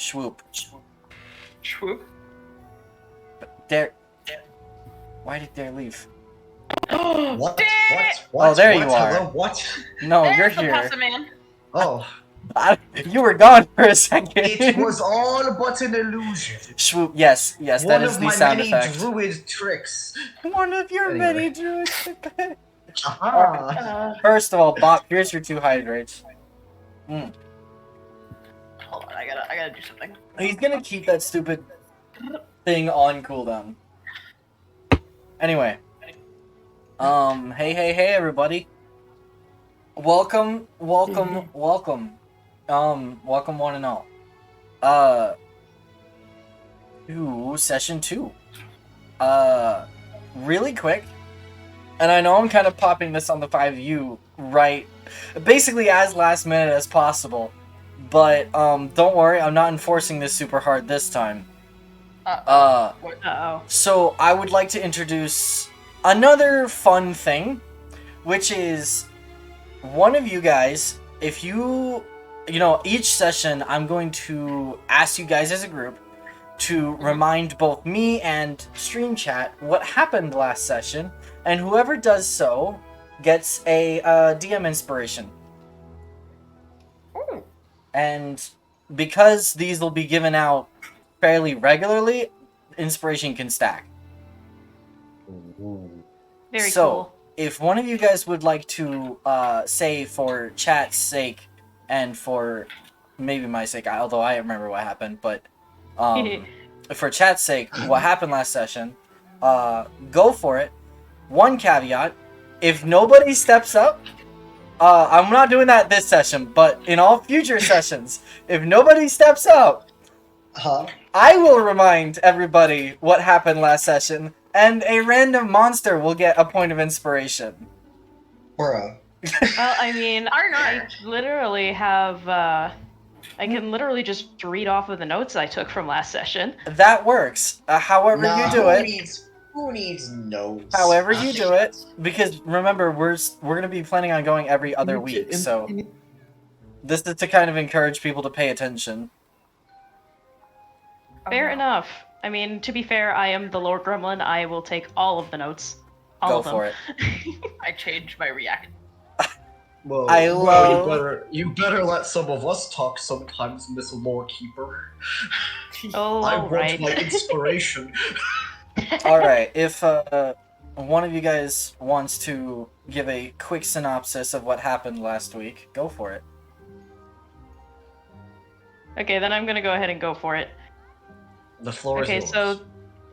Swoop. Swoop. Dare. Why did Dare leave? What? Oh, there you are. Hello, what? No, There's you're the here. pasta man. Oh, You were gone for a second. it was all but an illusion. Swoop. Yes, that One is of the my sound many effect. druid tricks. One of your Anyway. many druids. Aha! First of all, Bop, here's your 2 hydrates. Hold on, I gotta do something. He's gonna keep that stupid thing on cooldown. Anyway. Hey, everybody. Welcome. Welcome one and all. To session 2. Really quick. And I know I'm kind of popping this on the 5U right, basically as last minute as possible. But, don't worry, I'm not enforcing this super hard this time. Uh-oh. So I would like to introduce another fun thing, which is one of you guys, if you know, each session I'm going to ask you guys as a group to remind both me and stream chat what happened last session, and whoever does so gets a DM inspiration. Ooh. And because these will be given out fairly regularly, inspiration can stack. Very so, cool. If one of you guys would like to say for chat's sake and for maybe my sake, although I remember what happened, but for chat's sake, what happened last session, go for it. One caveat, if nobody steps up, I'm not doing that this session, but in all future sessions, if nobody steps up, I will remind everybody what happened last session, and a random monster will get a point of inspiration. Bruh. Well, I mean, I literally have, I can literally just read off of the notes I took from last session. That works. However you do it. Who needs notes? However you do it, because remember, we're gonna be planning on going every other week, so this is to kind of encourage people to pay attention. Fair enough. I mean, to be fair, I am the Lord Gremlin. I will take all of the notes. All of them. Go for it. I changed my react. Well, you better let some of us talk sometimes, Miss Lore Keeper. Oh, I all want right. my inspiration. Alright, if one of you guys wants to give a quick synopsis of what happened last week, go for it. Okay, then I'm gonna go ahead and go for it. The floor is yours. Okay, so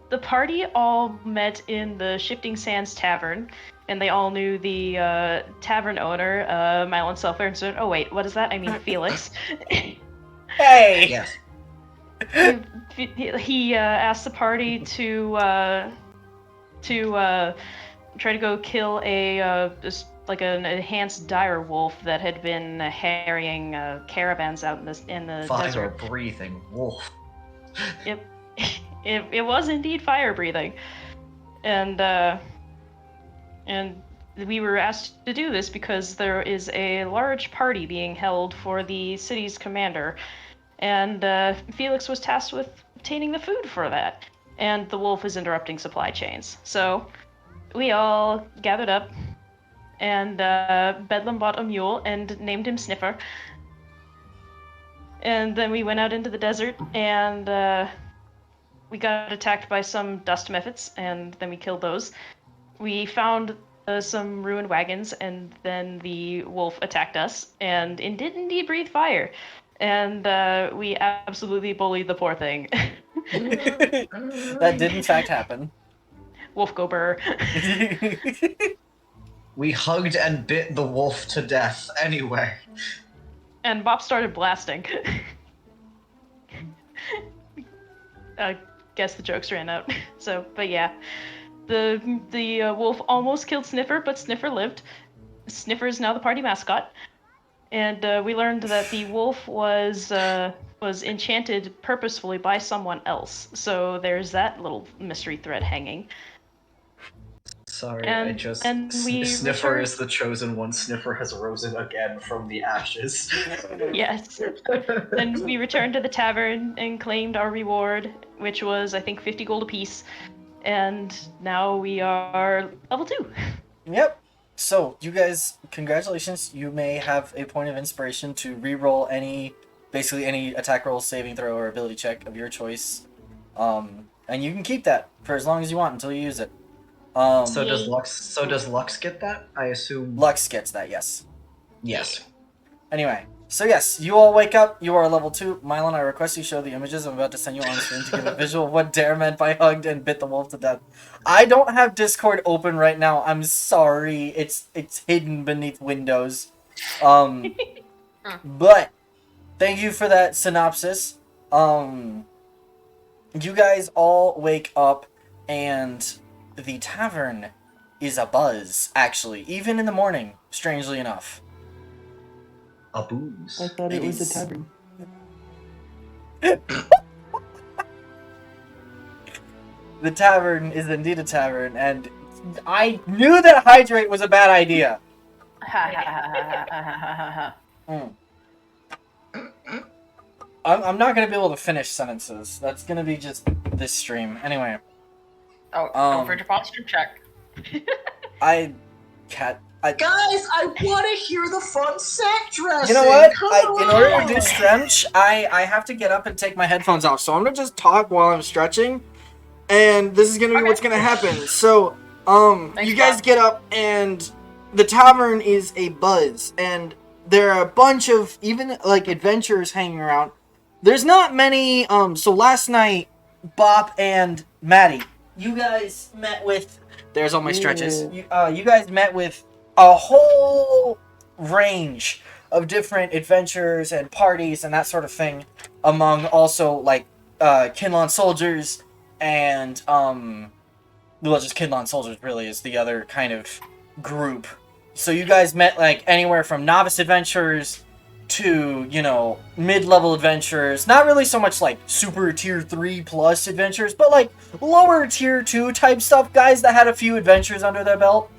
the party all met in the Shifting Sands Tavern, and they all knew the tavern owner, Mylon Selfer. So, oh wait, what is that? I mean Felix. Hey! Yes. He asked the party to try to go kill a an enhanced dire wolf that had been harrying caravans out in the desert. Fire-breathing wolf. It was indeed fire breathing, and we were asked to do this because there is a large party being held for the city's commander, and Felix was tasked with obtaining the food for that, and the wolf is interrupting supply chains. So we all gathered up, and Bedlam bought a mule and named him Sniffer, and then we went out into the desert and we got attacked by some dust mephits, and then we killed those. We found some ruined wagons, and then the wolf attacked us, and it did indeed breathe fire. And we absolutely bullied the poor thing. That did in fact happen. Wolf go burr. We hugged and bit the wolf to death anyway. And Bop started blasting. Guess the jokes ran out. So, but yeah. The wolf almost killed Sniffer, but Sniffer lived. Sniffer is now the party mascot. And we learned that the wolf was enchanted purposefully by someone else. So there's that little mystery thread hanging. Sorry, And- I just... and we Sniffer return- is the chosen one. Sniffer has risen again from the ashes. Yes. Then we returned to the tavern and claimed our reward, which was, I think, 50 gold apiece. And now we are level 2. Yep. So, you guys, congratulations. You may have a point of inspiration to re-roll basically any attack roll, saving throw, or ability check of your choice. And you can keep that for as long as you want until you use it. So does Lux get that? I assume. Lux gets that, yes. Yes. Anyway, so yes, you all wake up. You are level 2. Mylon, I request you show the images I'm about to send you on screen to give a visual of what Dare meant by hugged and bit the wolf to death. I don't have Discord open right now. I'm sorry. It's hidden beneath Windows. But thank you for that synopsis. You guys all wake up and the tavern is abuzz, actually, even in the morning, strangely enough. A booze. I thought It it was is- a tavern. The tavern is indeed a tavern, and I knew that hydrate was a bad idea. Mm. I'm not gonna be able to finish sentences. That's gonna be just this stream. Anyway, Oh, go for your posture check. I Guys, I want to hear the fun set dressing. You know what? Come In order to on. do stretch, I have to get up and take my headphones off. So I'm gonna just talk while I'm stretching, and this is gonna be what's gonna happen. So, Thanks, you guys Bob. get up, and the tavern is a buzz, and there are a bunch of even like adventurers hanging around. There's not many. So last night, Bop and Maddie, you guys met with. There's all my stretches. You guys met with a whole range of different adventures and parties and that sort of thing, among also like Kinlan soldiers and just Kinlan soldiers really is the other kind of group. So you guys met like anywhere from novice adventurers to, you know, mid-level adventurers. Not really so much like super tier 3 plus adventurers, but like lower tier 2 type stuff, guys that had a few adventures under their belt.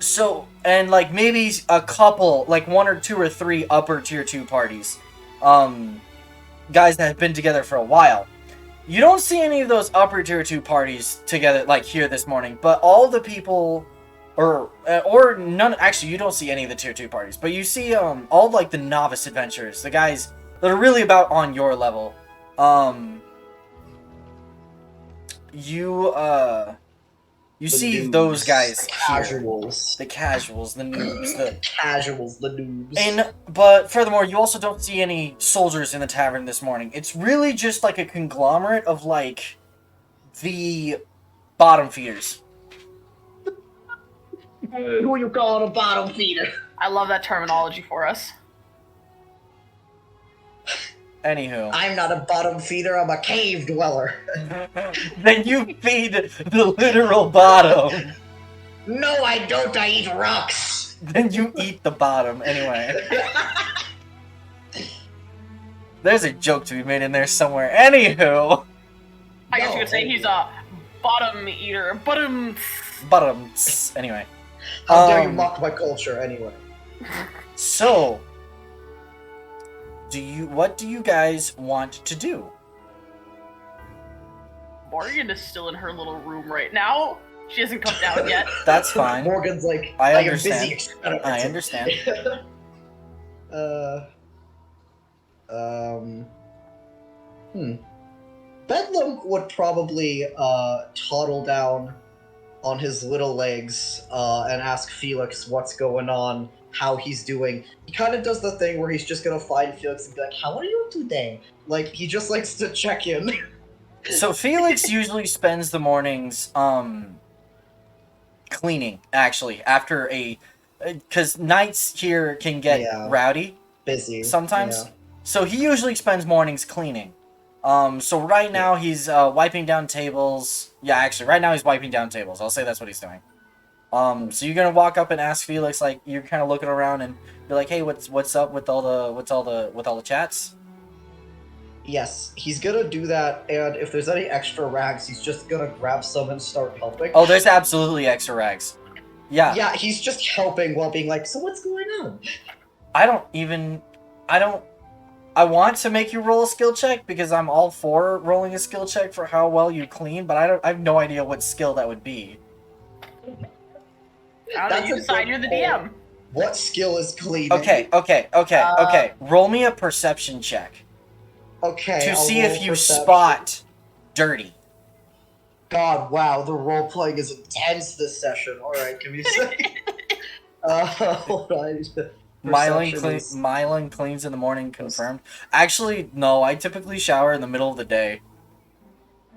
So, and like maybe a couple, like 1 or 2 or 3 upper tier 2 parties. Guys that have been together for a while. You don't see any of those upper tier 2 parties together like here this morning, but all the people or none, actually you don't see any of the tier 2 parties, but you see all like the novice adventurers, the guys that are really about on your level. You The see noobs, those guys the here. casuals. The casuals, the noobs, the Casuals, the noobs. but furthermore, you also don't see any soldiers in the tavern this morning. It's really just like a conglomerate of like the bottom feeders. Who you calling a bottom feeder? I love that terminology for us. Anywho, I'm not a bottom feeder, I'm a cave dweller. then you feed the literal bottom. No, I don't, I eat rocks. Then you eat the bottom. Anyway, there's a joke to be made in there somewhere. Anywho, I guess you could say he's a bottom eater. Bottom. bottoms. Anyway, How dare you mock my culture, anyway. so what do you guys want to do? Morgan is still in her little room right now. She hasn't come down yet. That's fine. Morgan's like, I I am understand. busy experimenting. I understand. Bedlam would probably toddle down on his little legs and ask Felix what's going on, how he's doing. He kind of does the thing where he's just gonna find Felix and be like, "How are you today?" Like, he just likes to check in. So Felix usually spends the mornings cleaning, actually, after because nights here can get Yeah. rowdy Busy. sometimes. Yeah. So he usually spends mornings cleaning. So right now he's wiping down tables. Yeah, actually, right now he's wiping down tables. I'll say that's what he's doing. So you're gonna walk up and ask Felix, like you're kind of looking around and be like, "Hey, what's up with all the chats?" Yes, he's gonna do that, and if there's any extra rags, he's just gonna grab some and start helping. Oh, there's absolutely extra rags. Yeah. Yeah, he's just helping while being like, so what's going on? I want to make you roll a skill check because I'm all for rolling a skill check for how well you clean, but I have no idea what skill that would be. You decide, you're the DM. What skill is cleaning? Okay. Roll me a perception check. Okay. To I'll see roll if you perception. spot dirty. God, wow, the role playing is intense this session. Alright, give me a second. Hold on. Mylan cleans in the morning, confirmed. Actually, no, I typically shower in the middle of the day.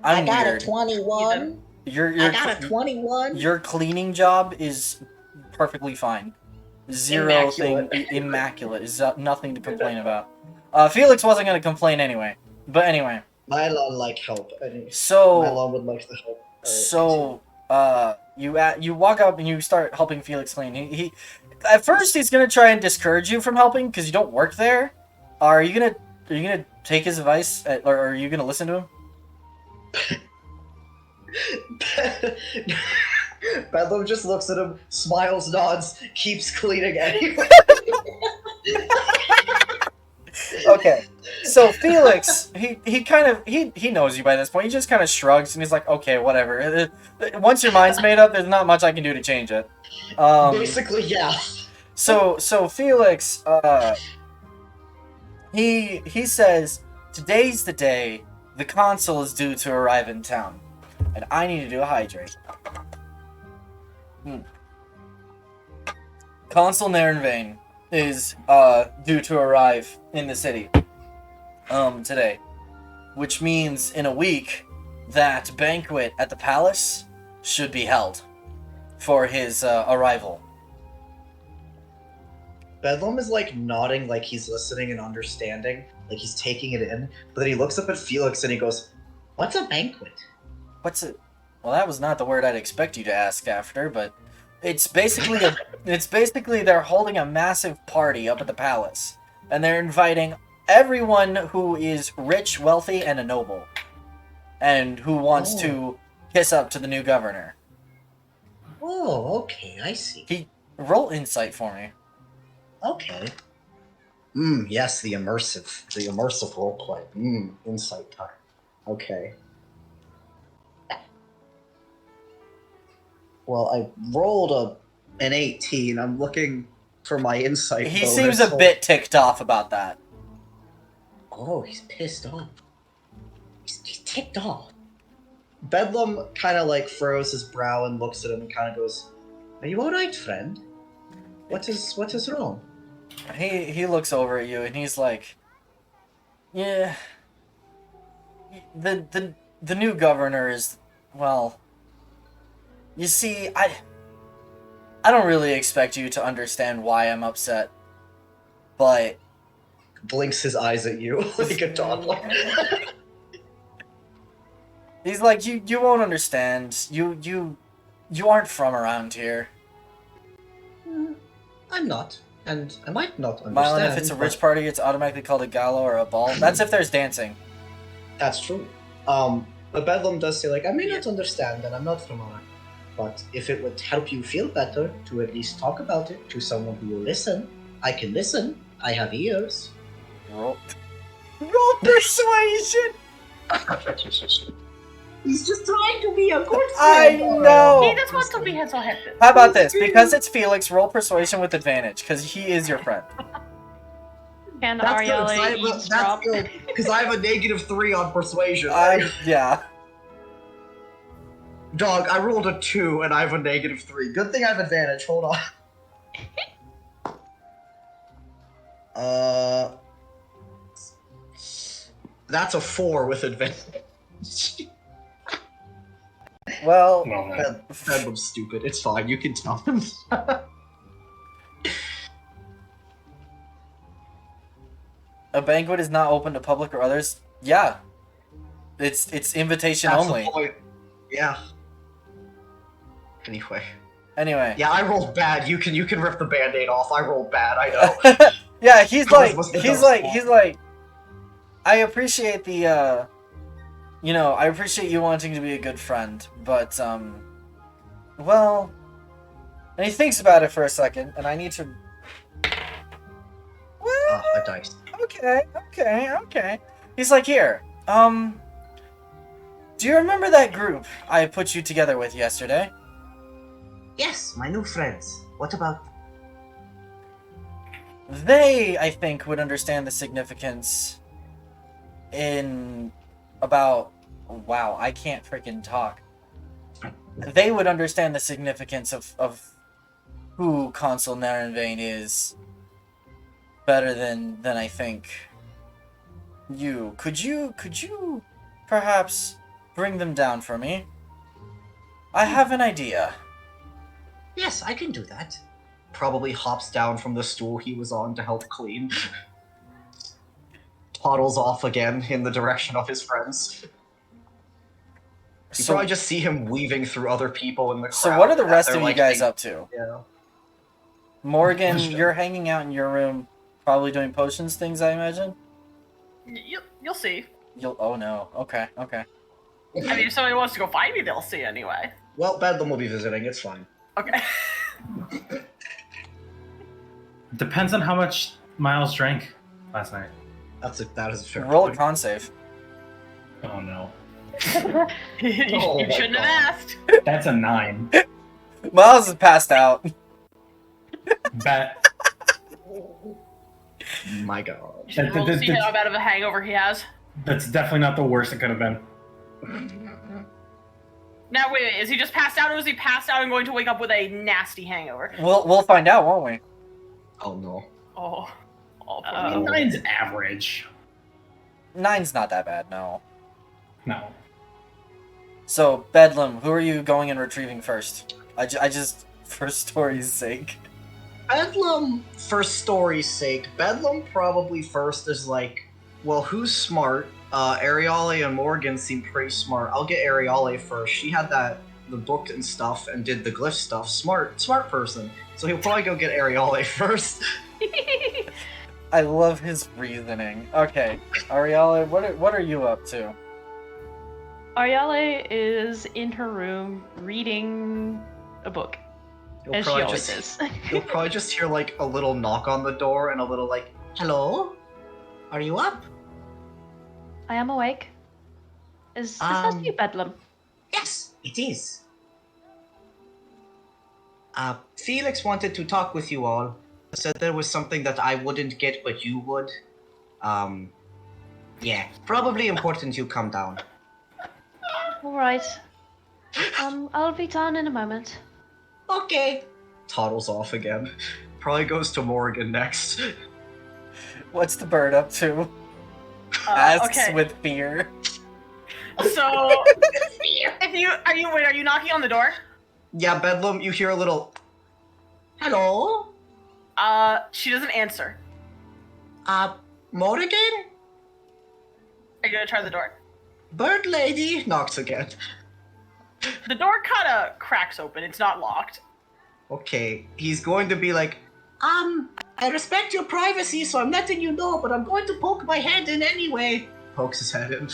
I got weird. A 21. I got a 21. Your cleaning job is perfectly fine. Immaculate. Is nothing to complain about. Felix wasn't going to complain anyway. But anyway. Mylon like help. Mylon would like the help. You walk up and you start helping Felix clean. He at first he's gonna try and discourage you from helping because you don't work there. Are you gonna take his advice, or are you gonna listen to him? Bedlam just looks at him, smiles, nods, keeps cleaning anyway. Okay, so Felix, he knows you by this point. He just kind of shrugs and he's like, okay, whatever. Once your mind's made up, there's not much I can do to change it. Basically, yeah. So Felix, he says, today's the day the consul is due to arrive in town, and I need to do a hydrate. Consul Narenvain is due to arrive in the city today, which means in a week that banquet at the palace should be held for his arrival. Bedlam is like nodding like he's listening and understanding, like he's taking it in, but then he looks up at Felix and he goes, "What's a banquet?" What's it? Well, that was not the word I'd expect you to ask after, but it's basically they're holding a massive party up at the palace, and they're inviting everyone who is rich, wealthy, and a noble, and who wants to kiss up to the new governor. Oh, okay, I see. Roll insight for me. Okay. Yes, the immersive roleplay. Insight time. Okay. Well, I rolled an 18. I'm looking for my insight. He seems a bit ticked off about that. Oh, he's pissed off. He's ticked off. Bedlam kind of like furrows his brow and looks at him and kind of goes, "Are you all right, friend? What is wrong?" He looks over at you and he's like, "Yeah, the new governor is, well, you see, I don't really expect you to understand why I'm upset, but..." Blinks his eyes at you like a toddler. He's like, you won't understand. You aren't from around here. I'm not, and I might not understand. Mylan, if it's a rich party, it's automatically called a gala or a ball. That's if there's dancing. That's true. But Bedlam does say, like, I may not understand, and I'm not from around. But if it would help you feel better to at least talk about it to someone who will listen, I can listen. I have ears. Roll persuasion! He's just trying to be a good friend. I know! He just wants to be so happy. How about this? Because it's Felix, roll persuasion with advantage, because he is your friend. And That's Ariella good, eavesdrop. because I have a -3 on persuasion. Yeah. Dog, I rolled a 2 and I have a -3. Good thing I have advantage. Hold on. That's a 4 with advantage. Well, Bedlam's stupid. It's fine. You can tell him. a banquet is not open to public or others. Yeah. It's invitation That's only. the point. Yeah. Anyway. Anyway. Yeah, I rolled bad. You can rip the band-aid off. I rolled bad, I know. Yeah, he's like, I appreciate the, I appreciate you wanting to be a good friend, but, well... And he thinks about it for a second, and I need to... Well, A dice. okay. He's like, here, do you remember that group I put you together with yesterday? Yes, my new friends. What about... They, I think, would understand the significance in about... Wow, I can't freaking talk. They would understand the significance of who Consul Narenvain is better than I think you. Could you perhaps bring them down for me? I have an idea. Yes, I can do that. Probably hops down from the stool he was on to help clean. Toddles off again in the direction of his friends. You So, probably just see him weaving through other people in the crowd. so what are the rest They're of you like, guys hey, up to? Yeah. Morgan, Question. you're hanging out in your room, probably doing potions things, I imagine? You'll see. Oh no. Okay. I mean, if somebody wants to go find me, they'll see anyway. Well, Bedlam will be visiting, it's fine. Okay. Depends on how much Miles drank last night. That is a fair Roll a point. con save. Oh no. you Oh my shouldn't have God. asked. That's a 9. Miles is passed out. Bet. My God. You should roll to see how bad of a hangover he has. That's definitely not the worst it could have been. Now, wait, is he just passed out, or is he passed out and going to wake up with a nasty hangover? We'll find out, won't we? Oh no. Oh, poor I me. mean, 9's average. 9's not that bad, no. No. So, Bedlam, who are you going and retrieving first? I just, for story's sake. Bedlam, for story's sake, Bedlam probably first is like, well, who's smart? Ariale and Morgan seem pretty smart. I'll get Ariale first. She had the book and stuff and did the glyph stuff. Smart person. So he'll probably go get Ariale first. I love his reasoning. Okay, Ariella, what are you up to? Ariale is in her room reading a book, You'll as she probably always just, is. you'll probably just hear like a little knock on the door and a little like, hello? Are you up? I am awake. Is that you, Bedlam? Yes, it is. Felix wanted to talk with you all. Said there was something that I wouldn't get, but you would. Yeah, probably important you come down. All right. I'll be down in a moment. Okay. Toddles off again. Probably goes to Morgan next. What's the bird up to? Asks Okay. with fear. So, are you knocking on the door? Yeah, Bedlam, you hear a little, hello? She doesn't answer. Morgan? Are you gonna try the door? Bird lady knocks again. The door kinda cracks open, it's not locked. Okay, he's going to be like, I respect your privacy, so I'm letting you know, but I'm going to poke my head in anyway. Pokes his head in.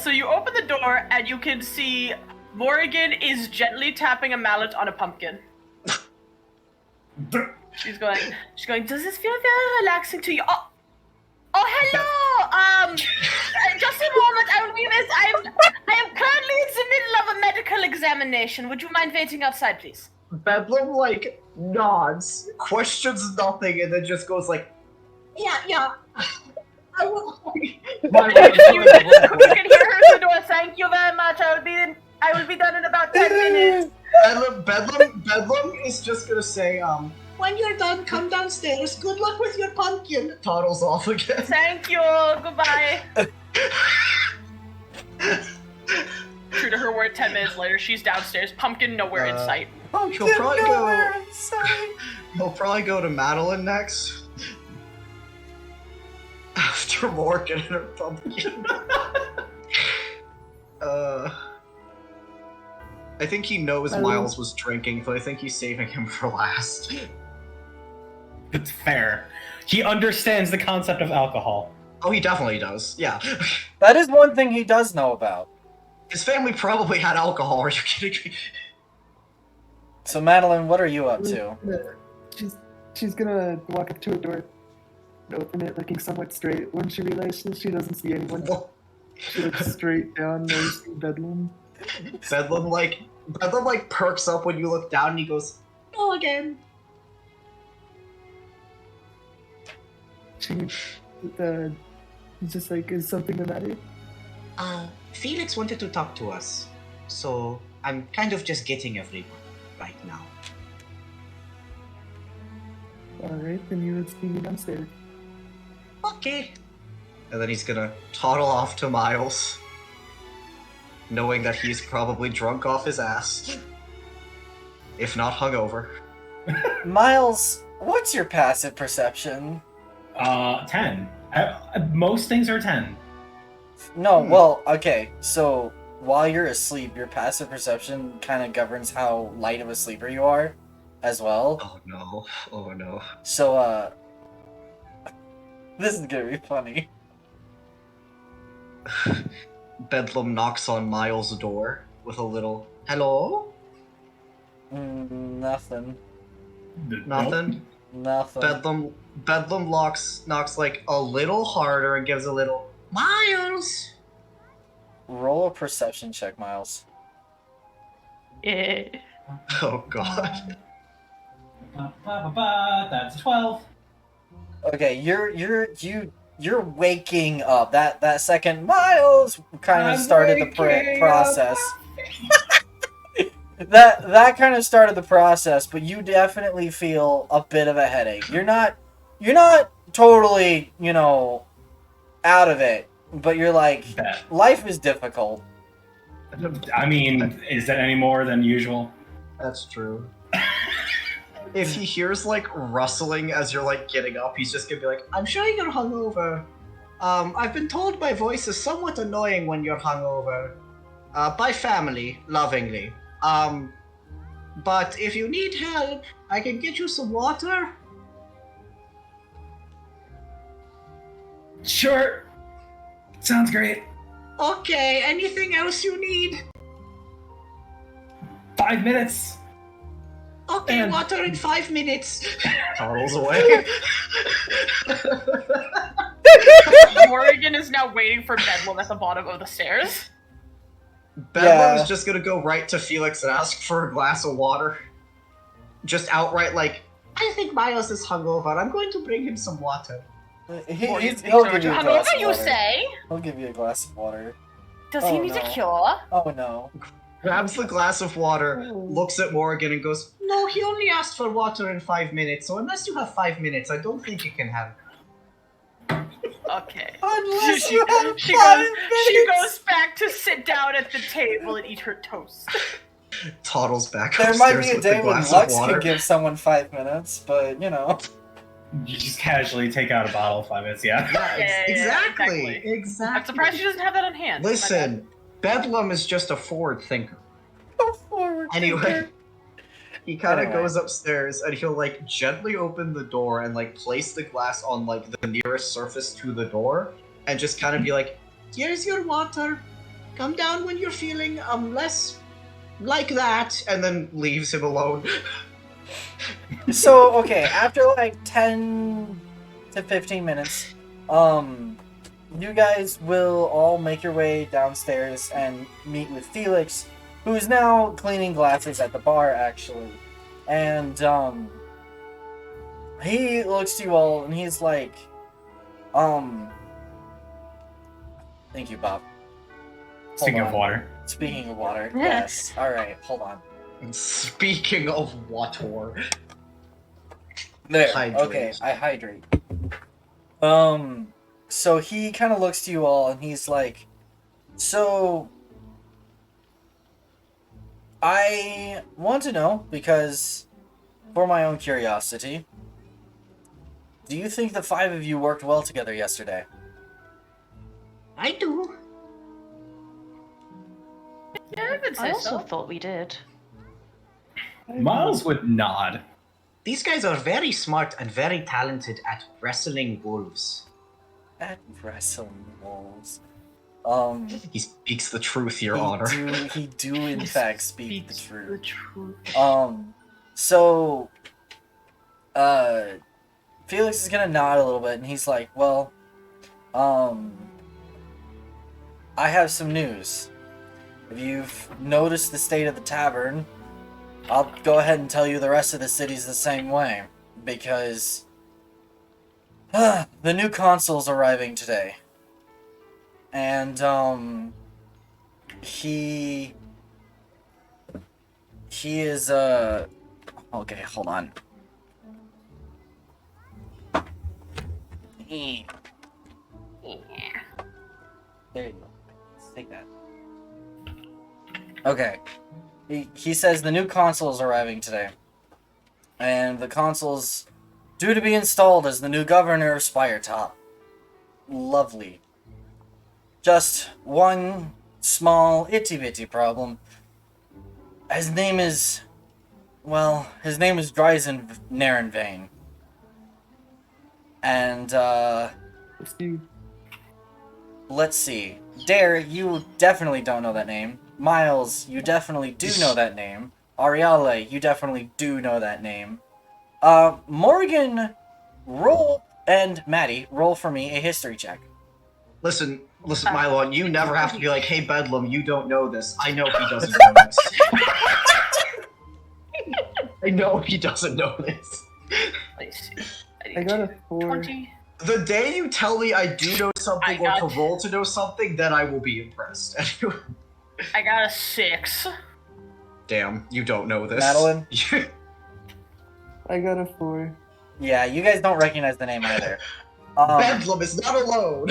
So you open the door and you can see Morrigan is gently tapping a mallet on a pumpkin. She's going, does this feel very relaxing to you? Oh, hello! Just a moment, I will be this. I am currently in the middle of a medical examination. Would you mind waiting outside, please? Bedlam, like, nods, questions nothing, and then just goes like, yeah. I will. You can hear her through the door. Thank you very much. I will be done in about 10 minutes. Bedlam is just gonna say, when you're done, come downstairs. Good luck with your pumpkin. Toddles off again. Thank you. Goodbye. True to her word, 10 minutes later, she's downstairs. Pumpkin nowhere in sight. He'll probably go to Madeline next. After Morgan and her pumpkin. I think he knows Miles was drinking, but I think he's saving him for last. It's fair. He understands the concept of alcohol. Oh, he definitely does. Yeah. That is one thing he does know about. His family probably had alcohol. Are you kidding me? So, Madeline, what are you up to? She's gonna walk up to a door and open it, looking somewhat straight. When she realizes she doesn't see anyone, she looks straight down, noticing Bedlam. Bedlam like perks up when you look down, and he goes, "No again." She, he's just like, is something the matter? Felix wanted to talk to us, so I'm kind of just getting everyone right now. Alright, then you would see me downstairs. Okay. And then he's gonna toddle off to Miles, knowing that he's probably drunk off his ass, if not hungover. Miles, what's your passive perception? 10. Most things are 10. No, well, okay, so while you're asleep, your passive perception kind of governs how light of a sleeper you are, as well. Oh no, oh no. So, this is gonna be funny. Bedlam knocks on Miles' door with a little, "Hello?" Nothing. Nothing? Nothing. Bedlam knocks like a little harder and gives a little, "Miles!" Roll a perception check, Miles. Eh. Oh god. That's 12. Okay, you're waking up. That second Miles kind of started the process. that kind of started the process, but you definitely feel a bit of a headache. You're not totally, out of it, but you're like, life is difficult. I mean, is that any more than usual? That's true. If he hears like rustling as you're like getting up, he's just gonna be like, "I'm sure you're hungover. I've been told my voice is somewhat annoying when you're hungover. By family, lovingly. But if you need help, I can get you some water." Sure. Sounds great. Okay, anything else you need? 5 minutes. Okay, And- water in 5 minutes. Toddles away. Morrigan is now waiting for Bedlam at the bottom of the stairs. Bedlam's Yeah. just gonna go right to Felix and ask for a glass of water. Just outright like, "I think Miles is hungover. I'm going to bring him some water." He'll give you a glass Hungover, of you water. say? He'll give you a glass of water. Does Oh, he need no. a cure? Oh no. Grabs the glass of water, looks at Morrigan and goes, "No, he only asked for water in 5 minutes, so unless you have 5 minutes, I don't think you can have it." Okay. Unless She you have she 5 goes minutes. back to sit down at the table and eat her toast. Toddles back There upstairs might be a with the day when glass Lux of water. can give someone 5 minutes, but You just casually take out a bottle 5 minutes, yeah? Yeah, exactly. I'm surprised she doesn't have that on hand. My bad. Listen, Bedlam is just a forward thinker. forward Anyway, thinker. he kind of Anyway. goes upstairs and he'll like gently open the door and like place the glass on like the nearest surface to the door and just kind of be like, "Here's your water. Come down when you're feeling less like that," and then leaves him alone. So, okay, after like 10 to 15 minutes, you guys will all make your way downstairs and meet with Felix, who's now cleaning glasses at the bar, actually. And, he looks to you all and he's like, thank you, Bob. Speaking of on. water. Speaking of water, yes. Alright, hold on. Speaking of water, There. Hydrate. Okay, I hydrate. So he kind of looks to you all and he's like, "So, I want to know, because for my own curiosity, do you think the 5 of you worked well together yesterday?" I do. Yeah, I would I say also so. thought we did. Miles would nod. These guys are very smart and very talented at wrestling wolves. at wrestle moles. He speaks the truth, Your Honor. He do in fact speak the The truth. truth. So, Felix is gonna nod a little bit, and he's like, well, I have some news. If you've noticed the state of the tavern, I'll go ahead and tell you the rest of the city's the same way. Because the new consul's arriving today. And, he is, okay, hold on. There you go. Let's take that. Okay. He says the new consul's arriving today. And the consul's due to be installed as the new governor of Spiretop. Lovely. Just one small itty-bitty problem. His name is Dryzen Narenvane. And, let's see. Dare, you definitely don't know that name. Miles, you definitely do know that name. Ariale, you definitely do know that name. Morgan, and Maddie, roll for me a history check. Listen, Mylon, you never have to be like, hey, Bedlam, you don't know this. I know he doesn't know this. I know he doesn't know this. I got a 4. 20. The day you tell me I do know something or to roll to know something, then I will be impressed. I got a 6. Damn, you don't know this. Madeline? I got a 4. Yeah, you guys don't recognize the name either. Bedlam is not alone!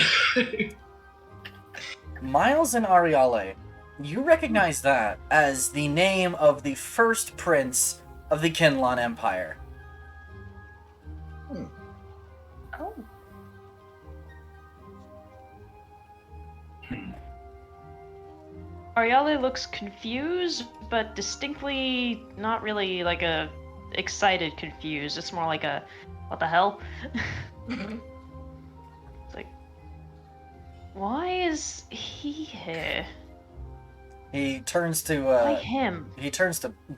Miles and Ariale, you recognize that as the name of the first prince of the Kinlan Empire. Oh. Ariale looks confused, but distinctly not really like a excited confused. It's more like a, what the hell? It's like, why is he here? He turns to, Why him?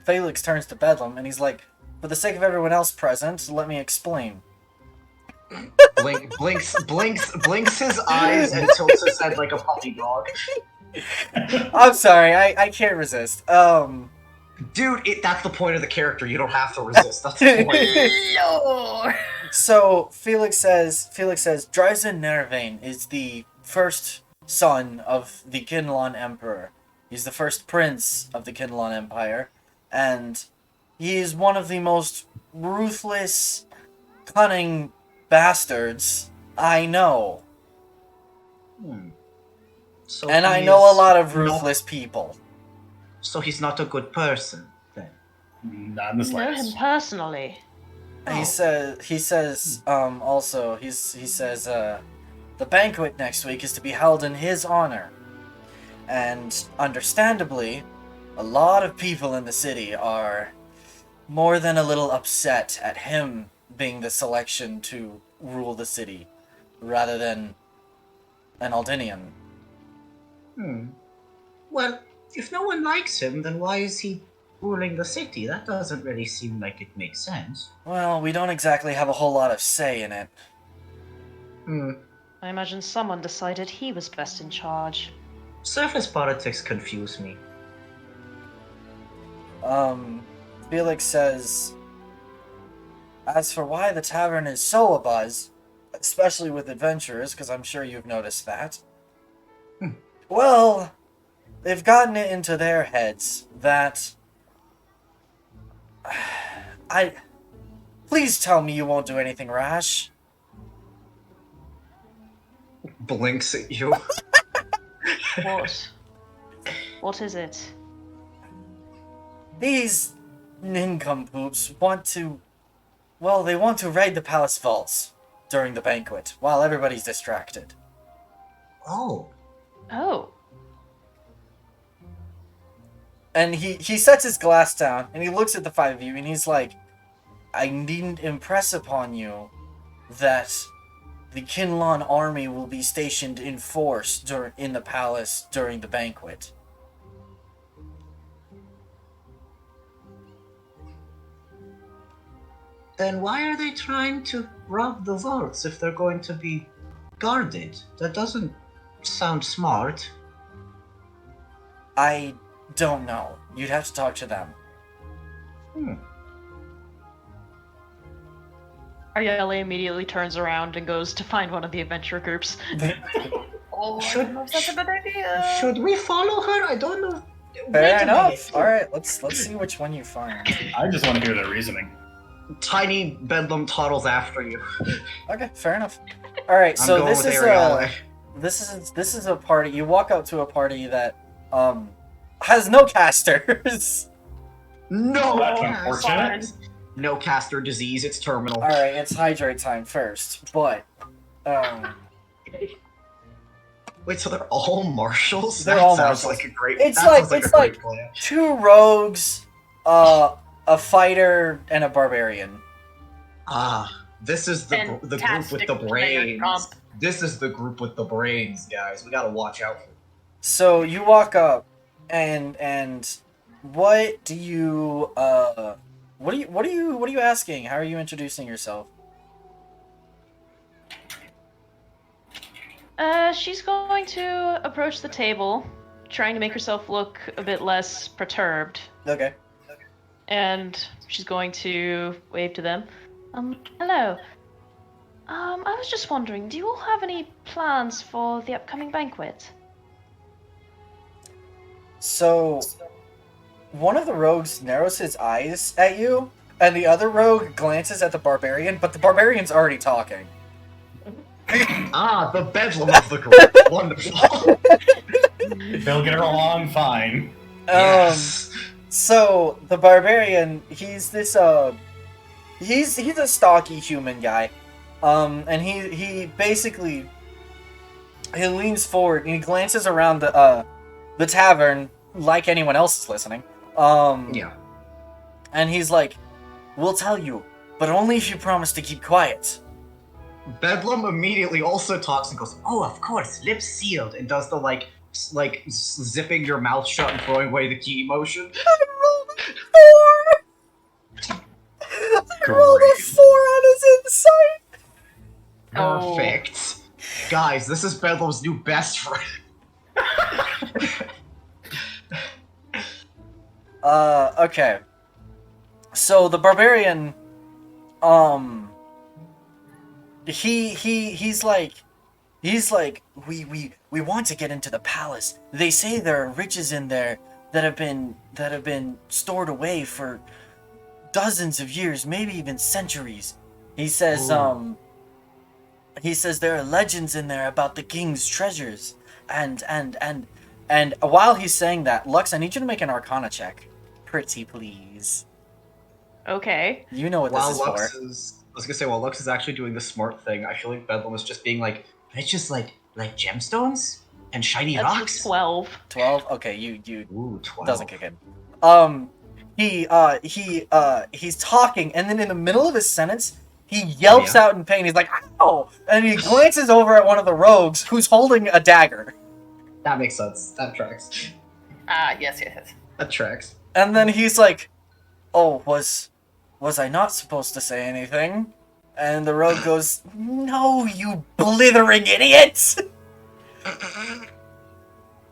Felix turns to Bedlam, and he's like, for the sake of everyone else present, let me explain. Blinks his eyes and tilts his head like a puppy dog. I'm sorry, I can't resist. Dude, that's the point of the character. You don't have to resist. That's the point. Lord. So Felix says, Dryzen Nervain is the first son of the Kinlan Emperor. He's the first prince of the Kinlan Empire, and he is one of the most ruthless, cunning bastards I know. So And I he know a is lot of ruthless people. So he's not a good person, then. Not in the Know slightest. him personally. He says, the banquet next week is to be held in his honor. And understandably, a lot of people in the city are more than a little upset at him being the selection to rule the city, rather than an Aldinian. Well, if no one likes him, then why is he ruling the city? That doesn't really seem like it makes sense. Well, we don't exactly have a whole lot of say in it. I imagine someone decided he was best in charge. Surface politics confuse me. Felix says, as for why the tavern is so abuzz, especially with adventurers, because I'm sure you've noticed that, well, they've gotten it into their heads that... Please tell me you won't do anything rash. Blinks at you. What? What is it? These nincompoops want to... Well, they want to raid the palace vaults during the banquet, while everybody's distracted. Oh. Oh. And he sets his glass down, and he looks at the five of you, and he's like, I needn't impress upon you that the Kinlan army will be stationed in force in the palace during the banquet. Then why are they trying to rob the vaults if they're going to be guarded? That doesn't sound smart. I don't know. You'd have to talk to them. Arielle immediately turns around and goes to find one of the adventure groups. Oh, Should- I don't know if that's a good idea. Should we follow her? I don't know. Fair Wait a enough. minute. All right, let's see which one you find. I just want to hear their reasoning. Tiny Bedlam toddles after you. Okay, fair enough. All right, I'm so going this with is Arielle. this is a party. You walk up to a party that has no casters. No, That's unfortunate. No caster disease. It's terminal. All right, it's hydrate time first, but Wait, so they're all marshals? They're That all sounds marshals. like a great. It's that like- sounds like it's a great like- plan. 2 rogues, a fighter, and a barbarian. Ah, this is the group with the Fantastic player brains. comp. This is the group with the brains, guys. We gotta watch out for. So you walk up, and what do you what are you asking? How are you introducing yourself? She's going to approach the table, trying to make herself look a bit less perturbed, Okay. and she's going to wave to them. Hello. I was just wondering, do you all have any plans for the upcoming banquet? So one of the rogues narrows his eyes at you, and the other rogue glances at the barbarian, but the barbarian's already talking. Ah, the bedlam of the group. Wonderful. They'll get along fine. Yes. So the barbarian, he's this he's a stocky human guy. And he basically he leans forward and he glances around the tavern like anyone else is listening. Yeah. And he's like, "We'll tell you, but only if you promise to keep quiet." Bedlam immediately also talks and goes, "Oh, of course, lips sealed," and does the like zipping your mouth shut and throwing away the key motion. I rolled a 4 on his insight. Perfect. Guys, this is Bedlam's new best friend. Okay. So the barbarian, he's like, we want to get into the palace. They say there are riches in there that have been stored away for dozens of years, maybe even centuries. He says, he says there are legends in there about the king's treasures. And while he's saying that, Lux, I need you to make an Arcana check. Pretty please. Okay. You know what While this is Lux for. is, I was gonna say, while Lux is actually doing the smart thing, I feel like Bedlam is just being like, it's just like gemstones and shiny That's rocks. a 12. 12? Okay, you Ooh, 12. doesn't kick in. He's talking, and then in the middle of his sentence, he yelps out in pain. He's like, "Ow!" And he glances over at one of the rogues who's holding a dagger. That makes sense. That tracks. Yes. That tracks. And then he's like, "Oh, was I not supposed to say anything?" And the rogue goes, "No, you blithering idiot!"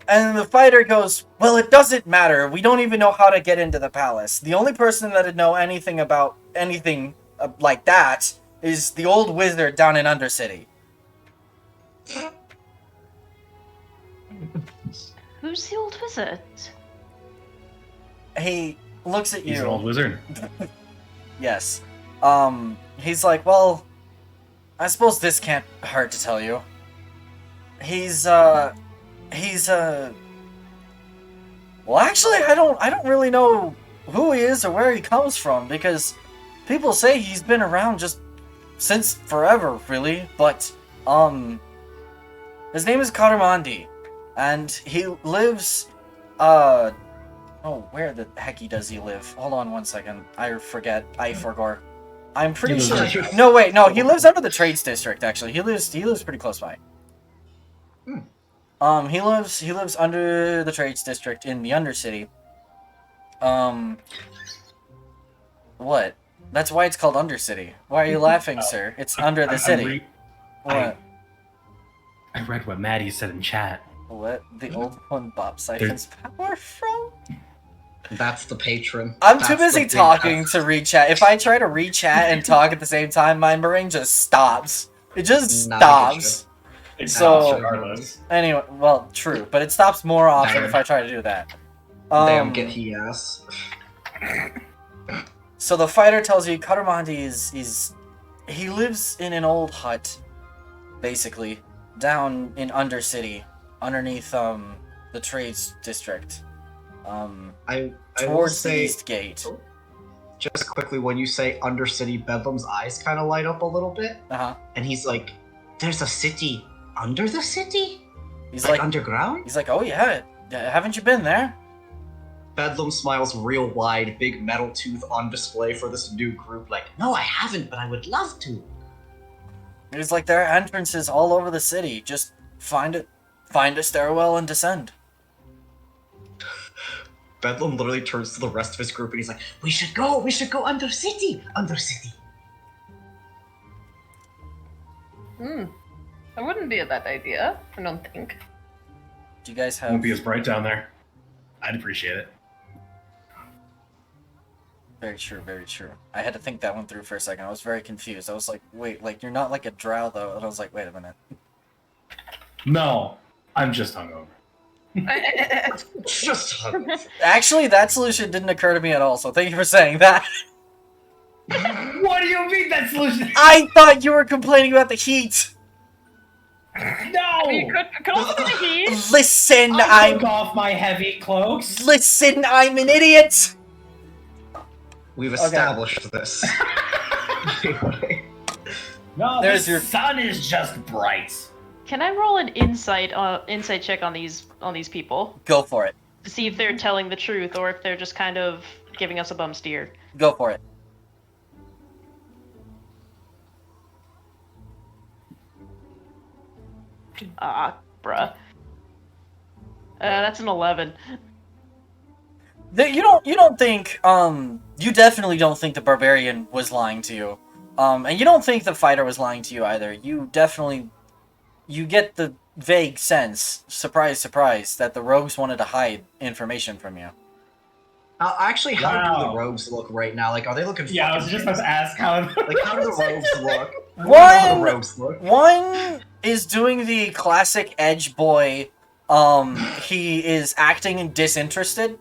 And the fighter goes, "Well, it doesn't matter. We don't even know how to get into the palace. The only person that'd know anything about anything like that is the old wizard down in Undercity." Who's the old wizard? He looks at He's you. an old wizard. Yes. He's like, "Well, I suppose this can't hurt to tell you. He's well, actually, I don't really know who he is or where he comes from, because people say he's been around just since forever, really, but, his name is Karamandi, and he lives, oh, where the heck does he live? Hold on one second. I forget. I forgot. I'm pretty He lives sure. under- No, wait, no, he lives under the trades district. Actually, he lives pretty close by. He lives under the trades district in the Undercity. What? That's why it's called Undercity. Why are you laughing, sir? It's under the I'm city. What? I read what Maddie said in chat. What? The old one Bob siphons power from? That's the patron. I'm That's too the busy big- talking to read chat. If I try to read chat and talk at the same time, my brain just stops. It just Nah, I get stops. It So- stops regardless. Anyway, well, true, but it stops more often Damn. if I try to do that. Damn, get he ass. So the fighter tells you Karamandi is he lives in an old hut, basically, down in Undercity, underneath the trades district. I will Towards the say, east gate. just quickly, when you say Undercity, Bedlam's eyes kind of light up a little bit, Uh-huh. and he's like, "There's a city under the city, He's like like underground." he's like, "Oh yeah, haven't you been there?" Bedlam smiles real wide, big metal tooth on display for this new group. Like, "No, I haven't, but I would love to." He's like, "There are entrances all over the city. Just find a stairwell and descend." Bedlam literally turns to the rest of his group and he's like, we should go Undercity, Undercity." That wouldn't be a bad idea, I don't think. Do you guys have? Won't be as bright down there. I'd appreciate it. Very true, very true. I had to think that one through for a second. I was very confused. I was like, wait, like you're not like a drow though. And I was like, wait a minute. No, I'm just hungover. Just Actually, that solution didn't occur to me at all, so thank you for saying that. What do you mean that solution? I thought you were complaining about the heat. No! You could also be the heat. Listen, I took off my heavy cloaks. Listen, I'm an idiot. We've Okay. established this. Anyway. No, There's the your- sun is just bright. Can I roll an insight check on these people Go for it. to see if they're telling the truth or if they're just kind of giving us a bum steer? Go for it. Ah, bruh. That's an 11. You don't think you definitely don't think the barbarian was lying to you. And you don't think the fighter was lying to you either. You get the vague sense, surprise, surprise, that the rogues wanted to hide information from you. Actually, how do Wow. the rogues look right now? Like, are they looking Yeah, I was just about to ask how. Like, how do the rogues look? I don't know how the rogues look. One is doing the classic edge boy. He is acting disinterested,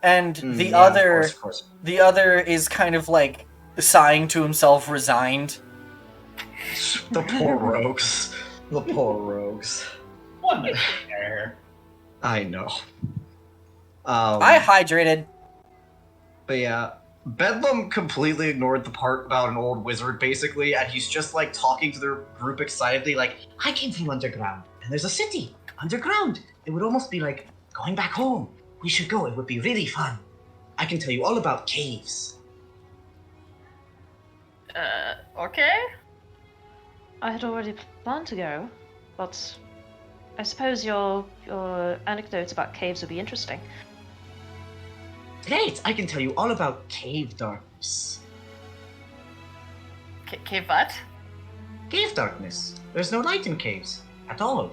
and the Yeah, other, of course. the other is kind of like sighing to himself, resigned. The poor rogues. The poor rogues. What the care? I know. I hydrated. But yeah, Bedlam completely ignored the part about an old wizard, basically, and he's just like talking to their group excitedly, like, "I came from underground, and there's a city underground. It would almost be like going back home. We should go. It would be really fun. I can tell you all about caves." Okay. I had already planned to go, but I suppose your anecdotes about caves would be interesting. Great! I can tell you all about cave darkness. Cave what? Cave darkness. There's no light in caves at all.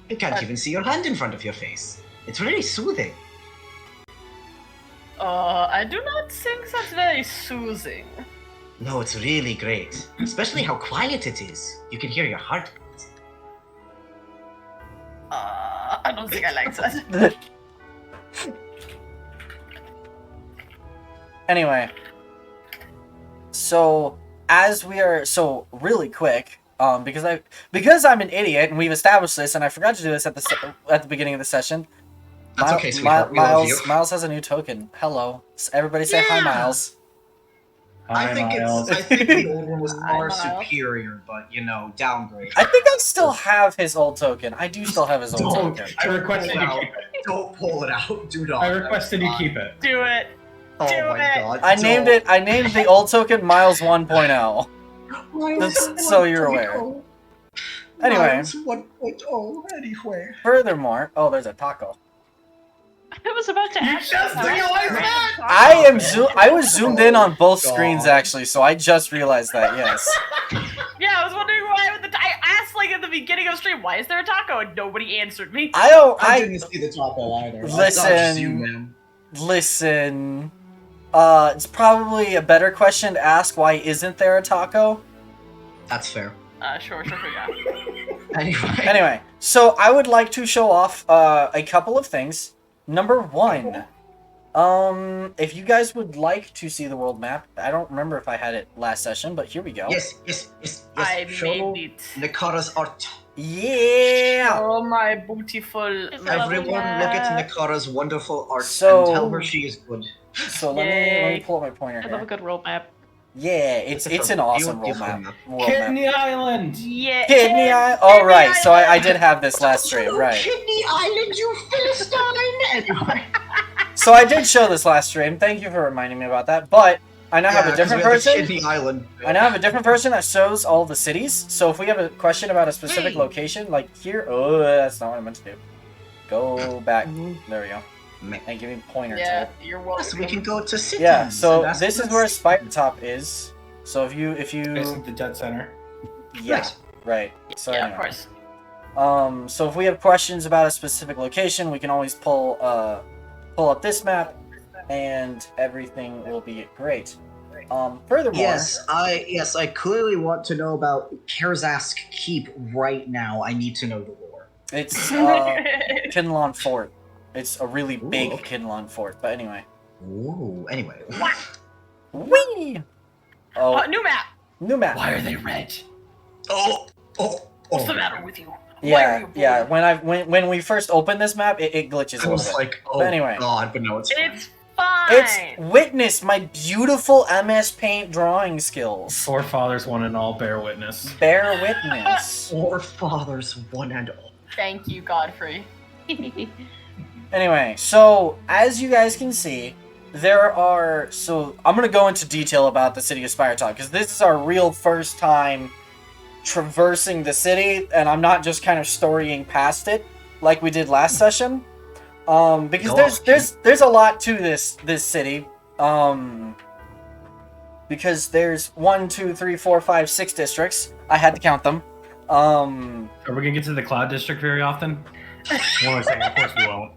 You can't But- even see your hand in front of your face. It's really soothing. I do not think that's very soothing. No, it's really great. Especially how quiet it is. You can hear your heartbeat. I don't think I like that. Anyway, so really quick, because I'm an idiot and we've established this, and I forgot to do this at the beginning of the session. That's okay, sweetheart. We love you. Miles has a new token. Hello, everybody say hi, Yeah. Miles. I Hi, think Miles. I think the old one was Hi, far Miles. superior, but downgrade. I think I still have his old token. I do still have his old Don't. token. I requested you Pull it keep it. Don't pull it out. Do not. I requested you keep it. Do it. Oh Do my it. god. I named it. I named the old token Miles 1.0. Miles Just so you're aware. 1.0. Anyway. Miles 1.0, anyway. Furthermore, oh, there's a taco. I was about to ask. just realized that! I was zoomed in on both God. screens actually, so I just realized that. Yes. Yeah, I was wondering why. I asked like at the beginning of stream, why is there a taco? And nobody answered me. I didn't see the taco either. I thought just you, Listen. man. Listen. It's probably a better question to ask. Why isn't there a taco? That's fair. Sure, yeah. Anyway. So I would like to show off a couple of things. Number one, if you guys would like to see the world map, I don't remember if I had it last session, but here we go. Yes. I Show made it. Nakara's art. Yeah. Oh my beautiful. Everyone look at Nakara's wonderful art So- and tell her she is good. So let me pull up my pointer I love a here. good road map. Yeah, it's an awesome world beautiful map. map. World map. Kidney Island! Yeah. Kidney Island. Oh right, so I did have this last stream, right? Kidney Island, you Philistine! Anyway. So I did show this last stream. Thank you for reminding me about that. But I now have a 'cause different we have the version. Kidney Island. I now have a different version that shows all the cities. So if we have a question about a specific Hey. location, like here, oh, that's not what I meant to do. Go back. There we go. And give me a pointer Yeah, to it. you're welcome. Yes, we can go to cities. Yeah. So and ask this is them. where Spider Top is. So if you Basically the dead center. yeah, Nice. right. So Yeah, anyway. of course. So if we have questions about a specific location, we can always pull up this map, and everything will be great. Furthermore, Yes, I clearly want to know about Kerzask Keep right now. I need to know the lore. it's Kinlan Fort. It's a really big Ooh, okay. Kinlan Fort. But anyway, Ooh, anyway. whee! Oh, New map. new map. Why are they red? Oh. What's the matter with you? Why are Yeah, you yeah. bored? When we first opened this map, it glitches I a was little bit. like, oh But anyway. god, but no, it's fine. It's fine. It's witness my beautiful MS Paint drawing skills. Forefathers one and all bear witness. Bear witness. Forefathers one and all. Thank you, Godfrey. Anyway, so as you guys can see, so I'm gonna go into detail about the city of Spire because this is our real first time traversing the city, and I'm not just kind of storying past it like we did last session. Because there's a lot to this city. Because there's 1, 2, 3, 4, 5, 6 districts. I had to count them. Are we gonna get to the Cloud District very often? Well, of course we won't.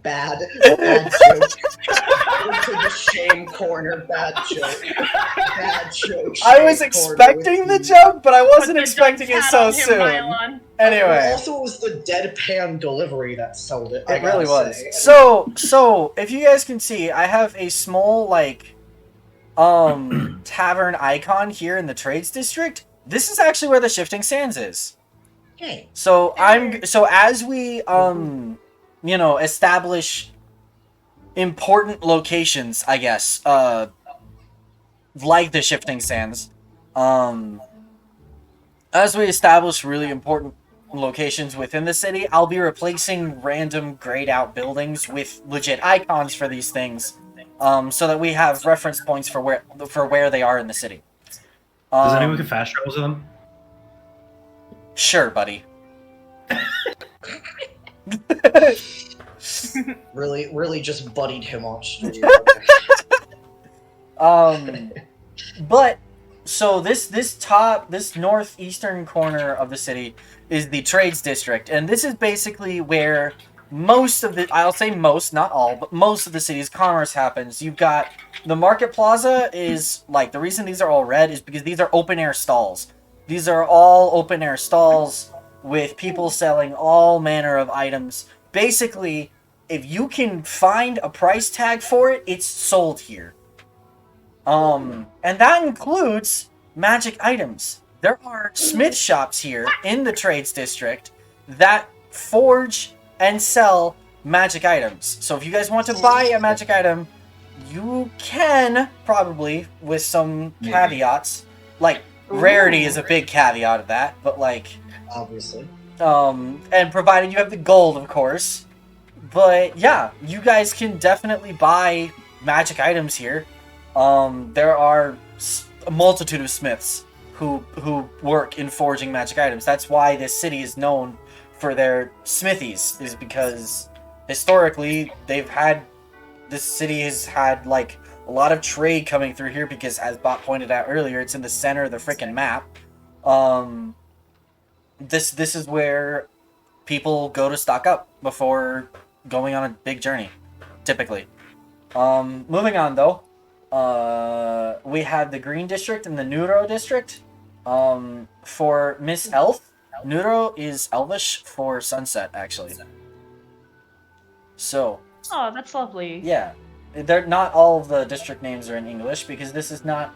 Bad joke. I went to the shame corner. Bad joke. Bad joke. I was Shame expecting corner the joke, but I wasn't Put the expecting it judge so hat on him, soon. Mylon. Anyway. Also, it was the deadpan delivery that sold it. I It really gotta was. say. So if you guys can see, I have a small tavern icon here in the trades district. This is actually where the Shifting Sands is. Hey. So as we establish important locations, I guess, like the Shifting Sands, as we establish really important locations within the city, I'll be replacing random grayed out buildings with legit icons for these things, so that we have reference points for where they are in the city. Does anyone get fast travels with them? Sure, buddy. Really just buddied him off stream. But so this northeastern corner of the city is the trades district, and this is basically where most of the, I'll say most, not all, but most of the city's commerce happens. You've got the market plaza is like, the reason these are all red is because these are open air stalls. These are all open air stalls with people selling all manner of items. Basically, if you can find a price tag for it, it's sold here. And that includes magic items. There are smith shops here in the trades district that forge and sell magic items. So if you guys want to buy a magic item, you can, probably, with some caveats. Like, rarity is a big caveat of that, but like, Obviously. and provided you have the gold, of course. But yeah, you guys can definitely buy magic items here. There are a multitude of smiths who work in forging magic items. That's why this city is known for their smithies, is because historically this city has had like a lot of trade coming through here, because as Bot pointed out earlier, it's in the center of the freaking map. This is where people go to stock up before going on a big journey, typically. Moving on though, we have the Green District and the Neuro District. For Miss Elf, Neuro is Elvish for sunset, actually. So, Oh, that's lovely. yeah, they're not all of the district names are in English, because this is not,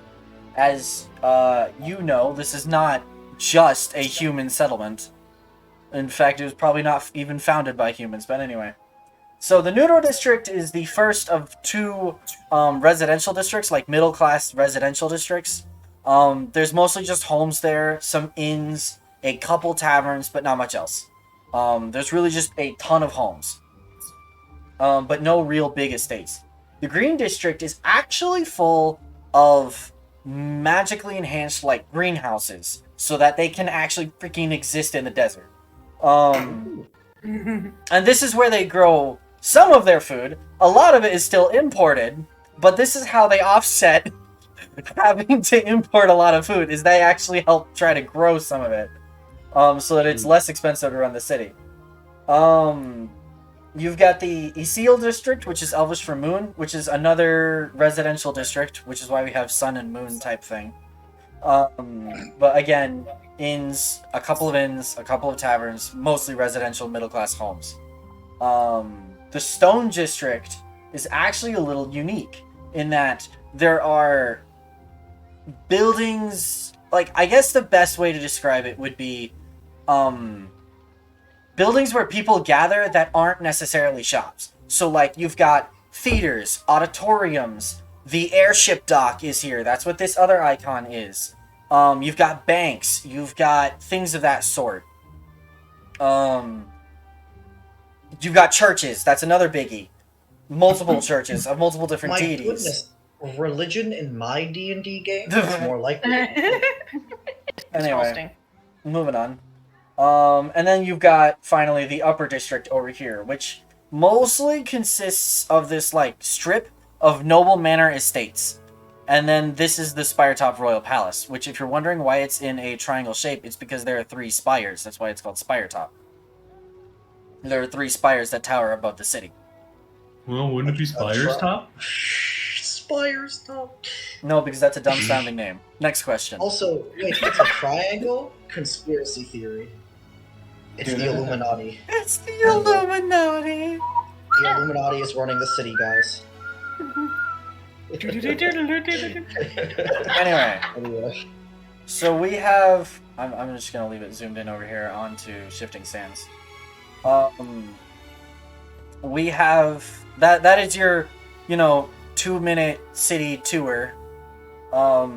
as this is not just a human settlement. In fact, it was probably not even founded by humans, but anyway. So the Neuro District is the first of two residential districts, like middle-class residential districts. There's mostly just homes there, some inns, a couple taverns, but not much else. There's really just a ton of homes. But no real big estates. The Green District is actually full of magically enhanced, like, greenhouses, so that they can actually freaking exist in the desert. And this is where they grow some of their food. A lot of it is still imported, but this is how they offset having to import a lot of food, is they actually help try to grow some of it, so that it's less expensive to run the city. You've got the Isil district, which is Elvish for moon, which is another residential district, which is why we have sun and moon type thing. But again, inns, a couple of taverns, mostly residential middle-class homes. The Stone District is actually a little unique in that there are buildings, like, I guess the best way to describe it would be buildings where people gather that aren't necessarily shops. So, like, you've got theaters, auditoriums, the airship dock is here. That's what this other icon is. You've got banks. You've got things of that sort. You've got churches. That's another biggie. Multiple churches of multiple different deities. Goodness. Religion in my D&D game? It's more likely. Anyway, moving on. And then you've got, finally, the Upper District over here, which mostly consists of this, like, strip of noble manor estates. And then this is the Spiretop Royal Palace, which, if you're wondering why it's in a triangle shape, it's because there are 3 spires. That's why it's called Spiretop. There are 3 spires that tower above the city. Well, wouldn't it be Spire's top? Spire's top? No, because that's a dumb-sounding name. Next question. Also, wait, it's a triangle? Conspiracy theory. It's the Illuminati. It's the Illuminati! The Illuminati is running the city, guys. Anyway, so we have... I'm just going to leave it zoomed in over here onto Shifting Sands. We have... That is your, 2-minute city tour. What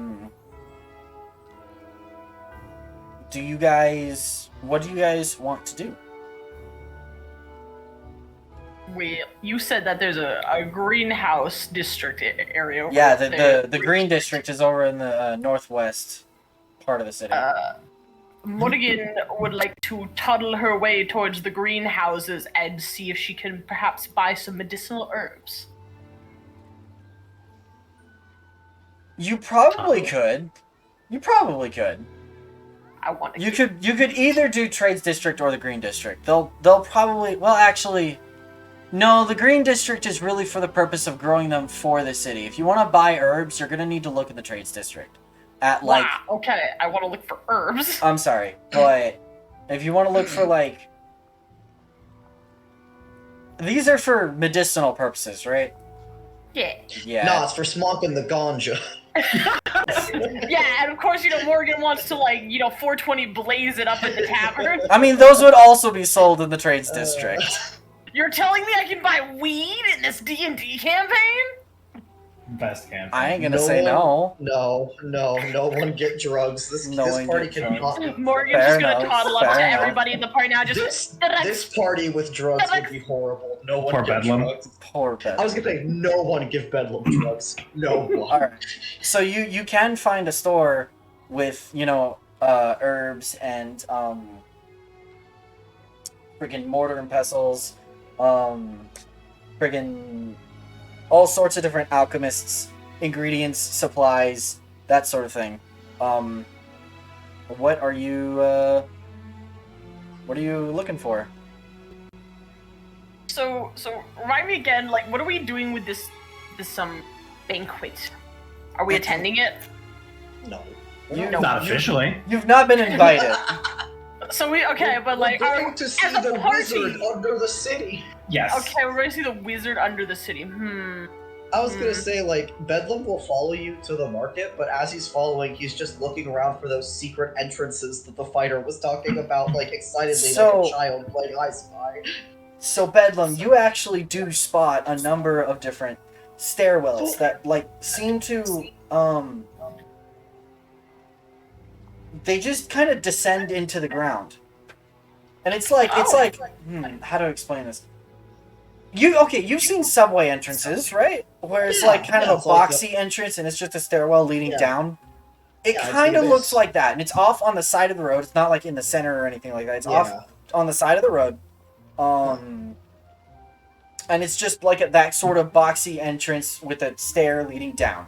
do you guys want to do? Wait, you said that there's a greenhouse district area. Yeah, the Green District is over in the northwest part of the city. Mulligan would like to toddle her way towards the greenhouses and see if she can perhaps buy some medicinal herbs. You probably could. I want to. You could either do Trades District or the Green District. They'll probably, well, actually, no, the Green District is really for the purpose of growing them for the city. If you want to buy herbs, you're gonna need to look at the Trades District. Wow, okay, I want to look for herbs. I'm sorry, but if you want to look for, like, these are for medicinal purposes, right? Yeah. Yeah. No, it's for smoking the ganja. Yeah, and of course, Morgan wants to, 420 blaze it up in the tavern. I mean, those would also be sold in the Trades District. You're telling me I can buy weed in this D&D campaign? Best campaign. I ain't gonna say no. No one get drugs. This No one party get drugs. cannot be. Morgan's Fair just gonna enough, toddle up fair to enough. everybody in the party now. Just This party with drugs would be horrible. No one Poor get Bedlam. drugs. Poor Beth. I was gonna say no one give Bedlam drugs. No one. All right. So you can find a store with herbs and friggin' mortar and pestles, friggin' all sorts of different alchemists, ingredients, supplies, that sort of thing. What are you looking for? So remind me again. Like, what are we doing with this banquet? Are we attending it? No. Not officially. You've not been invited. So but like, we're going to see as a the party- wizard under the city. Yes. Okay, we're going to see the wizard under the city. I was gonna say, like, Bedlam will follow you to the market, but as he's following, he's just looking around for those secret entrances that the fighter was talking about, like, excitedly, like a child playing I Spy. So Bedlam, you actually do spot a number of different stairwells that, like, seem to they just kind of descend into the ground. And it's like how to explain this? You've seen subway entrances, right? Where it's like kind of a boxy entrance and it's just a stairwell leading down. It kind of looks like that, and it's off on the side of the road. It's not like in the center or anything like that. It's off on the side of the road. And it's just like that sort of boxy entrance with a stair leading down.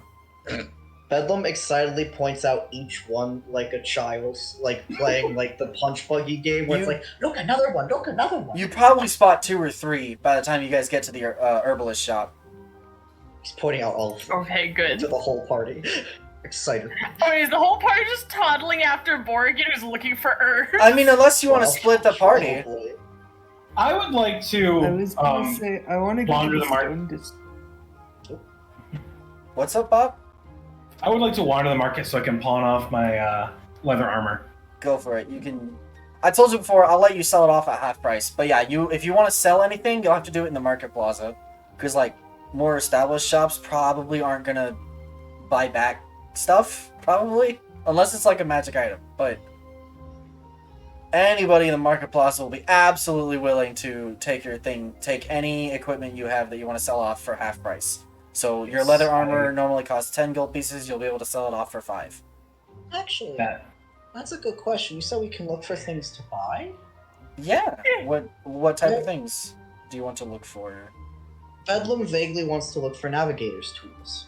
Bedlam excitedly points out each one like a child, like playing like the punch buggy game where it's like, look, another one. You probably spot 2 or 3 by the time you guys get to the herbalist shop. He's pointing out all of them Okay, good. to the whole party. Excited. Oh, is the whole party just toddling after Borgin who's looking for herbs? I mean, unless you want to split the party. Probably. I would like to I was gonna say I want to go wander to the the market. stone What's up, Bob? I would like to wander the market so I can pawn off my leather armor. Go for it. You can. I told you before. I'll let you sell it off at half price. But yeah, if you want to sell anything, you'll have to do it in the market plaza, because like more established shops probably aren't gonna buy back stuff. Probably, unless it's like a magic item. But anybody in the market plaza will be absolutely willing to take your thing, take any equipment you have that you want to sell off for half price. So your leather armor normally costs 10 gold pieces. You'll be able to sell it off for 5. Actually, that's a good question. You said we can look for things to buy? Yeah. What type of things do you want to look for? Bedlam vaguely wants to look for navigator's tools.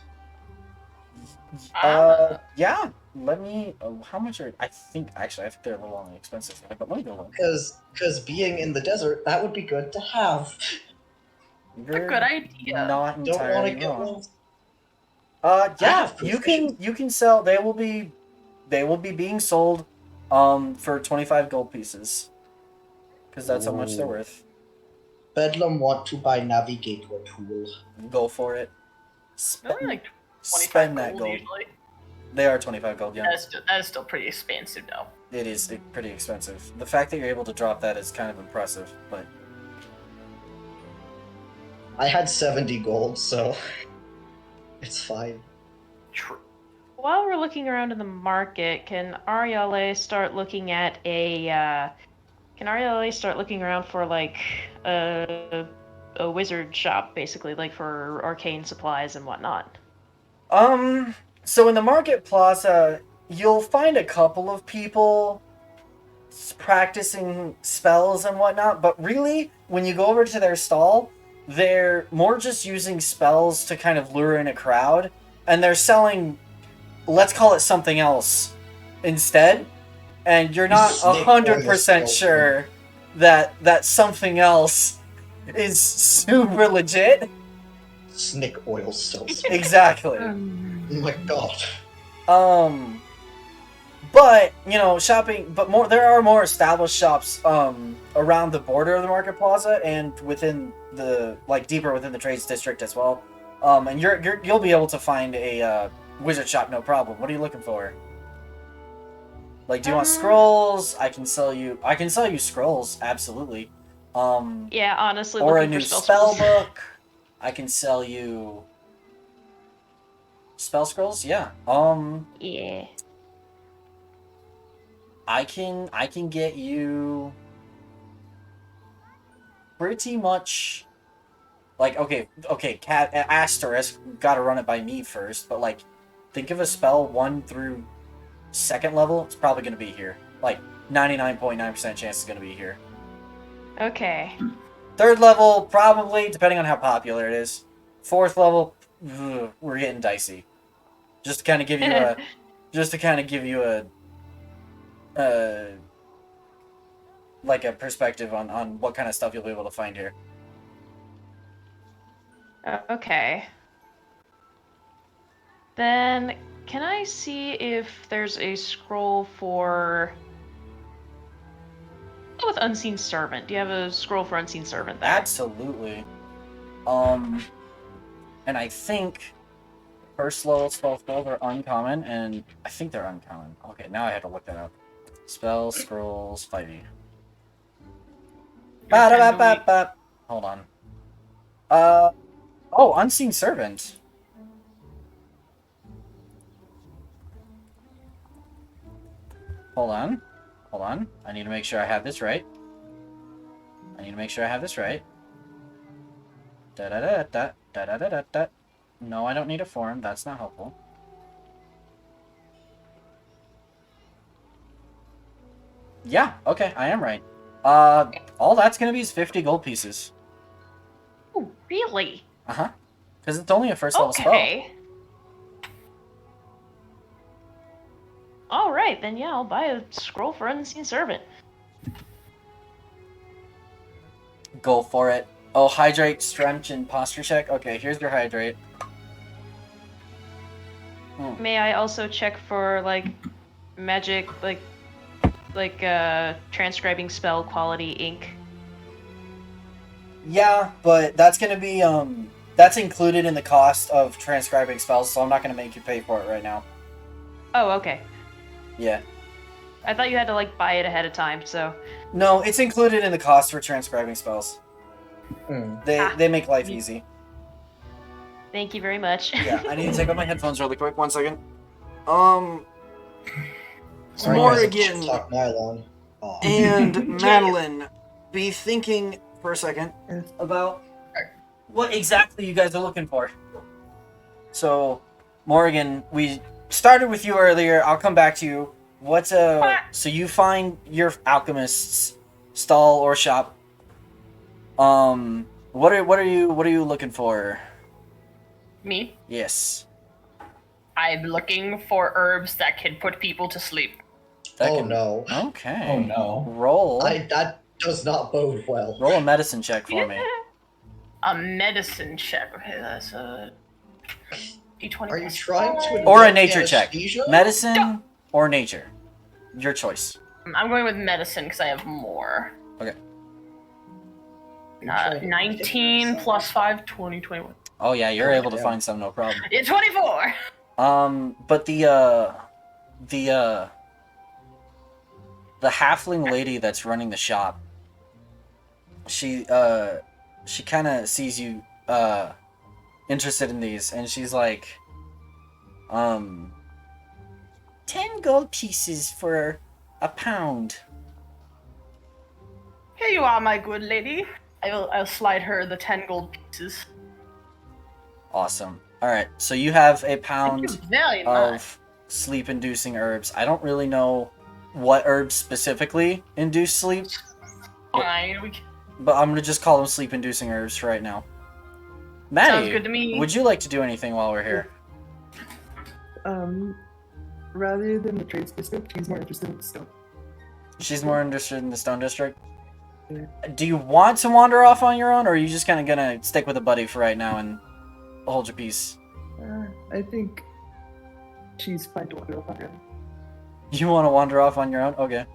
Yeah. Let me. How much are? I think they're a little on the expensive side, but let me go look. Because being in the desert, that would be good to have. You're a good idea. Not Don't want to entirely get wrong. one. Yeah, you can sell. They will be being sold, for 25 gold pieces, because that's how much they're worth. Bedlam want to buy navigator tool. Go for it. They're only like 25 Spend that gold. usually. They are 25 gold. Yeah, That is still pretty expensive, though. it is pretty expensive. The fact that you're able to drop that is kind of impressive, but. I had 70 gold, so it's fine. True. While we're looking around in the market, can Ariale start looking at around for like a wizard shop, basically, like for arcane supplies and whatnot? So in the market plaza, you'll find a couple of people practicing spells and whatnot, but really, when you go over to their stall, they're more just using spells to kind of lure in a crowd, and they're selling, let's call it something else instead, and you're not 100% sure that something else is super legit. Snake oil sells. Exactly. Oh my god. But shopping. But there are more established shops around the border of the market plaza and within the deeper within the trades district as well. And you'll be able to find a wizard shop, no problem. What are you looking for? Like, do you want scrolls? I can sell you scrolls, absolutely. Yeah, honestly, or a looking new for spell book. I can sell you. Spell scrolls? Yeah. Yeah. I can get you pretty much like okay, cat asterisk, gotta run it by me first, but like think of a spell 1 through 2nd level, it's probably gonna be here. Like 99.9% chance it's gonna be here. Okay. 3rd level, probably, depending on how popular it is. 4th level, we're getting dicey. Just to kind of give you a like a perspective on what kind of stuff you'll be able to find here. Okay. Then, can I see if there's a scroll for... Go with Unseen Servant. Do you have a scroll for Unseen Servant there? Absolutely. And I think first level spell scrolls are uncommon, and I think they're uncommon. Okay, now I had to look that up. Spell scrolls 5e. Ba-da-ba-ba-ba. Hold on. Oh, Unseen Servant. Hold on. Hold on. I need to make sure I have this right. Da-da-da-da. Da-da-da-da-da. No, I don't need a form. That's not helpful. Yeah, okay, I am right. All that's gonna be is 50 gold pieces. Oh, really? Uh-huh. Because it's only a first level spell. Okay. Alright, then yeah, I'll buy a scroll for Unseen Servant. Go for it. Oh, hydrate, strength, and posture check. Okay, here's your hydrate. May I also check for, like, magic, like transcribing spell quality ink? Yeah, but that's gonna be, that's included in the cost of transcribing spells, so I'm not gonna make you pay for it right now. Oh, okay. Yeah. I thought you had to, like, buy it ahead of time, so... No, it's included in the cost for transcribing spells. Hmm. They make life easy. Thank you very much. Yeah, I need to take off my headphones really quick. 1 second. Sorry, Morrigan guys, talk nylon. Aw. and Madeline, be thinking for a second about what exactly you guys are looking for. So, Morrigan, we started with you earlier. I'll come back to you. So you find your alchemist's stall or shop. What are you looking for? Me? Yes. I'm looking for herbs that can put people to sleep. No. Okay. Oh no. Roll. That does not bode well. Roll a medicine check for me. A medicine check. Okay, that's a D20. Are you plus trying to 5. Or a invoke nature check. anesthesia? Medicine or nature. Your choice. I'm going with medicine because I have more. Okay. 19 plus 5, 20, 21. Oh yeah, you're able to find some, no problem. Yeah, 24! But the halfling lady that's running the shop, she kind of sees you interested in these, and she's like, 10 gold pieces for a pound. Here you are, my good lady. I'll slide her the 10 gold pieces. Awesome. All right, so you have a Thank pound you very much. of sleep-inducing herbs. I don't really know what herbs specifically induce sleep, Fine. but I'm gonna just call them sleep-inducing herbs for right now. Maddie, Sounds good to me. would you like to do anything while we're here? Rather than the trades district, he's more interested in the stone. She's more interested in the Stone District. Yeah. Do you want to wander off on your own, or are you just kind of gonna stick with a buddy for right now and hold your peace? I think she's fine to wander off on her own. You want to wander off on your own? Okay.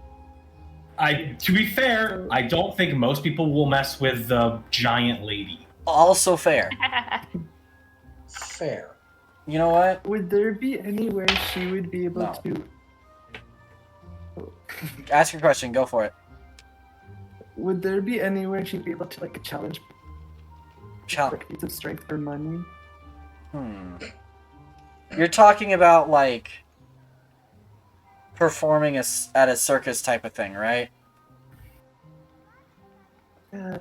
To be fair, I don't think most people will mess with the giant lady. Also fair. Fair. You know what? Would there be anywhere she would be able No. to... Ask your question. Go for it. Would there be anywhere she'd be able to, like, challenge Chal- like, feats of strength or money? You're talking about like performing at a circus type of thing, right? Uh,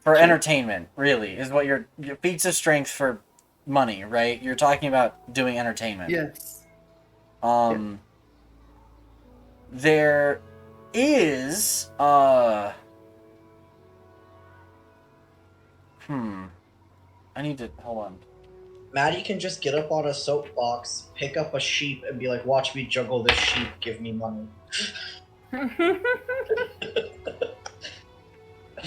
For Sure. entertainment, really, is what your feats of strength for money, right? You're talking about doing entertainment. yes. There is I need to hold on. Maddie can just get up on a soapbox, pick up a sheep, and be like, "Watch me juggle this sheep. Give me money."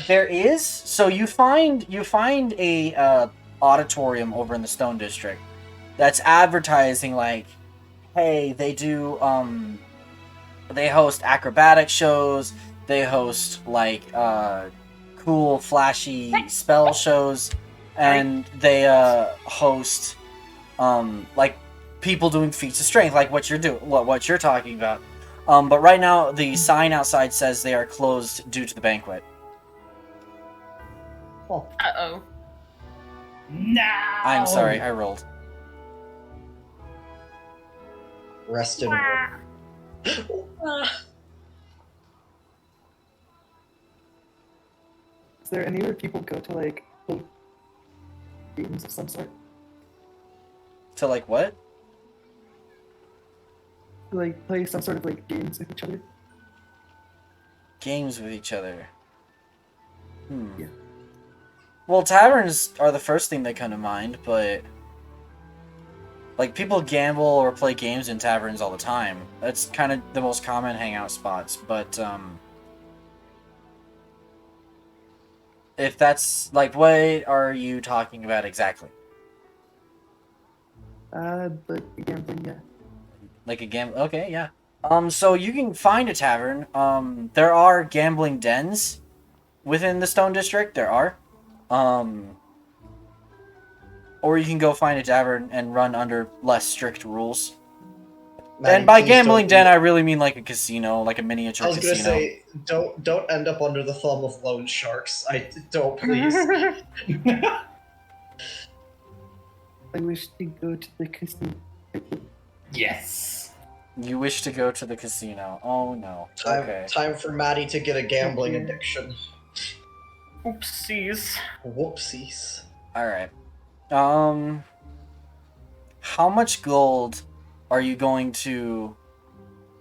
There is, so you find a auditorium over in the Stone District that's advertising like, hey, they host acrobatic shows, they host like cool flashy spell shows, and they host like people doing feats of strength, like what you're talking about. But right now the sign outside says they are closed due to the banquet. Uh-oh. No. I'm sorry, I rolled. Rest in Is there any where people go to like play games of some sort? To like what? To, like play some sort of like games with each other? Games with each other. Yeah. Well, taverns are the first thing that come to mind, but like people gamble or play games in taverns all the time. That's kind of the most common hangout spots, but if that's like, what are you talking about exactly? But gambling, yeah. Like a gamble? Okay, yeah. So you can find a tavern. There are gambling dens within the Stone District. There are. Or you can go find a tavern and run under less strict rules. Maddie, And by please gambling don't- den, I really mean like a casino, like a miniature I was casino. gonna say, don't end up under the thumb of loan sharks. Don't please. I wish to go to the casino. Yes. You wish to go to the casino. Oh no. Okay. Time for Maddie to get a gambling addiction. Oopsies. Whoopsies. Alright. How much gold are you going to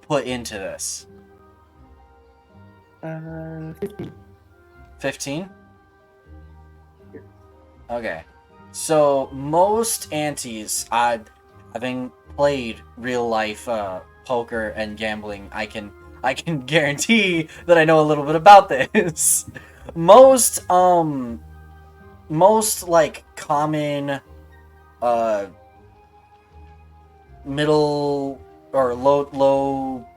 put into this? 15. 15? Okay. So most aunties, having played real life poker and gambling, I can guarantee that I know a little bit about this. Most like common middle or low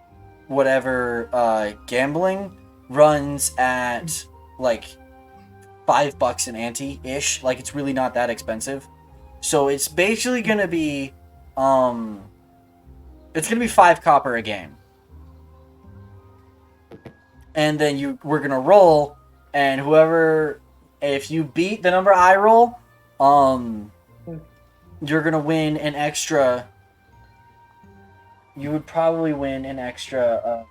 whatever gambling runs at like $5 an ante ish. Like it's really not that expensive. So it's basically gonna be it's gonna be 5 copper a game. And then we're gonna roll, and if you beat the number I roll, you're gonna win an extra. You would probably win an extra,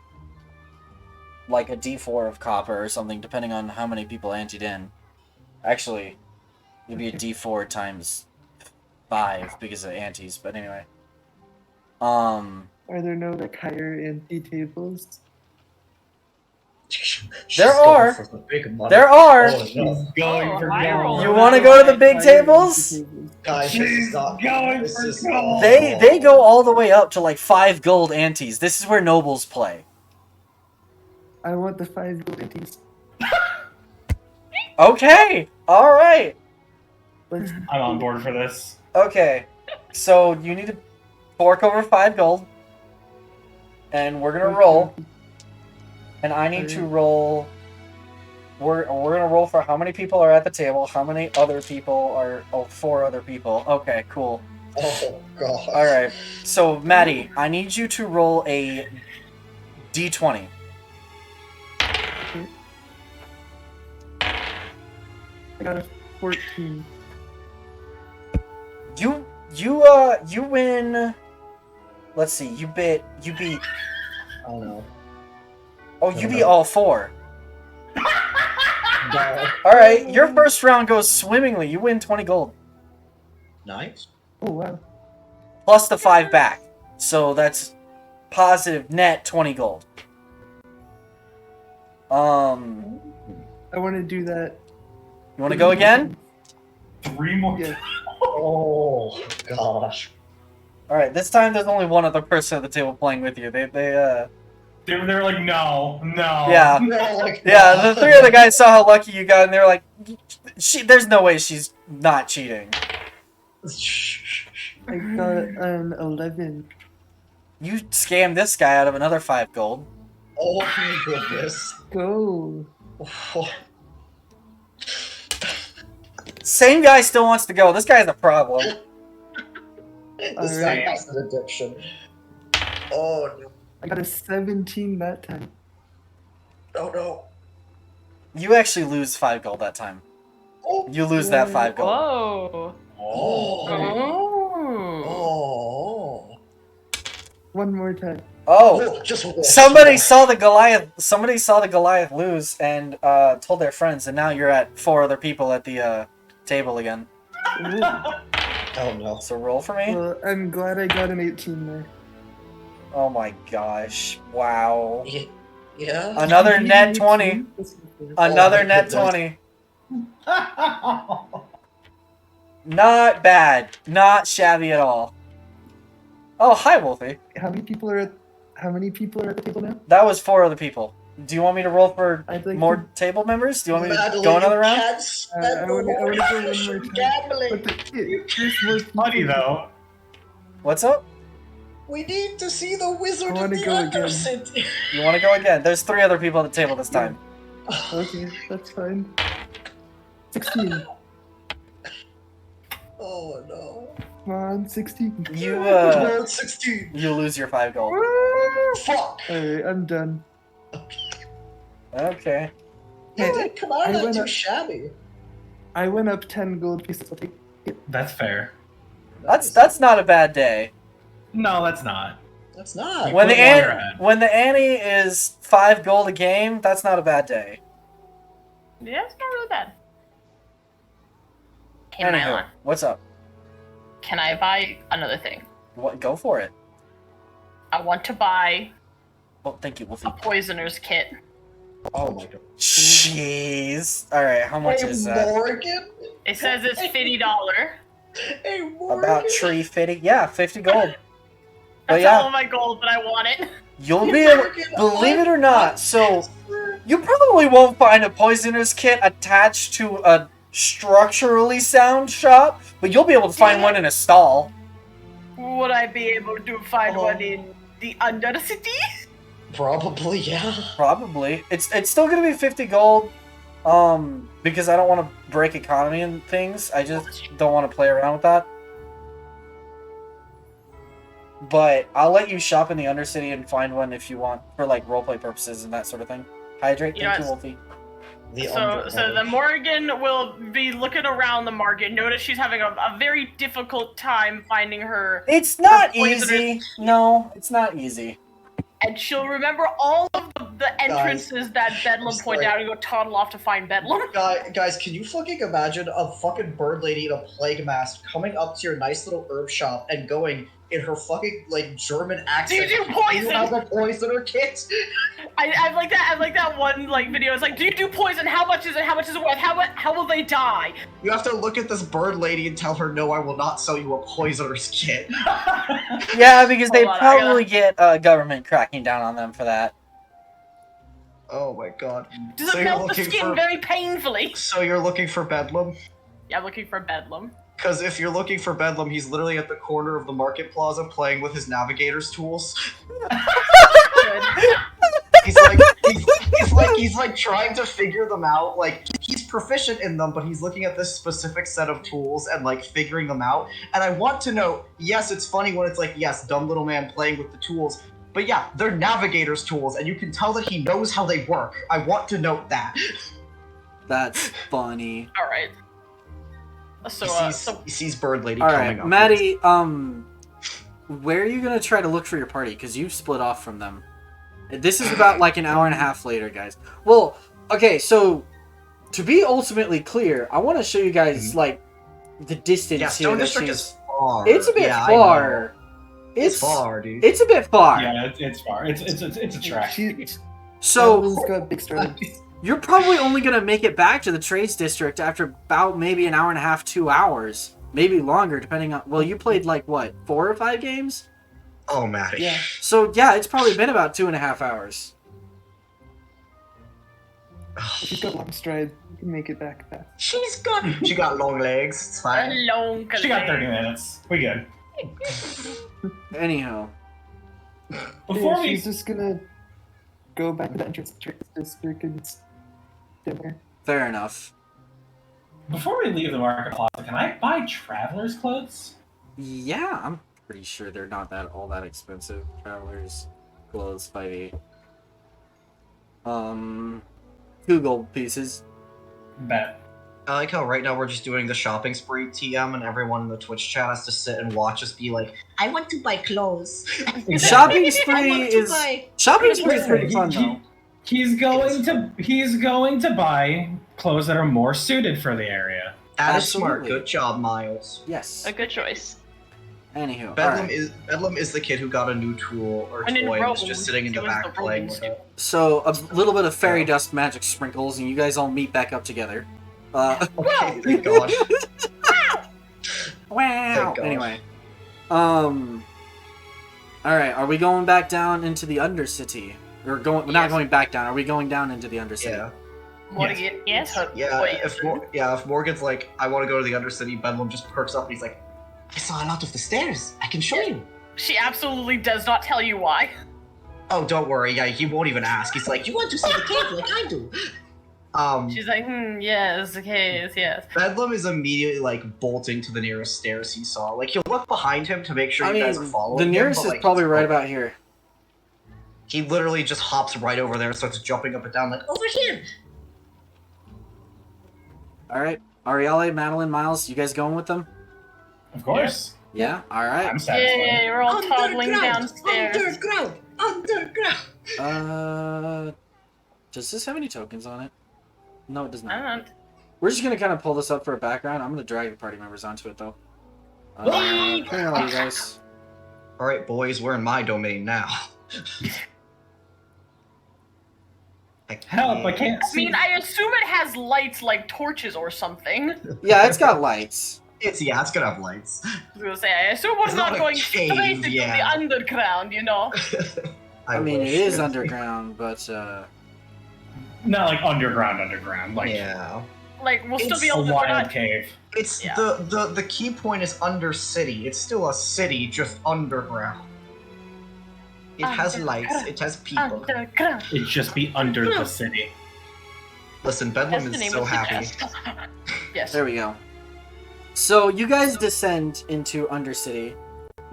like a D4 of copper or something, depending on how many people anteed in. Actually, it'd be a D4 times 5 because of antes. But anyway, Are there no like higher ante tables? She's going are. for the big money. There are. Oh, no. Going for I gold. roll. You want to go to the big Higher ante tables? Guys, this is not. Going This for is gold. They go all the way up to like 5 gold antes. This is where nobles play. I want the 5 gold antes. Okay. All right. Let's I'm on board for this. Okay. So you need to fork over 5 gold, and we're gonna roll. And I need to roll. We're gonna roll for how many people are at the table, how many other people are. Oh, 4 other people. Okay, cool. Oh god. All right. So Maddie, I need you to roll a d20. I got a 14. You win. Let's see. You beat. Oh no. Oh, you beat all 4. No. All right, your first round goes swimmingly. You win 20 gold Nice. Oh wow. plus the 5 back, so that's positive net 20 gold. I want to do that. You want to go again? 3 more. Yeah. Oh gosh. All right, this time there's only one other person at the table playing with you. They They were like, no. yeah. No, like, Yeah, the 3 other guys saw how lucky you got, and they're like, there's no way she's not cheating. I got an 11. You scammed this guy out of another 5 gold. Oh my goodness. Go. Same guy still wants to go. This guy has a problem. This guy has an addiction. Oh no. I got a 17 that time. Oh no. You actually lose 5 gold that time. Oh. You lose that 5 gold. Whoa. Oh. Oh. Oh. One more time. Oh, Just somebody saw the Goliath. Somebody saw the Goliath lose and told their friends, and now you're at 4 other people at the table again. Ooh. Oh no. So roll for me. Well, I'm glad I got an 18 there. Oh my gosh! Wow. Yeah. Another net 20. Another Oh my net goodness. 20. Not bad. Not shabby at all. Oh, hi, Wolfie. How many people are at the table now? That was 4 other people. Do you want me to roll for I'd like more to, table members? Do you want me to Madeline, go another round? you can't spend I want to the go one whole more time time. gambling. But there's more people. Funny though. What's up? We need to see the wizard I in wanna the go again. Undercity. You want to go again? There's 3 other people at the table this time. Okay, that's fine. 16. Oh no. Come on, 16. You World 16. you lose your 5 gold. Fuck. Alright, I'm done. Okay. You didn't come out I of that went too up- shabby. I went up 10 gold pieces. I'll take it. That's fair. That's not a bad day. No, that's not. That's not. When the Quit while you're at. when the Annie is 5 gold a game, that's not a bad day. Yeah, it's not really bad. Hey, Anywho, Mylon, what's up? can I buy another thing? What? Go for it. I want to buy Oh, thank you, Wolfie. a poisoner's kit. Oh my god. Jeez. All right, how much Hey, is that? Morgan. It says it's $50. Hey, Morgan. About tree fitting? Yeah, 50 gold. But That's yeah, all of my gold, but I want it. you'll be able. Believe it or not, so you probably won't find a poisoner's kit attached to a structurally sound shop, but you'll be able to find one in a stall. Would I be able to find one in the Undercity? Probably, yeah. Probably. It's still gonna be 50 gold. Because I don't want to break economy and things. I just don't want to play around with that. But I'll let you shop in the Undercity and find one if you want for like roleplay purposes and that sort of thing. Hydrate, thank you, Wolfie. So the Morgan will be looking around the market. Notice she's having a very difficult time finding her, It's not poisonous- easy. No, it's not easy. and she'll remember all of the entrances that Bedlam just pointed like- out and go toddle off to find Bedlam. Guys, can you fucking imagine a fucking bird lady in a plague mask coming up to your nice little herb shop and going in her fucking like German accent? Do you do poison? You have a poisoner kit? I like that. I like that one like video. It's like, do you do poison? How much is it? How much is it worth? How will they die? You have to look at this bird lady and tell her, no, I will not sell you a poisoner's kit. Yeah, because they Hold on, I probably get government cracking down on them for that. Oh my god. Does So it you're melt the looking skin for- very painfully? So you're looking for Bedlam? Yeah, I'm looking for Bedlam. Because if you're looking for Bedlam, he's literally at the corner of the market plaza playing with his navigator's tools. Good. He's like trying to figure them out. Like he's proficient in them, but he's looking at this specific set of tools and like figuring them out. And I want to know, yes, it's funny when it's like, yes, dumb little man playing with the tools. But yeah, they're navigator's tools, and you can tell that he knows how they work. I want to note that. That's funny. All right. So, He sees Bird Lady All coming right, up. Maddie. Where are you gonna try to look for your party? Because you've split off from them. This is about like an hour and a half later, guys. Well, okay, so to be ultimately clear, I want to show you guys like the distance Yeah, here. Stone that District she's- is far. It's a bit yeah, far. I know. It's far, dude. It's a bit far. Yeah, it's far. It's a trek. So Evelyn's got big strides. you're probably only gonna make it back to the trades district after about maybe an hour and a half, 2 hours, maybe longer, depending on. Well, you played like what, 4 or 5 games? Oh, Maddie. Yeah. So yeah, it's probably been about 2.5 hours. She's got long strides. You can make it back fast. She got long legs. It's fine. Hello, She got 30 minutes. We good. Anyhow, Before we She's just gonna go back to the entrance district and stay there. fair enough. before we leave the market plaza, can I buy traveler's clothes? Yeah, I'm pretty sure they're not all that expensive. Travelers clothes 5e. 2 gold pieces. Bet. I like how right now we're just doing the shopping spree TM, and everyone in the Twitch chat has to sit and watch us be like, I want to buy clothes. Shopping I spree want to is buy. shopping spree is pretty fun He- though. He's going to buy clothes that are more suited for the area. That is smart. Absolutely. Good job, Miles. Yes. A good choice. Anywho, Bedlam alright. is the kid who got a new tool or And in toy and was Rome, just sitting in he the was back the playing Roman with it. So a little bit of fairy dust magic sprinkles, and you guys all meet back up together. Okay, thank God. Wow. Thank God. Anyway, all right. Are we going back down into the Undercity? Or going? We're not Yes. going back down. Are we going down into the Undercity? Yeah. Morgan, Yes. Yeah, if Morgan's like, I want to go to the Undercity, Bedlam just perks up and he's like, I saw a lot of the stairs. I can show you. She absolutely does not tell you why. Oh, don't worry. Yeah, he won't even ask. He's like, you want to see the cave like I do. She's like, yes, okay, yes. Bedlam is immediately like bolting to the nearest stairs he saw. Like he'll look behind him to make sure I you guys are mean, following the him, nearest but, is like, probably he's- right about here. He literally just hops right over there and starts jumping up and down like, over here. All right, Arielle, Madeline, Miles, you guys going with them? Of course. Yeah. All right. I'm satisfied. Yay, we're all toddling downstairs. Underground. Does this have any tokens on it? No, it does not. And We're just gonna kind of pull this up for a background. I'm gonna drag the party members onto it though. Hang on, you guys. All right, boys, we're in my domain now. Help! I can't I see. mean, I assume it has lights like torches or something. Yeah, it's got lights. It's gonna have lights. I was gonna say, I assume we're It's not not a going cave, straight into yeah. the underground, you know? I mean, wish. it is underground, but Not like underground. Like Yeah. Like, we'll still It's be a able to. We're wild not, cave. It's Yeah. the key point is Undercity. It's still a city, just underground. It has lights. It has people. underground. It'd just be under the city. Listen, As Bedlam the is name so would happy. suggest. Yes. there we go. So you guys descend into Undercity.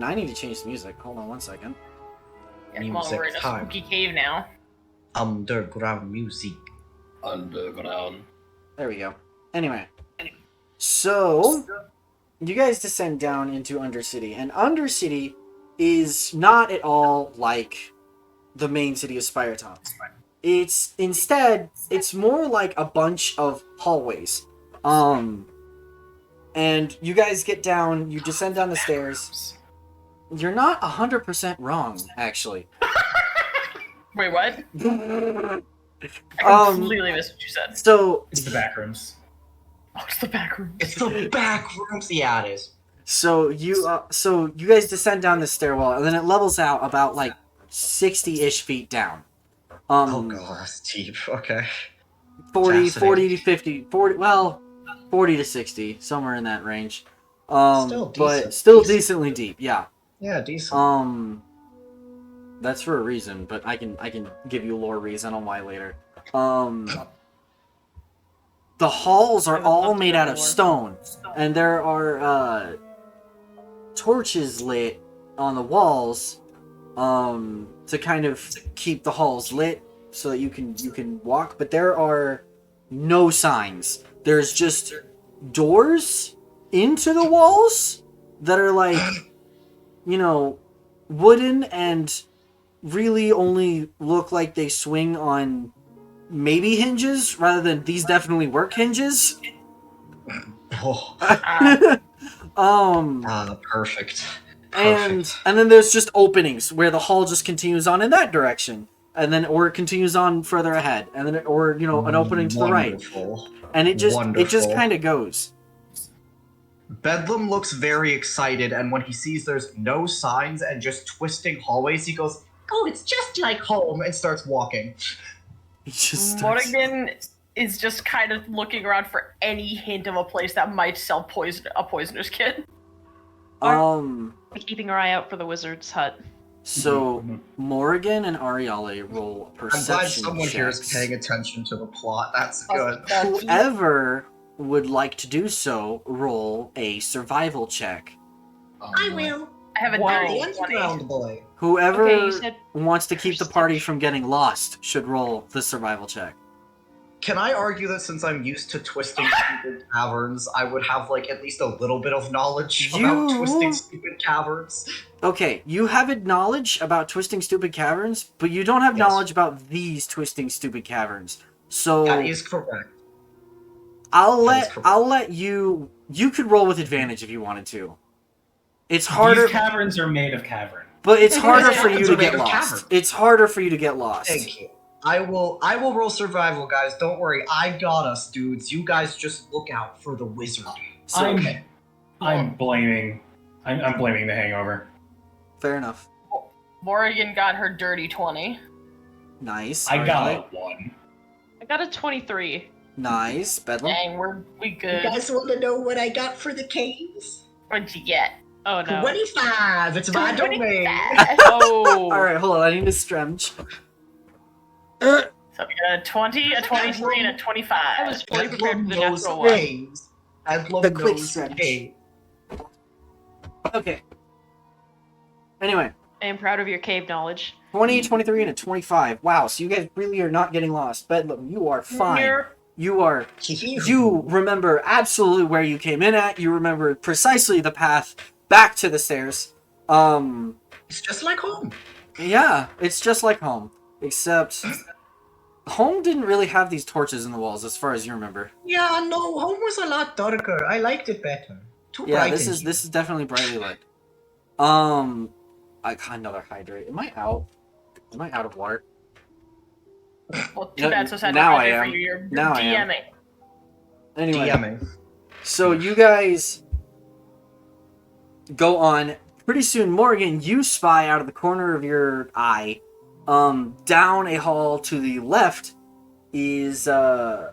Now I need to change the music. Hold on one second. Yeah, come on, we're in a Music time. spooky cave now. Underground music. Underground. There we go. Anyway, so you guys descend down into Undercity, and Undercity is not at all like the main city of Spireton. It's more like a bunch of hallways. And you guys get down, you descend down the stairs. You're not 100% wrong, actually. Wait, what? I Um, completely missed what you said. So It's the back rooms. Oh, it's the back room. It's the back rooms. Yeah, it is. So you guys descend down the stairwell, and then it levels out about like 60-ish feet down. Oh god, that's deep. Okay. 40 Fascinating. to 50, 40 to 60, somewhere in that range. Still But decent. still Decent. decently deep, yeah. Yeah, decent. That's for a reason, but I can give you a lore reason on why later. The halls are all made out of stone, and there are torches lit on the walls to kind of keep the halls lit so that you can walk, but there are no signs. There's just doors into the walls that are like, you know, wooden and really only look like they swing on maybe hinges rather than these definitely work hinges. Oh, perfect. And Perfect. then there's just openings where the hall just continues on in that direction, and then or it continues on further ahead, and then or you know an opening to the right, Wonderful. and it just Wonderful. kind of goes. Bedlam looks very excited, and when he sees there's no signs and just twisting hallways, he goes, "Oh, it's just like home," and starts walking. He just starts... Morgan is just kind of looking around for any hint of a place that might sell a poisoner's kit. Keeping our eye out for the wizard's hut. So Morgan and Ariale roll perception I'm glad someone here is checks. paying attention to the plot. That's good. Whoever would like to do so, roll a survival check. I will. I have a The dirty 20. underground boy. Whoever Okay, you said wants to keep the party from getting lost should roll the survival check. Can I argue that since I'm used to twisting stupid caverns, I would have like at least a little bit of knowledge about twisting stupid caverns? Okay, you have knowledge about twisting stupid caverns, but you don't have knowledge about these twisting stupid caverns. So That is correct. I'll let you could roll with advantage if you wanted to. It's harder. These caverns are made of cavern. But it's harder for you Caverns to are made get of lost. cavern. It's harder for you to get lost. Thank you. I will roll survival, guys. Don't worry. I got us, dudes. You guys just look out for the wizard. So, I'm blaming the hangover. Fair enough. Morgan got her dirty 20. Nice. I got Alright. a 1. I got a 23. Nice. Bedlam. Dang, we good. You guys want to know what I got for the caves? What'd you get? Oh no. 25. It's my domain. Oh. Alright, hold on. I need to stretch. So we got a 20, a 23, and a 25. I was fully prepared for the Bedlam knows natural one. caves. Bedlam The quick knows stretch. caves. Okay. Anyway. I am proud of your cave knowledge. 20, 23, and a 25. Wow, so you guys really are not getting lost. Bedlam, you are fine. You remember absolutely where you came in at. You remember precisely the path back to the stairs. It's just like home. Yeah, it's just like home. Except home didn't really have these torches in the walls as far as you remember. Yeah, no, home was a lot darker. I liked it better. Too Yeah, bright. this is definitely brightly lit. I got another hydrate. Am I out? Am I out of water? Well, too bad, so sad now to I hydrate am. for you. You're Now I am. DMing. Anyway, DMing. so you guys go on. Pretty soon, Morgan, you spy out of the corner of your eye, down a hall to the left is a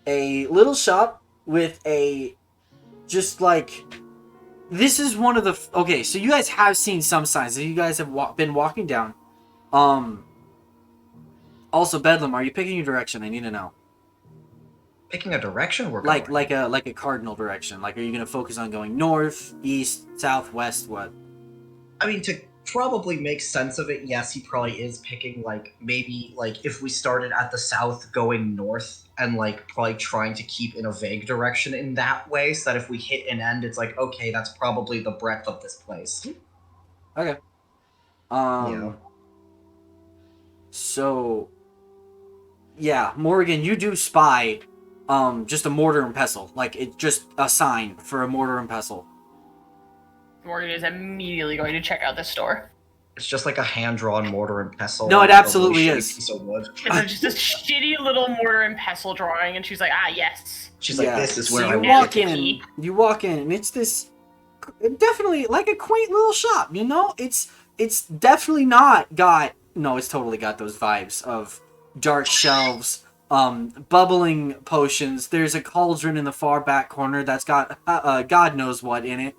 little shop with a just like this is one of the okay. So you guys have seen some signs. You guys have been walking down. Also, Bedlam, are you picking your direction? I need to know. Picking a direction we're Like going. like a cardinal direction. Like, are you gonna focus on going north, east, south, west? What? I mean, to probably make sense of it, yes, he probably is picking, like, maybe, like, if we started at the south going north and, like, probably trying to keep in a vague direction in that way, so that if we hit an end, it's like, okay, that's probably the breadth of this place. Okay. Yeah. So, yeah, Morgan, you do spy, just a mortar and pestle. Like, it's just a sign for a mortar and pestle. Morgan is immediately going to check out this store. It's just like a hand-drawn mortar and pestle. No, it on a absolutely really is. shitty piece of wood. It's just a shitty little mortar and pestle drawing, and she's like, ah, yes. She's like, this is where so I you want walk it. in. You walk in, and it's this definitely like a quaint little shop. You know, it's definitely not got. No, it's totally got those vibes of dark shelves, bubbling potions. There's a cauldron in the far back corner that's got God knows what in it.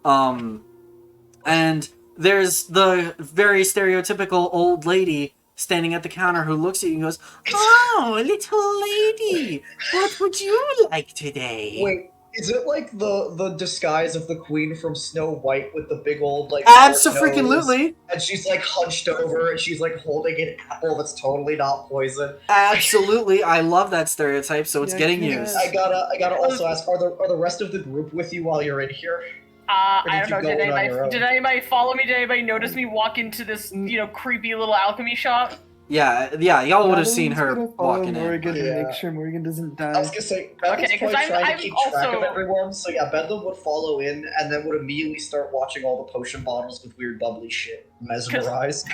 And there's the very stereotypical old lady standing at the counter who looks at you and goes, "Oh, little lady, what would you like today?" Wait, Is it like the disguise of the queen from Snow White with the big old like Abso-freaking-lutely. and she's like hunched over and she's like holding an apple that's totally not poison? Absolutely, I love that stereotype, so it's Yeah, getting yeah. used. I gotta also ask, are the rest of the group with you while you're in here? I did don't you know. go in on your own? Did anybody follow me? Did anybody notice me walk into this, creepy little alchemy shop? Yeah, y'all would have seen her Madeline's gonna follow walking in. Morgan and Yeah. make sure Morgan doesn't I was die. gonna say, Bedlam's Okay, 'cause probably trying I'm to keep track of also- everyone, so yeah, Bedlam would follow in and then would immediately start watching all the potion bottles with weird bubbly shit. Mesmerized.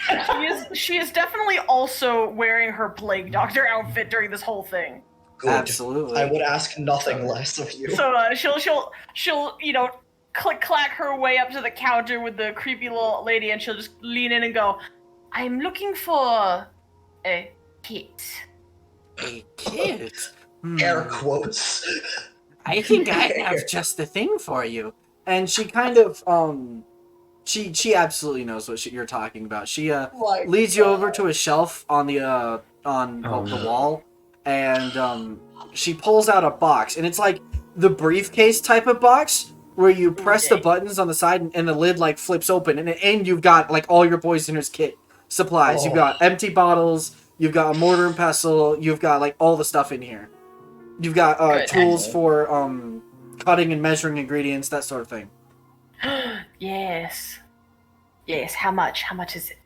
She is definitely also wearing her plague doctor outfit during this whole thing. Good. Absolutely. I would ask nothing less of you. So she'll click clack her way up to the counter with the creepy little lady, and she'll just lean in and go, "I'm looking for a kit." A kid? Air quotes. I think I have just the thing for you. And she kind of, she absolutely knows what you're talking about. She, My leads you God. over to a shelf on the, the wall, and, she pulls out a box, and it's like the briefcase type of box, where you press the buttons on the side, and the lid, like, flips open, and you've got, like, all your poisoner's kit supplies. You've got empty bottles, you've got a mortar and pestle, you've got, like, all the stuff in here. You've got, Good. tools for, cutting and measuring ingredients, that sort of thing. Yes. Yes. How much? How much is it?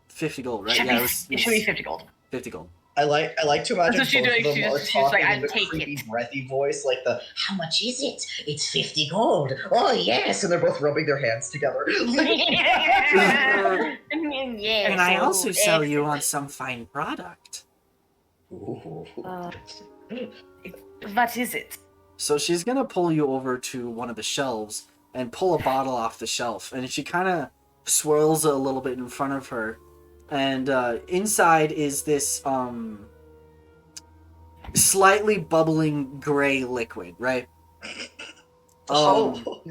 50 gold, right? Should Yeah, be, it it should be 50 gold. 50 gold. I like to imagine That's what she's both of doing. them are She's like, talking "I'd in the take creepy, it." breathy voice, like the "How much is it? It's 50 gold. Oh yes!" And they're both rubbing their hands together. Yes. And I also sell you on some fine product. Ooh. What is it? So she's gonna pull you over to one of the shelves and pull a bottle off the shelf, and she kind of swirls it a little bit in front of her, and inside is this slightly bubbling gray liquid, right? Oh.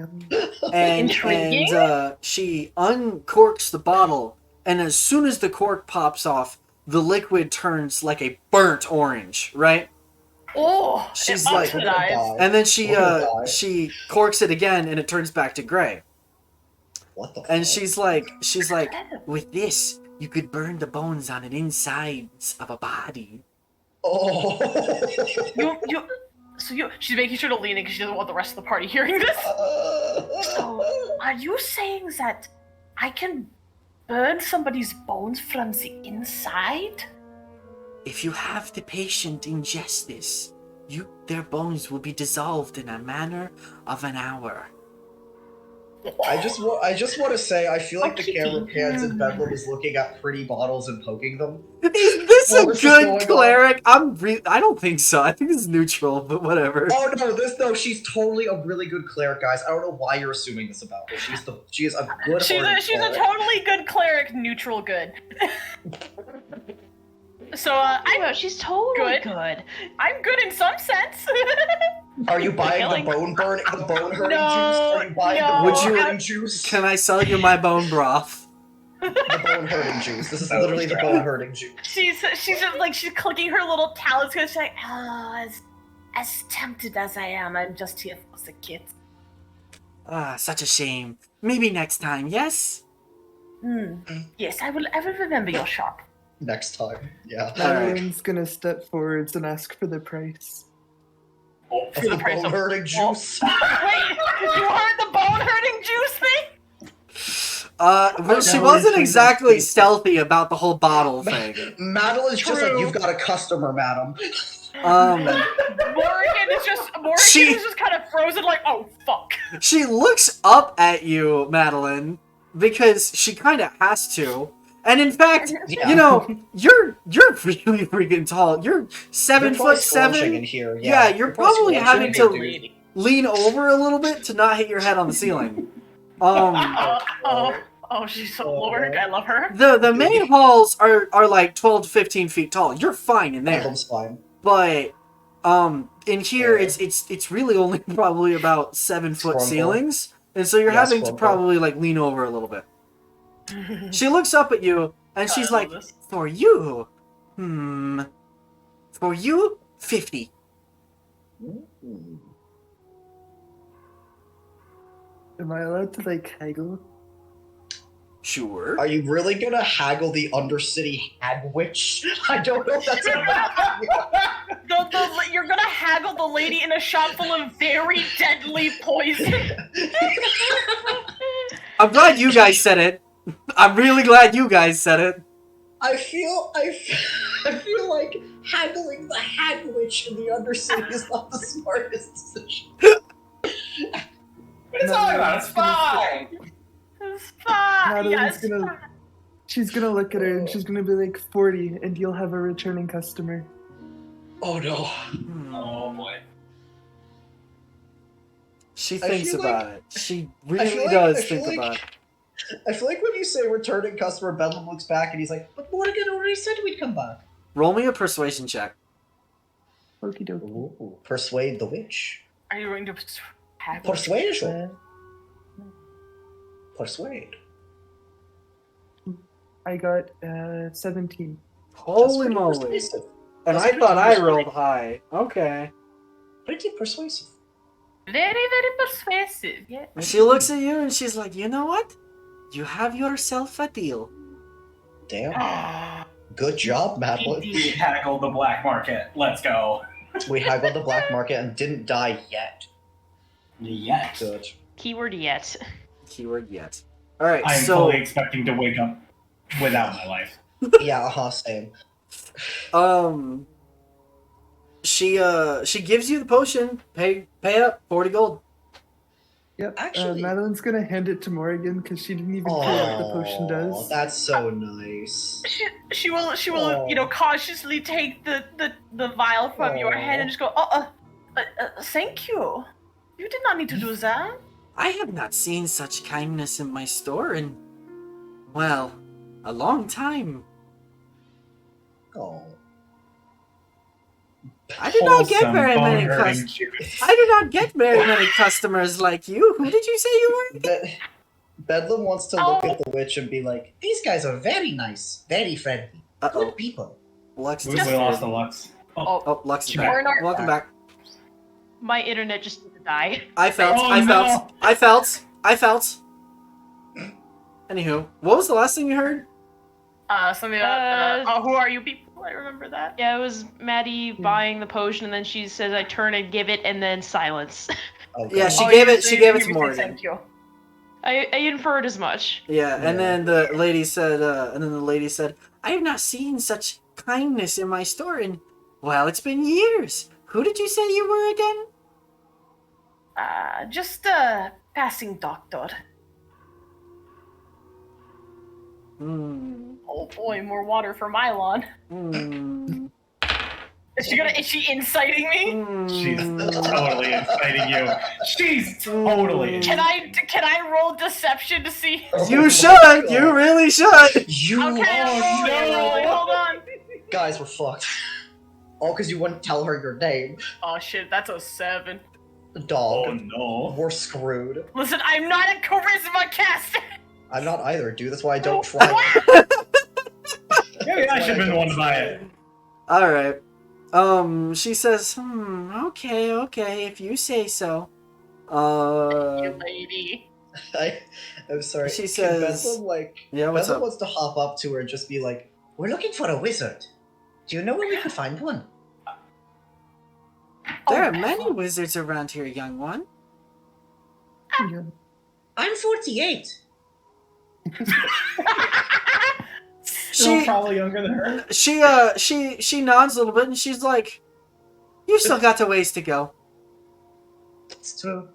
And Intriguing. she uncorks the bottle, and as soon as the cork pops off, the liquid turns like a burnt orange, right? Oh, She's it like- oxidized. And then We're gonna die. she corks it again, and it turns back to gray. What the? And fuck? she's like, with this, you could burn the bones on an insides of a body. Oh. She's making sure to lean in because she doesn't want the rest of the party hearing this. So, are you saying that I can burn somebody's bones from the inside? If you have the patient ingest this, their bones will be dissolved in a matter of an hour. I just want to say, I feel like the Okay. camera pans and Bedlam is looking at pretty bottles and poking them. Is this Well, a this is going good on. cleric? I don't think so. I think it's neutral, but whatever. Oh no, she's totally a really good cleric, guys. I don't know why you're assuming this about her. She is a good. She's a totally good cleric, neutral good. So She's totally Good. good. I'm good in some sense. Are you buying Killing- the bone hurting juice? No, Are you buying no. the Would bone you- hurting juice? Can I sell you my bone broth? The bone hurting juice. This is literally the bone hurting juice. she's just like she's clicking her little talons because she's like, oh, as tempted as I am, I'm just here for the kids. Ah, such a shame. Maybe next time, yes? Yes, I will remember your shop. Next time, yeah. Madeline's gonna step forwards and ask for the price. Of For the the price bone of- hurting juice. Wait, you heard the bone hurting juice thing? Well, she No, wasn't it's exactly just- stealthy about the whole bottle thing. Madeline's just like, True. you've got a customer, madam. Morgan is just kind of frozen, like, oh fuck. She looks up at you, Madeline, because she kind of has to. And in fact, Yeah. you know, you're really freaking tall. You're You're probably squelching 7'7". in here. Yeah, you're probably squelching having in to- here, dude. Lean over a little bit to not hit your head on the ceiling. She's so Lord, I love her. The main halls are like 12 to 15 feet tall. You're fine in there. Bedlam's fine. But in here Yeah. it's really only probably about 7-foot Scrumple. ceilings, and so you're Yeah, having to scrumple. probably like lean over a little bit. She looks up at you and she's I like, love this. "For you, for you, 50." Am I allowed to like haggle? Sure. Are you really gonna haggle the Undercity Hag Witch? I don't know if that's a bad idea. You're gonna haggle the lady in a shop full of very deadly poison. I'm glad you guys said it. I'm really glad you guys said it. I feel like haggling the Hag Witch in the Undercity is not the smartest decision. What are you talking about? It's fine. It's fine. Madeline's Yeah, it's gonna- fine. She's gonna look at her and she's gonna be like 40, and you'll have a returning customer. Oh no. Oh boy. She I thinks feel about like- it. She I really feel like- does I feel think like- about it. I feel like when you say returning customer, Bedlam looks back and he's like, "But Morgan already said we'd come back." Roll me a persuasion check. Okie dokie. Ooh, persuade the witch. Are you going to haggle? Persuasion. Persuade. I got 17. Holy That's pretty moly. persuasive. And That's I pretty thought I persuasive. rolled high. Okay. Pretty persuasive. Very, very persuasive. Yeah. She looks at you and she's like, you know what? You have yourself a deal. Damn. Good job, Madeline. We haggled the black market. Let's go. We haggled the black market and didn't die yet. Yes. Good. Keyword yet. Keyword yet. Alright, I am so fully expecting to wake up without my life. Yeah, same. she gives you the potion. Pay up, 40 gold. Yep. Actually- Madeline's gonna hand it to Morgan because she didn't even care what the potion does. That's so nice. She will Oh. cautiously take the vial from your hand and just go, thank you. You did not need to do that. I have not seen such kindness in my store in, well, a long time. Oh. I did not get Wholesome, very many bone-hurting customers. juice. I did not get very many customers like you. Who did you say you were? Bedlam wants to look at the witch and be like, "These guys are very nice, very friendly, Uh-oh. good people." Lux We disappeared. lost the Lux. Oh, Oh, Lux is Sure. back. We're in our- Welcome back. My internet just needs to die. I felt. Oh, I felt. Anywho, what was the last thing you heard? Something about, who are you people? I remember that. Yeah, it was Maddie buying the potion, and then she says, "I turn and give it," and then silence. Oh, Yeah, God. she Oh, gave you it. She say- gave it you to say Morgan. Thank you. I inferred as much. Yeah, Yeah. and then the lady said, I have not seen such kindness in my store in, well, it's been years. Who did you say you were again? Just a passing doctor. Hmm. Oh boy, more water for my lawn. Hmm. Is she inciting me? she's Hmm. totally inciting you. She's totally. Can I roll deception to see? You should. You really should. You Okay, I'm rolling, no. rolling, hold on. guys were fucked. All because you wouldn't tell her your name. Oh shit, that's a 7. Dog. Oh no. We're screwed. Listen, I'm not a charisma caster. I'm not either, dude. That's why I don't try. Maybe I should have been the one to buy it. All right. She says, okay, if you say so. You lady. I'm sorry. She Can says- Bedlam, like, Yeah, what's Bedlam up? wants to hop up to her and just be like, "We're looking for a wizard. Do you know where we can find one?" There Oh, are many wizards around here, young one. Yeah. I'm 48. Still She, probably younger than her. she nods a little bit and she's like, you still got a ways to go. It's true.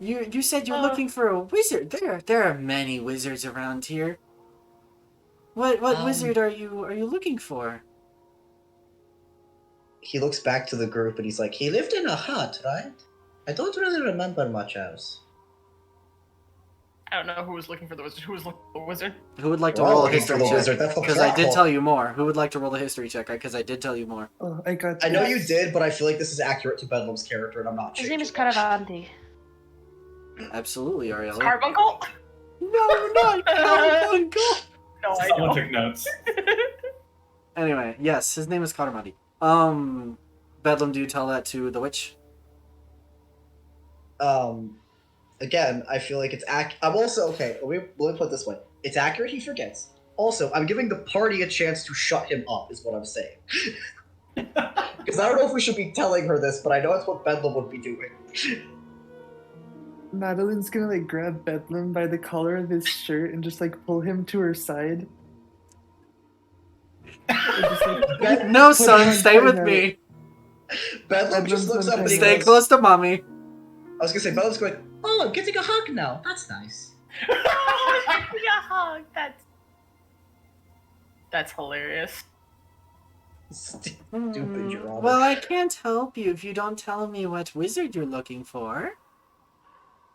You said you're looking for a wizard. There are many wizards around here. What wizard are you looking for? He looks back to the group and he's like, "He lived in a hut, right? I don't really remember much else." I don't know who was looking for the wizard. Who was looking for the wizard? Who would like to We're all roll a looking for history the check? wizard. That's the Because I did plot. tell you more. Who would like to roll a history check? Because I did tell you more. Oh, I got. I know this. you did, but I feel like this is accurate to Bedlam's character, and I'm not. His name is changing it. Caravanti. Absolutely, Ariella. Carbuncle? No, not Carbuncle. No, I Someone don't. took notes. Anyway, yes, his name is Karamadi. Bedlam, do you tell that to the witch? Again, I feel like it's I'm also okay. Let me put it this way: it's accurate. He forgets. Also, I'm giving the party a chance to shut him up. Is what I'm saying. Because I don't know if we should be telling her this, but I know it's what Bedlam would be doing. Madeline's gonna like grab Bedlam by the collar of his shirt and just like pull him to her side. And just, like, No, put son, him on stay with timeout. me. Bedlam just Bedlam's looks on up and he Stay goes, close to mommy. I was gonna say, Bedlam's going, oh, I'm getting a hug now. That's nice. Oh, yeah, hug. That's hilarious. Stupid, Your Honor. Well, I can't help you if you don't tell me what wizard you're looking for.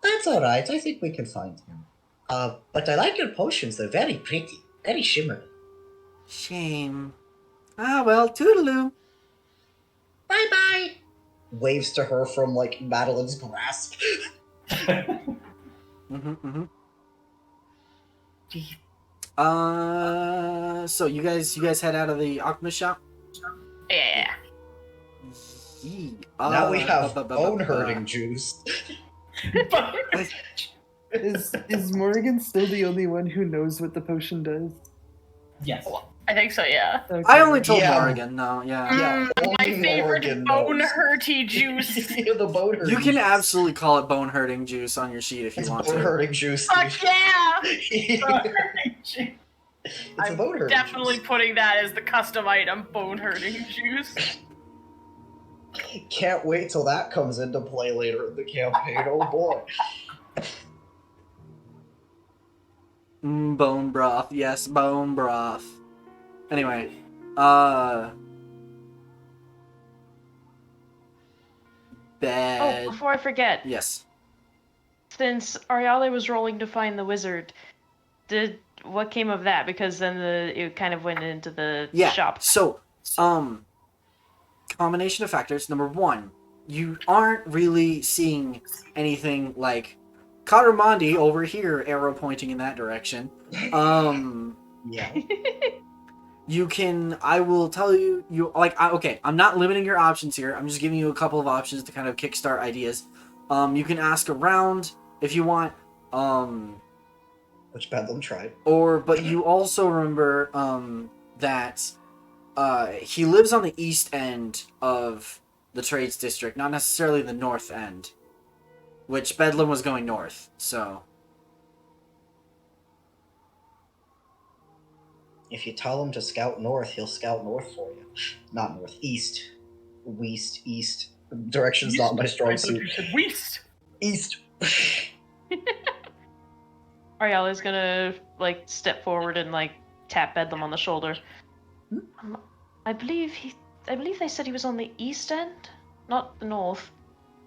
That's alright. I think we can find him. But I like your potions. They're very pretty. Very shimmery. Shame. Ah, well, toodaloo. Bye-bye. Waves to her from, like, Madeline's grasp. So you guys head out of the alchemist shop? Yeah. Yee. Now we have ba- ba- ba- bone ba- hurting juice. Is Morgan still the only one who knows what the potion does? Yes. I think so, yeah. Okay. I only told Yeah. Morgan, no, yeah. Yeah, My only favorite Morgan bone knows. hurty juice. Yeah, the bone hurting You can juice. absolutely call it bone hurting juice on your sheet if you It's want bone to. hurting juice. Fuck yeah! It's a bone hurting Definitely juice. putting that as the custom item, bone hurting juice. Can't wait till that comes into play later in the campaign. Oh boy. Bone broth, yes, bone broth. Anyway, bed. Oh, before I forget, Yes. since Ariale was rolling to find the wizard, what came of that? Because then it kind of went into the Yeah. shop. So, combination of factors. Number one, you aren't really seeing anything like Karamandi over here, arrow pointing in that direction. Yeah. I will tell you, okay, I'm not limiting your options here. I'm just giving you a couple of options to kind of kickstart ideas. You can ask around if you want, Which Bedlam tried. but you also remember, that, he lives on the east end of the trades district, not necessarily the north end, which Bedlam was going north, so. If you tell him to scout north, he'll scout north for you. Not north, east. West, east. Direction's not my strong suit. You said Weast. East. Ariale's gonna like step forward and like tap Bedlam on the shoulder. I believe they said he was on the east end, not the north.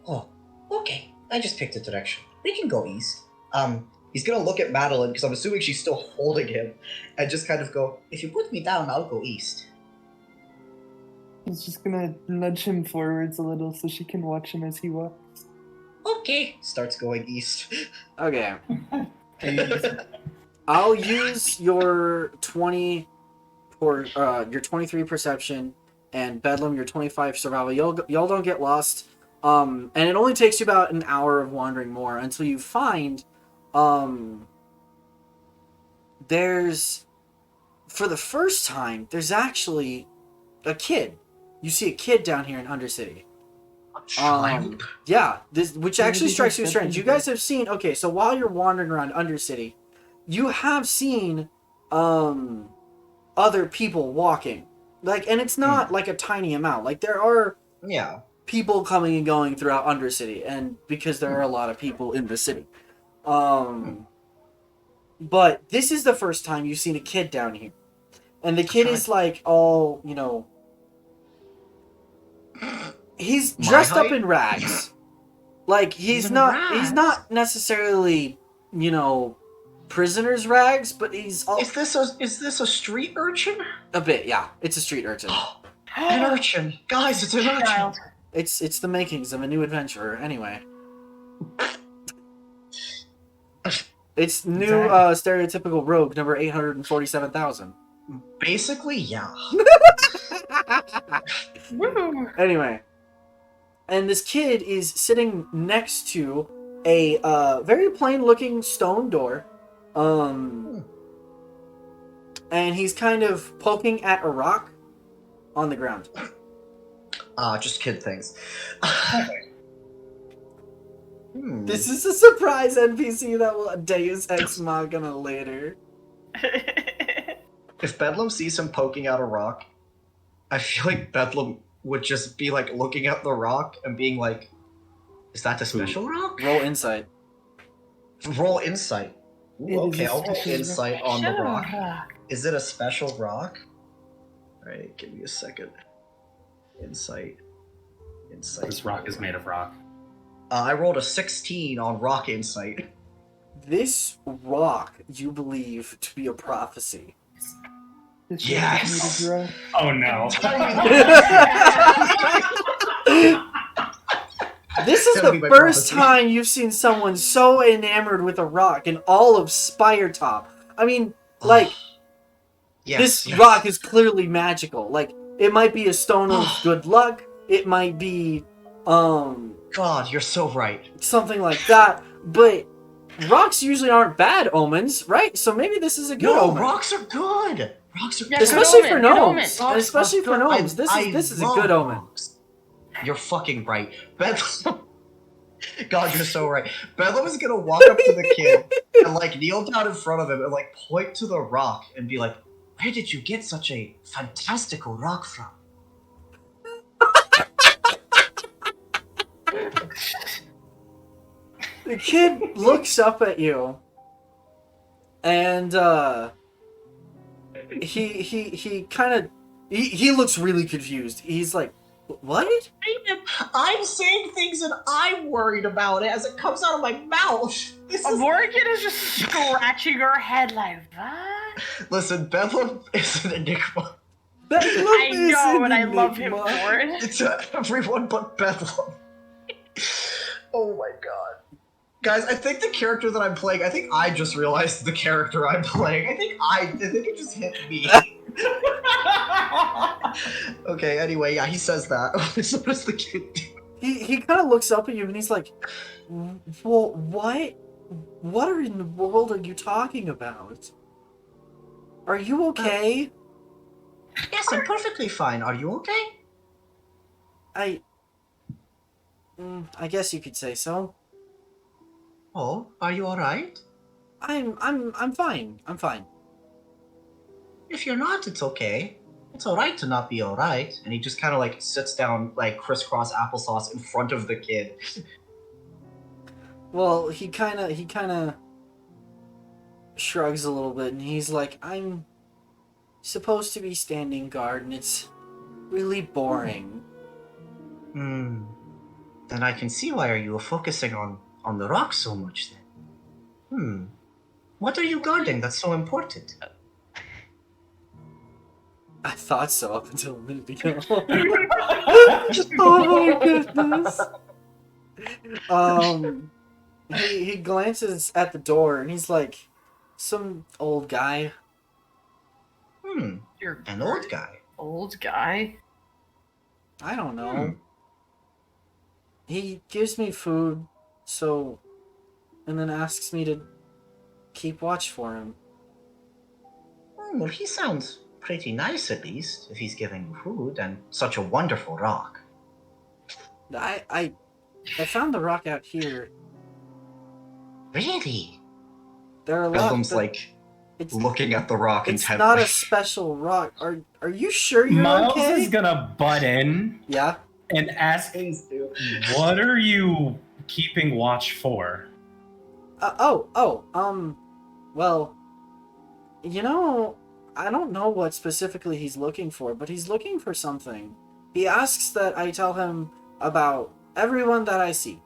Oh, okay. I just picked a direction. We can go east. He's gonna look at Madeline, because I'm assuming she's still holding him, and just kind of go, if you put me down, I'll go east. He's just gonna nudge him forwards a little so she can watch him as he walks. Okay. Starts going east. Okay. I'll use your 20 or your 23 perception and Bedlam your 25 survival. Y'all don't get lost. And it only takes you about an hour of wandering more until you find there's, for the first time, there's actually a kid. You see a kid down here in Undercity. Yeah, which actually strikes you as strange. You guys have seen, okay, so while you're wandering around Undercity, you have seen other people walking. Like, and it's not like a tiny amount. Like, there are Yeah. people coming and going throughout Undercity, and because there are a lot of people in the city. But this is the first time you've seen a kid down here. And the kid is like all, he's dressed up in rags. Like he's not necessarily, prisoner's rags, but he's all Is this a street urchin? a bit, yeah. It's a street urchin. An urchin. Guys, it's an urchin. Child. It's the makings of a new adventurer, anyway. It's new stereotypical rogue number 847,000. Basically, yeah. Woo! Anyway, and this kid is sitting next to a very plain-looking stone door, and he's kind of poking at a rock on the ground. Just kid things. This is a surprise NPC that will Deus Ex Machina later. If Bedlam sees him poking out a rock, I feel like Bedlam would just be like looking at the rock and being like, "Is that a special rock?" Roll insight. Roll insight. Ooh, It is okay, a I'll roll special insight on the rock. rock. Is it a special rock? Alright, give me a second. Insight. This rock is made of rock. I rolled a 16 on rock insight. This rock you believe to be a prophecy. This Yes! shit is Oh no. This is Tell me the my first prophecy. time you've seen someone so enamored with a rock in all of Spiretop. I mean, like, Yes, this yes. rock is clearly magical. Like, it might be a stone of good luck. It might be, God, you're so right. something like that. But rocks usually aren't bad omens, right? So maybe this is a good No, omen. rocks are good. Rocks are Yeah, good. Especially good for omen, good omen. gnomes. Rocks And especially are for good. gnomes. This is a good love omen. rocks. You're fucking right. Bedlam. God, you're so right. Bedlam is gonna walk up to the kid and like kneel down in front of him and like point to the rock and be like, "Where did you get such a fantastical rock from?" The kid looks up at you, and he kind of he looks really confused. He's like, "What?" I'm saying things and I'm worried about it as it comes out of my mouth. This is... Morgan is just scratching her head like, what? Listen, Bedlam is an enigma. Bedlam I is know, an and I love him enigma. for it. It's everyone but Bedlam. Oh my god. Guys, I think the character that I'm playing, I think I just realized the character I'm playing. I think it just hit me. Okay, anyway, yeah, he says that. So what does the kid do? He kind of looks up at you and he's like, "Well, what? What in the world are you talking about? Are you okay?" Yes, I'm perfectly fine. Are you okay? I guess you could say so. Oh, are you alright? I'm fine. I'm fine. If you're not, it's okay. It's alright to not be alright. And he just kind of like sits down like crisscross applesauce in front of the kid. Well, he kind of shrugs a little bit and he's like, "I'm supposed to be standing guard and it's really boring." Then I can see why you are focusing on the rock so much then. What are you guarding that's so important? I thought so up until a minute ago. Oh my goodness. He glances at the door and he's like, "Some old guy." You're An old guy. old guy. I don't know. He gives me food, and then asks me to keep watch for him. Well, he sounds pretty nice at least, if he's giving you food and such a wonderful rock. I found the rock out here. Really? There are a lot. Bedlam's like It's looking at the rock it's intently. not a special rock. Are you sure you're Miles okay? is gonna butt in Yeah. and ask, "What are you keeping watch for?" Well, I don't know what specifically he's looking for, but he's looking for something. He asks that I tell him about everyone that I see.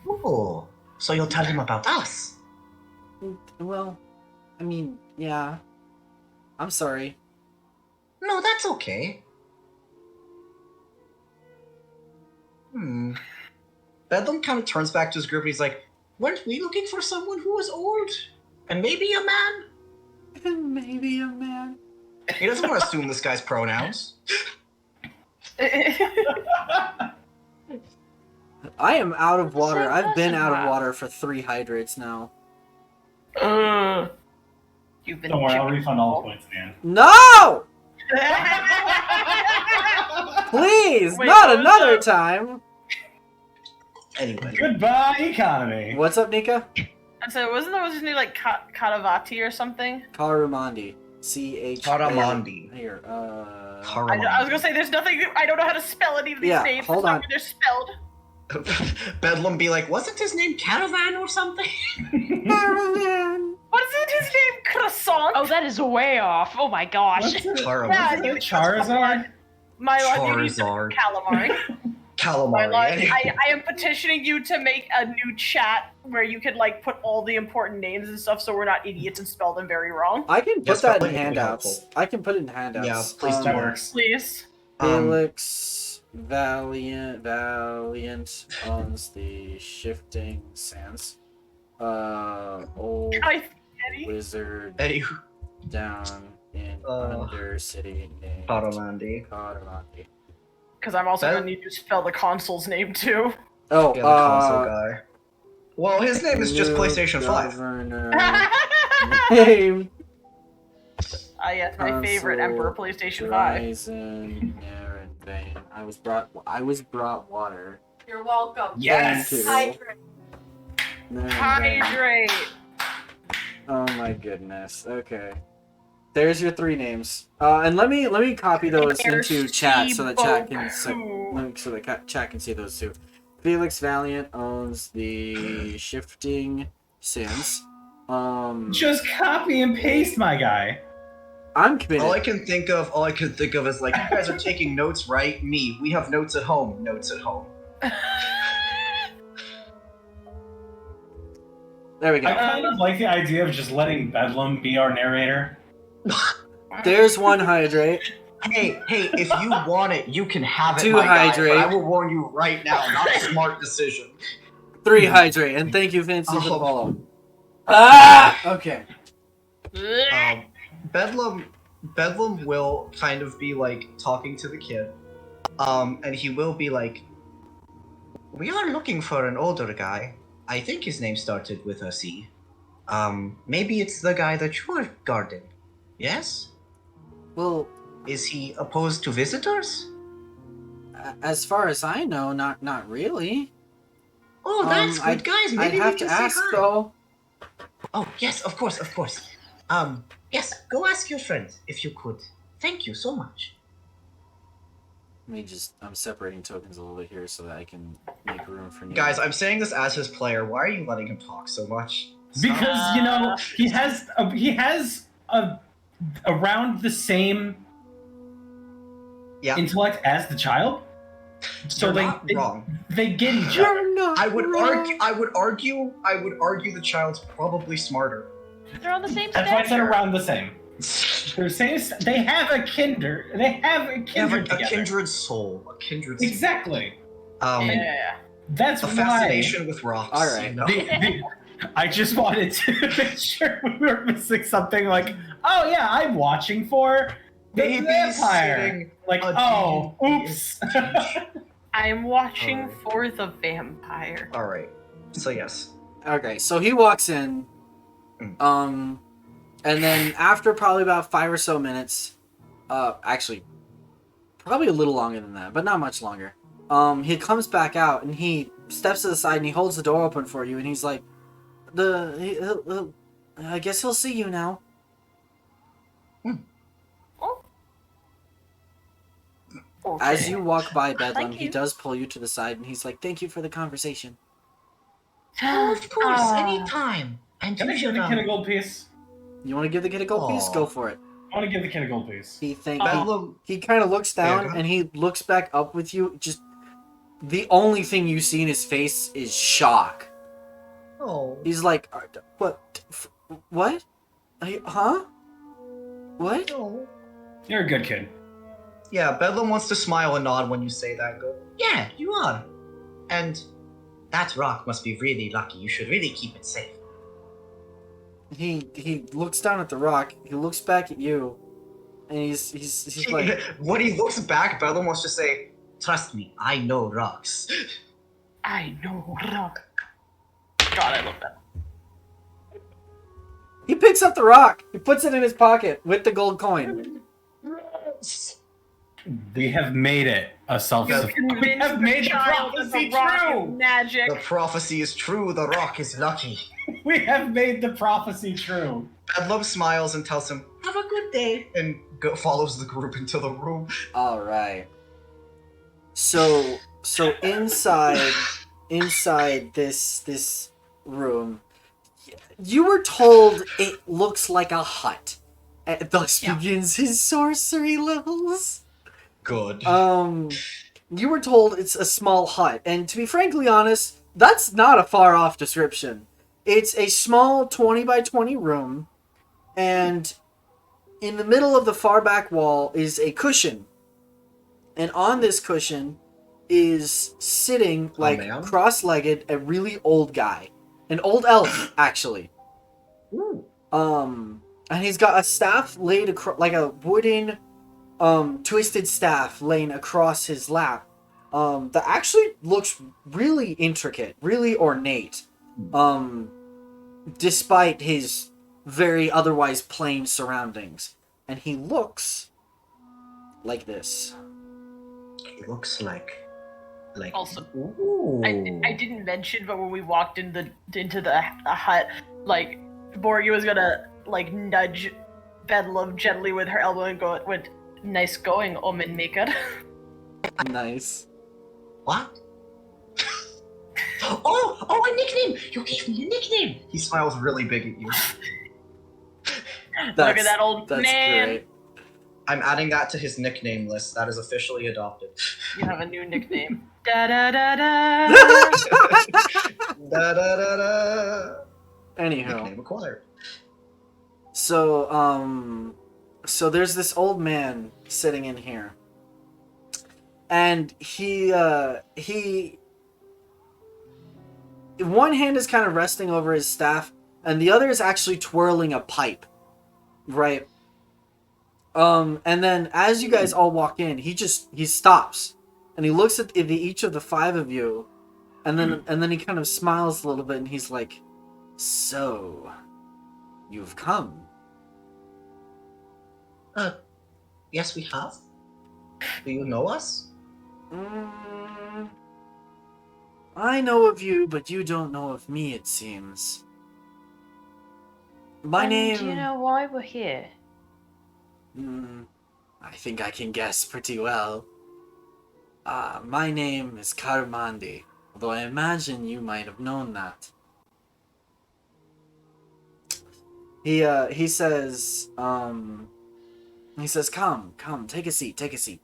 Oh, so you'll tell him about us? Well, I mean, yeah. I'm sorry. No, that's okay. Bedlam kind of turns back to his group and he's like, weren't we looking for someone who was old? And maybe a man? Maybe a man. He doesn't want to assume this guy's pronouns. I am out of water. Same I've been person, out of huh? water for 3 hydrates now. You've been Don't worry, I'll chicken refund all the ball. points at the end. No! Please, Wait, not what was another that? time. Anyway. Goodbye, economy. What's up, Nika? And so wasn't there his name like Karavati or something? Karamandi. C-H. Karamandi. Here. I was gonna say there's nothing. I don't know how to spell any of these Yeah, names. hold That's not on. how they're spelled. Bedlam be like, wasn't his name Caravan or something? Caravan. What is it? His name Croissant. Oh, that is way off. Oh my gosh. What's it? Caravan. Yeah, Is it you- Charizard? My lord, you need to Charizard. calamari. My Calamari. lord, Anyway. I am petitioning you to make a new chat where you could like put all the important names and stuff, so we're not idiots and spell them very wrong. I can put Yes, that in probably would be handouts. helpful. I can put it in handouts. Yeah, please That do. works. Please. Felix Valiant owns the Shifting Sands. Old Eddie. wizard Anywho, down in Undercity named Karamandi. Karamandi. Because I'm also That- gonna need to spell the console's name too. Oh, Yeah, the console guy. Well, his name is just new PlayStation 5. governor named Yes, my favorite Console Emperor PlayStation 5. Horizon Vain. I was brought water. You're welcome. Yes! Thank you. Hydrate. Then- Hydrate. Oh my goodness. Okay. There's your 3 names. And let me copy those into chat so that chat can chat can see those too. Felix Valiant owns the Shifting Sands. Just copy and paste, my guy. I'm committed. All I can think of is like, you guys are taking notes, right? Me, we have notes at home. Notes at home. There we go. I kind of like the idea of just letting Bedlam be our narrator. There's 1 hydrate. Hey, if you want it, you can have it, 2 my guy, hydrate. but I will warn you right now, not a smart decision. 3 hydrate. And thank you, Fancy, for the Oh. follow. Ah! Okay. Bedlam will kind of be like talking to the kid, and he will be like, "We are looking for an older guy. I think his name started with a C. Maybe it's the guy that you're guarding. Yes? Well, Is he opposed to visitors? as far as I know, not really. Oh, that's good, guys. I'd Maybe have we to can say ask hi. though. Oh, yes, of course. Yes, go ask your friends if you could. Thank you so much. I'm separating tokens a little bit here so that I can make room for new. Guys, I'm saying this as his player. Why are you letting him talk so much? Because, he has around the same Yeah. intellect as the child. So You're they, not wrong. they get each other. You're not I would wrong. argue the child's probably smarter. They're on the same That's why I said stature. around the same. They're same. They have a kindred. They have a They have kindred a together. kindred soul. A kindred soul. Exactly. Yeah. That's A why. fascination with rocks. All right. you know? I just wanted to make sure we were missing something. Like, oh yeah, I'm watching for the vampire. Babysitting Like, a oh, D&D oops. I'm watching Alright. for the vampire. Alright. So yes. Okay, so he walks in, and then after probably about 5 or so minutes, actually, probably a little longer than that, but not much longer. He comes back out and he steps to the side and he holds the door open for you and he's like, I guess he'll see you now. Okay. As you walk by Bedlam, Thank he you. does pull you to the side and he's like, thank you for the conversation. Oh, of course, Ah. anytime. And Can I you give should, the kid a gold piece? You want to give the kid a gold piece? Aw. Go for it. I want to give the kid a gold piece. Bedlam, He kind of looks Yeah, down go ahead. and he looks back up with you. Just the only thing you see in his face is shock. oh, He's like, what? What? Huh? What? no. You're a good kid. Yeah, Bedlam wants to smile and nod when you say that and go, yeah, you are. And that rock must be really lucky. You should really keep it safe. He looks down at the rock. He looks back at you, and he's like, When he looks back, Bedlam wants to say, trust me, I know rocks. I know rock. God, I love that. He picks up the rock. He puts it in his pocket with the gold coin. We have made it a self-sufficient. We have made the prophecy true. Magic. The prophecy is true, the rock is lucky. We have made the prophecy true. Bedlam smiles and tells him, "Have a good day," and follows the group into the room. All right. So inside this room, you were told it looks like a hut. And thus begins his sorcery levels. Good. You were told it's a small hut, and to be frankly honest, that's not a far off description. It's a small 20 by 20 room, and in the middle of the far back wall is a cushion. And on this cushion is sitting, like, cross-legged, a really old guy. An old elf, actually. Ooh. And he's got a staff laid across, like a wooden, twisted staff laying across his lap. That actually looks really intricate, really ornate. Despite his very otherwise plain surroundings. And he looks like this. He looks like Also, ooh. I didn't mention, but when we walked into the hut, like Borgie was gonna like nudge Bedlam gently with her elbow and went, "Nice going, Omen Maker." Nice. What? oh, a nickname! You gave me a nickname! He smiles really big at you. Look at that old that's man. Great. I'm adding that to his nickname list. That is officially adopted. You have a new nickname. Da da da da. Da da da da. Anywho. Nickname acquired. So, so there's this old man sitting in here. And he one hand is kind of resting over his staff, and the other is actually twirling a pipe. Right? And then as you guys all walk in, he stops. And he looks at each of the five of you, and then he kind of smiles a little bit, and he's like, "So, you've come." Yes, we have. Do you know us? I know of you, but you don't know of me, it seems. My name... Do you know why we're here? I think I can guess pretty well. My name is Karmandi, although I imagine you might have known that. He says, come, take a seat.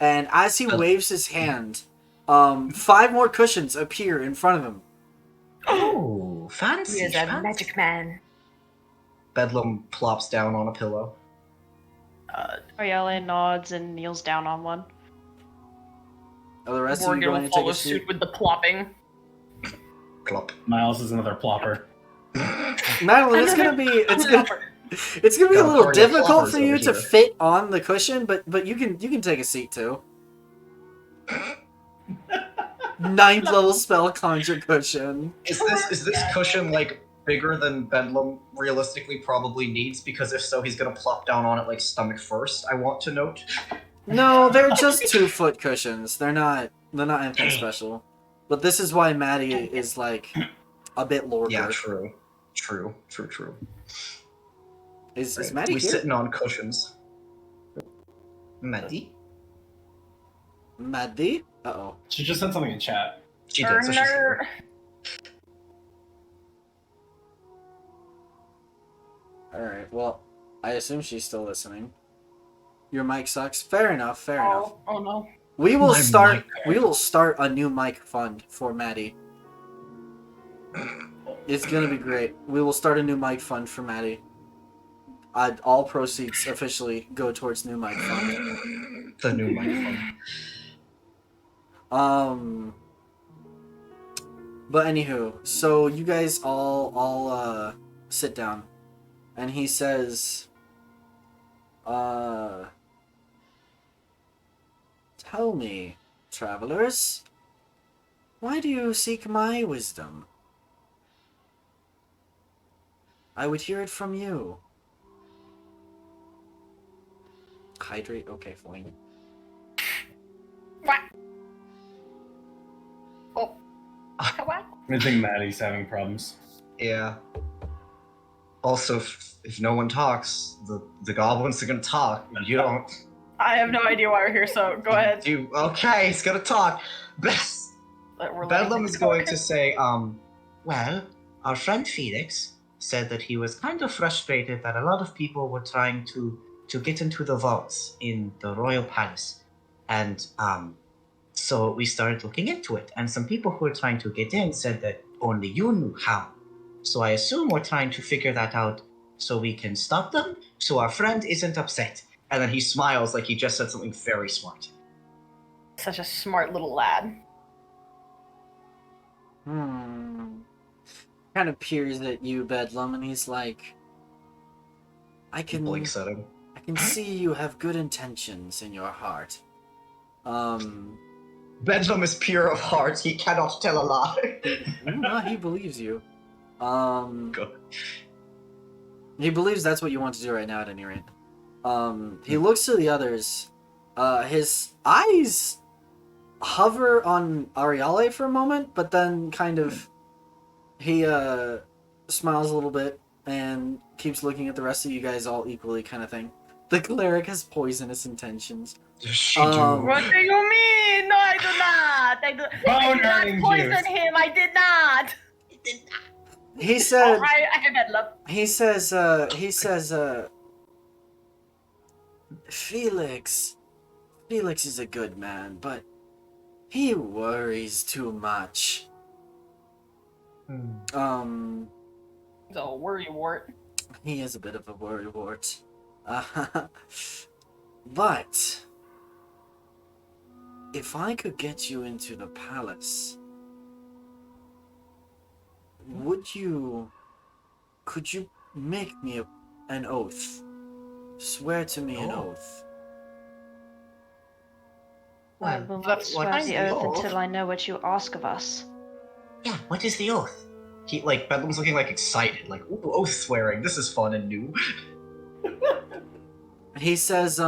And as he waves his hand, 5 more cushions appear in front of him. Oh, fancy. He is a magic man. Bedlam plops down on a pillow. Ariella nods and kneels down on one. Are the rest of you Morgan going will to take follow a seat? suit with the plopping. Plop. Miles is another plopper. Madeline, it's gonna be a little party of difficult floppers for you over to here. fit on the cushion, but you can take a seat too. 9th level spell conjure cushion. Is this cushion like bigger than Bedlam realistically probably needs? Because if so, he's gonna plop down on it like stomach first. I want to note. No, they're just 2-foot cushions. They're not anything special. But this is why Maddie is like a bit lorder. Yeah, true. Is Maddie we here? sitting on cushions. Maddie? Maddie? Uh-oh. She just sent something in chat. She did, so she's here. Alright, well, I assume she's still listening. Your mic sucks. Fair enough. Oh no. We will My start mic. a new mic fund for Maddie. It's gonna be great. We will start a new mic fund for Maddie. All proceeds officially go towards new mic fund. The new microphone. But anywho, so you guys all sit down, and he says, tell me, travelers, Why do you seek my wisdom? I would hear it from you. Hydrate? Okay, fine. What? Oh. What? I think Maddie's having problems. Yeah. Also, if no one talks, the goblins are gonna talk, and you don't. I have no idea why we're here, so go ahead. Okay, he's gonna talk. We're letting Bedlam him is talk. going to say, well, our friend Felix said that he was kind of frustrated that a lot of people were trying to get into the vaults in the royal palace. And, so we started looking into it. And some people who were trying to get in said that only you knew how. So I assume we're trying to figure that out so we can stop them, so our friend isn't upset. And then he smiles like he just said something very smart. Such a smart little lad. Kind of peers at you, Bedlam, and he's like, I He blinks can at him. see you have good intentions in your heart. Bedlam is pure of heart. He cannot tell a lie. No, he believes you. Good. He believes that's what you want to do right now, at any rate. He looks to the others. His eyes hover on Ariale for a moment, but then kind of he smiles a little bit and keeps looking at the rest of you guys all equally, kind of thing. The cleric has poisonous intentions. Does she What do you mean? No, I do not. I did not poison juice. him. I did not. He said. Oh, I have bad luck. He says. Felix is a good man, but he worries too much. So worry wart. He is a bit of a worrywart. But if I could get you into the palace, could you make me an oath? Swear to me an oath. I will not that's swear what the I oath know. until I know what you ask of us. Yeah, what is the oath? He, Bedlam's looking, excited. Ooh, oath swearing. This is fun and new. He says,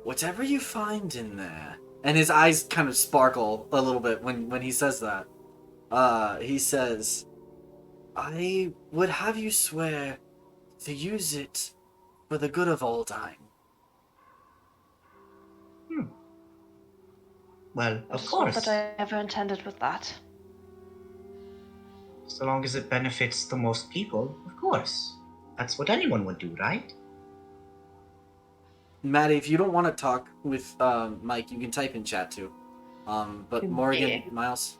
whatever you find in there. And his eyes kind of sparkle a little bit when he says that. He says, I would have you swear to use it for the good of Aldine. Well, of That's course. not that I ever intended with that. So long as it benefits the most people, of course. That's what anyone would do, right? Maddie, if you don't want to talk with Mike, you can type in chat too. But Morgan, Yeah. Miles?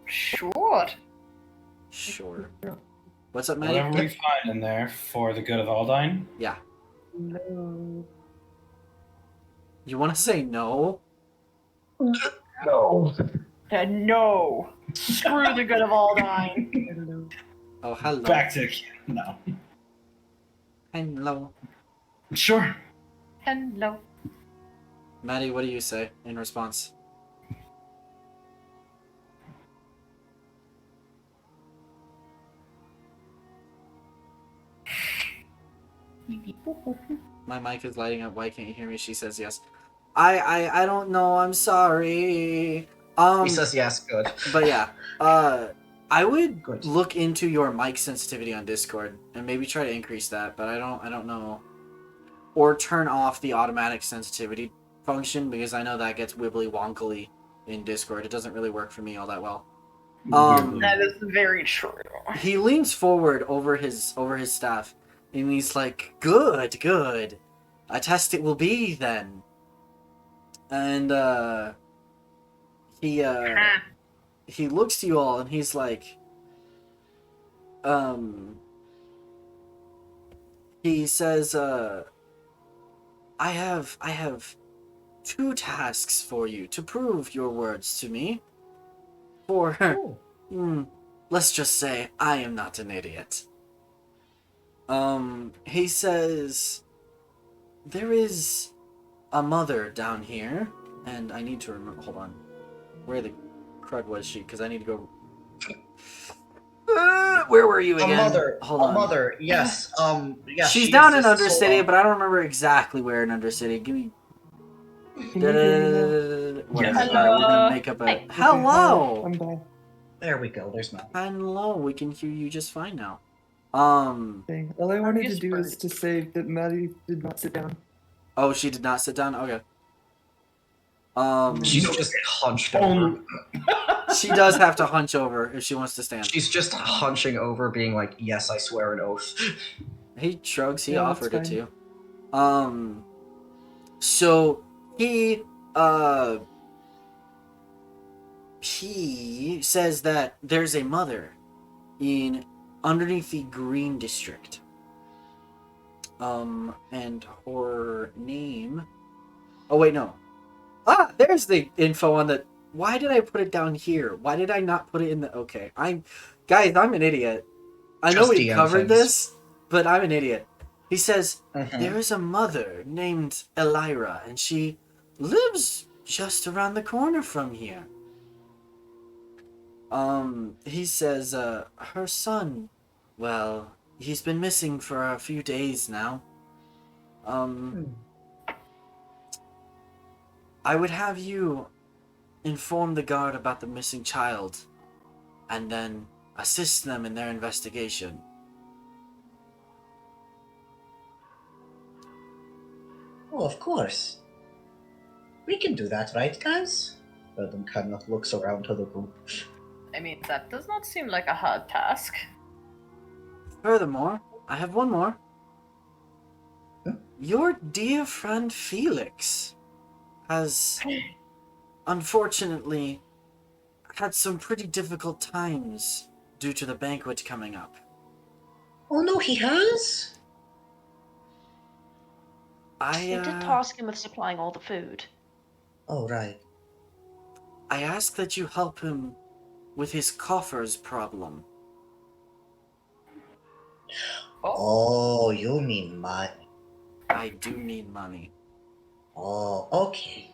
Sure. Sure. What's up, Maddie? Whatever we find in there for the good of Aldine. Yeah. No. You want to say no? No. No. Screw the good of Aldine. Hello. Oh, hello. Back to no. Hello. Sure. Hello. Maddie, what do you say in response? My mic is lighting up. Why can't you hear me? She says yes. I don't know. I'm sorry. He says yes, good. But yeah, I would Good. look into your mic sensitivity on Discord and maybe try to increase that. But I don't know. Or turn off the automatic sensitivity function because I know that gets wibbly wonkily in Discord. It doesn't really work for me all that well. That is very true. He leans forward over his staff and he's like, good. A test it will be then. And he looks to you all and he's like, he says, I have 2 tasks for you to prove your words to me. Let's just say I am not an idiot. He says, there is a mother down here, and I need to remember. Hold on, where the crud was she? Because I need to go. Where were you again? Hold on. A mother, yes. Yes, She's she down in exists, Undercity, but I don't remember exactly where in Undercity. Give me. Can you hear me now? Whatever. Yes. Alright, we're gonna make up a. Hey. Okay, Hello. I'm back. There we go. There's Matt. Hello. We can hear you just fine now. Okay. All I wanted to just do is to say that Maddie did not sit down. Oh, she did not sit down. Okay. She's just hunched Only- over. She does have to hunch over if she wants to stand. She's just hunching over, being like, "Yes, I swear an oath." He shrugs. He Yeah, that's offered it fine. to you. So he says that there's a mother in underneath the Green District. And her name. Oh wait, no. Ah, there's the info on the. Why did I put it down here? Why did I not put it in the? Okay, I'm an idiot. I know Just we DM covered things. this, but I'm an idiot. He says Mhm. there is a mother named Elira, and she lives just around the corner from here. He says, her son, well, he's been missing for a few days now. I would have you inform the guard about the missing child, and then assist them in their investigation. Oh, of course. We can do that, right, guys? Adam kind of looks around to the group. I mean, that does not seem like a hard task. Furthermore, I have one more. Huh? Your dear friend Felix has, unfortunately, had some pretty difficult times due to the banquet coming up. Oh no, he has? They did task him with supplying all the food. Oh, right. I ask that you help him with his coffers problem. Oh, you mean money. I do need money. Oh, okay.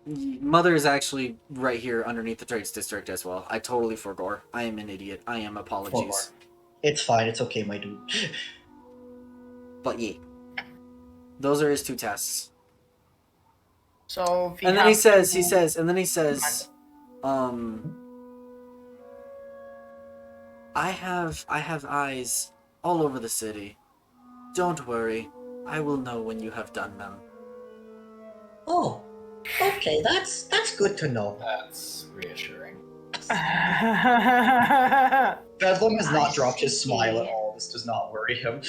Mother is actually right here underneath the trades district as well. I totally forgot. I am an idiot. I am apologies. It's fine, it's okay, my dude. But yeah. Those are his two tests. So, if And then he says, I have eyes all over the city. Don't worry, I will know when you have done them. Oh, okay, that's good to know. That's reassuring. Bedlam has not I dropped his see. smile at all. This does not worry him.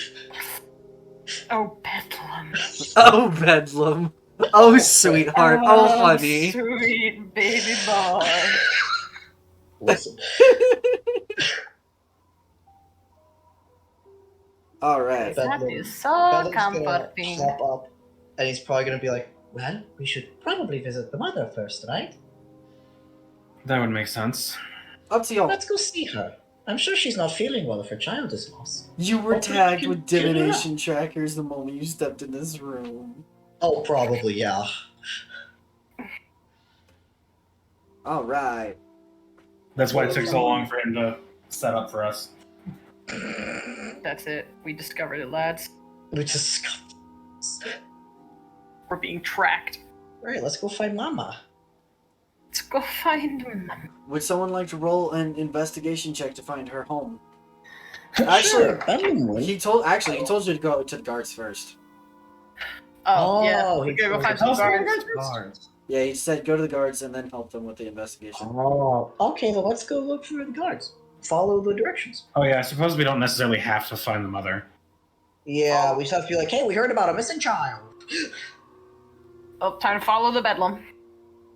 Oh, Bedlam. Oh, Bedlam. Oh, sweetheart. Oh, honey. Sweet baby boy. Listen. All right. That Bedlam- is so Bedlam's gonna comforting. hop up, and he's probably gonna be like, "Well, we should probably visit the mother first, right? That would make sense. Up to y'all. Let's go see her. I'm sure she's not feeling well if her child is lost." You were Hopefully tagged you with can figure it divination trackers the moment you stepped in this room. Oh, probably, yeah. All right. That's why it took so long for him to set up for us. That's it. We discovered it, lads. We just. We're being tracked. Alright, let's go find Mama. Let's go find Mom. Would someone like to roll an investigation check to find her home? Sure, Actually, Bedlam would. he told you to go to the guards first. Oh, yeah. Oh, We're he gonna go told find us some to go guards. to the guards. Yeah, he said go to the guards and then help them with the investigation. Oh, okay, then let's go look for the guards. Follow the directions. Oh yeah, I suppose we don't necessarily have to find the mother. Yeah, we just have to be like, hey, we heard about a missing child. Oh, time to follow the Bedlam.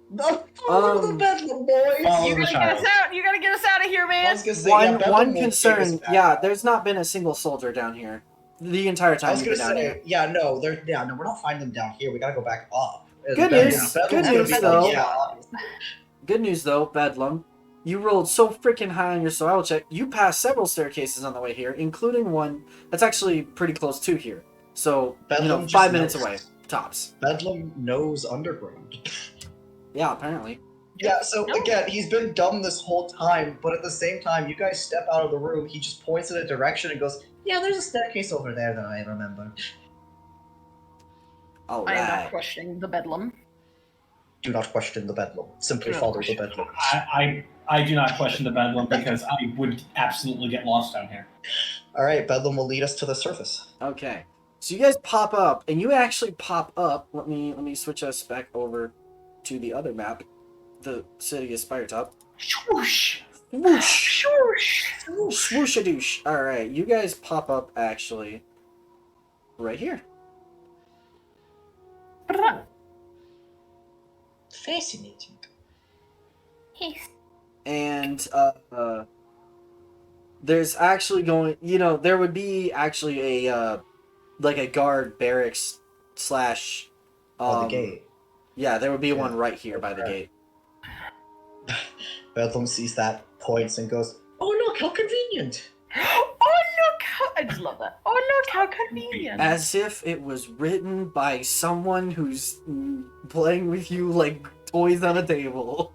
No, follow the Bedlam, boys. Follow You the gotta get us child. out. You gotta get us out of here, I man. was gonna say, yeah, Bedlam One will take us concern, back. yeah, there's not been a single soldier down here the entire I time was you've gonna been down say, here. yeah, no, we're not finding them down here. We gotta go back up. And Good Bedlam- news, Bedlam's good gonna news, be like, though. yeah, obviously. Good news though, Bedlam. You rolled so freaking high on your survival check, you passed several staircases on the way here, including one that's actually pretty close to here. So, Bedlam just 5 minutes knows. away, tops. Bedlam knows underground. Yeah, apparently. Yeah, so No. again, he's been dumb this whole time, but at the same time, you guys step out of the room, he just points in a direction and goes, yeah, there's a staircase over there that I remember. All I am not right. questioning the bedlam. Do not question the bedlam. Simply Do not follow the question. bedlam. I do not question the bedlam because I would absolutely get lost down here. Alright, bedlam will lead us to the surface. Okay. So you guys pop up, and you actually pop up. Let me switch us back over to the other map, the city of Spiretop. Swoosh! Whoosh! Swoosh! Swoosh-a-doosh. Alright, you guys pop up actually right here. Fascinating. And there's actually there would be actually a like a guard barracks slash By the gate. Yeah, there would be Yeah. one right here by the gate. Bedlam sees that, points, and goes, oh look, how convenient! Oh look! I just love that. Oh look, how convenient! As if it was written by someone who's playing with you like toys on a table.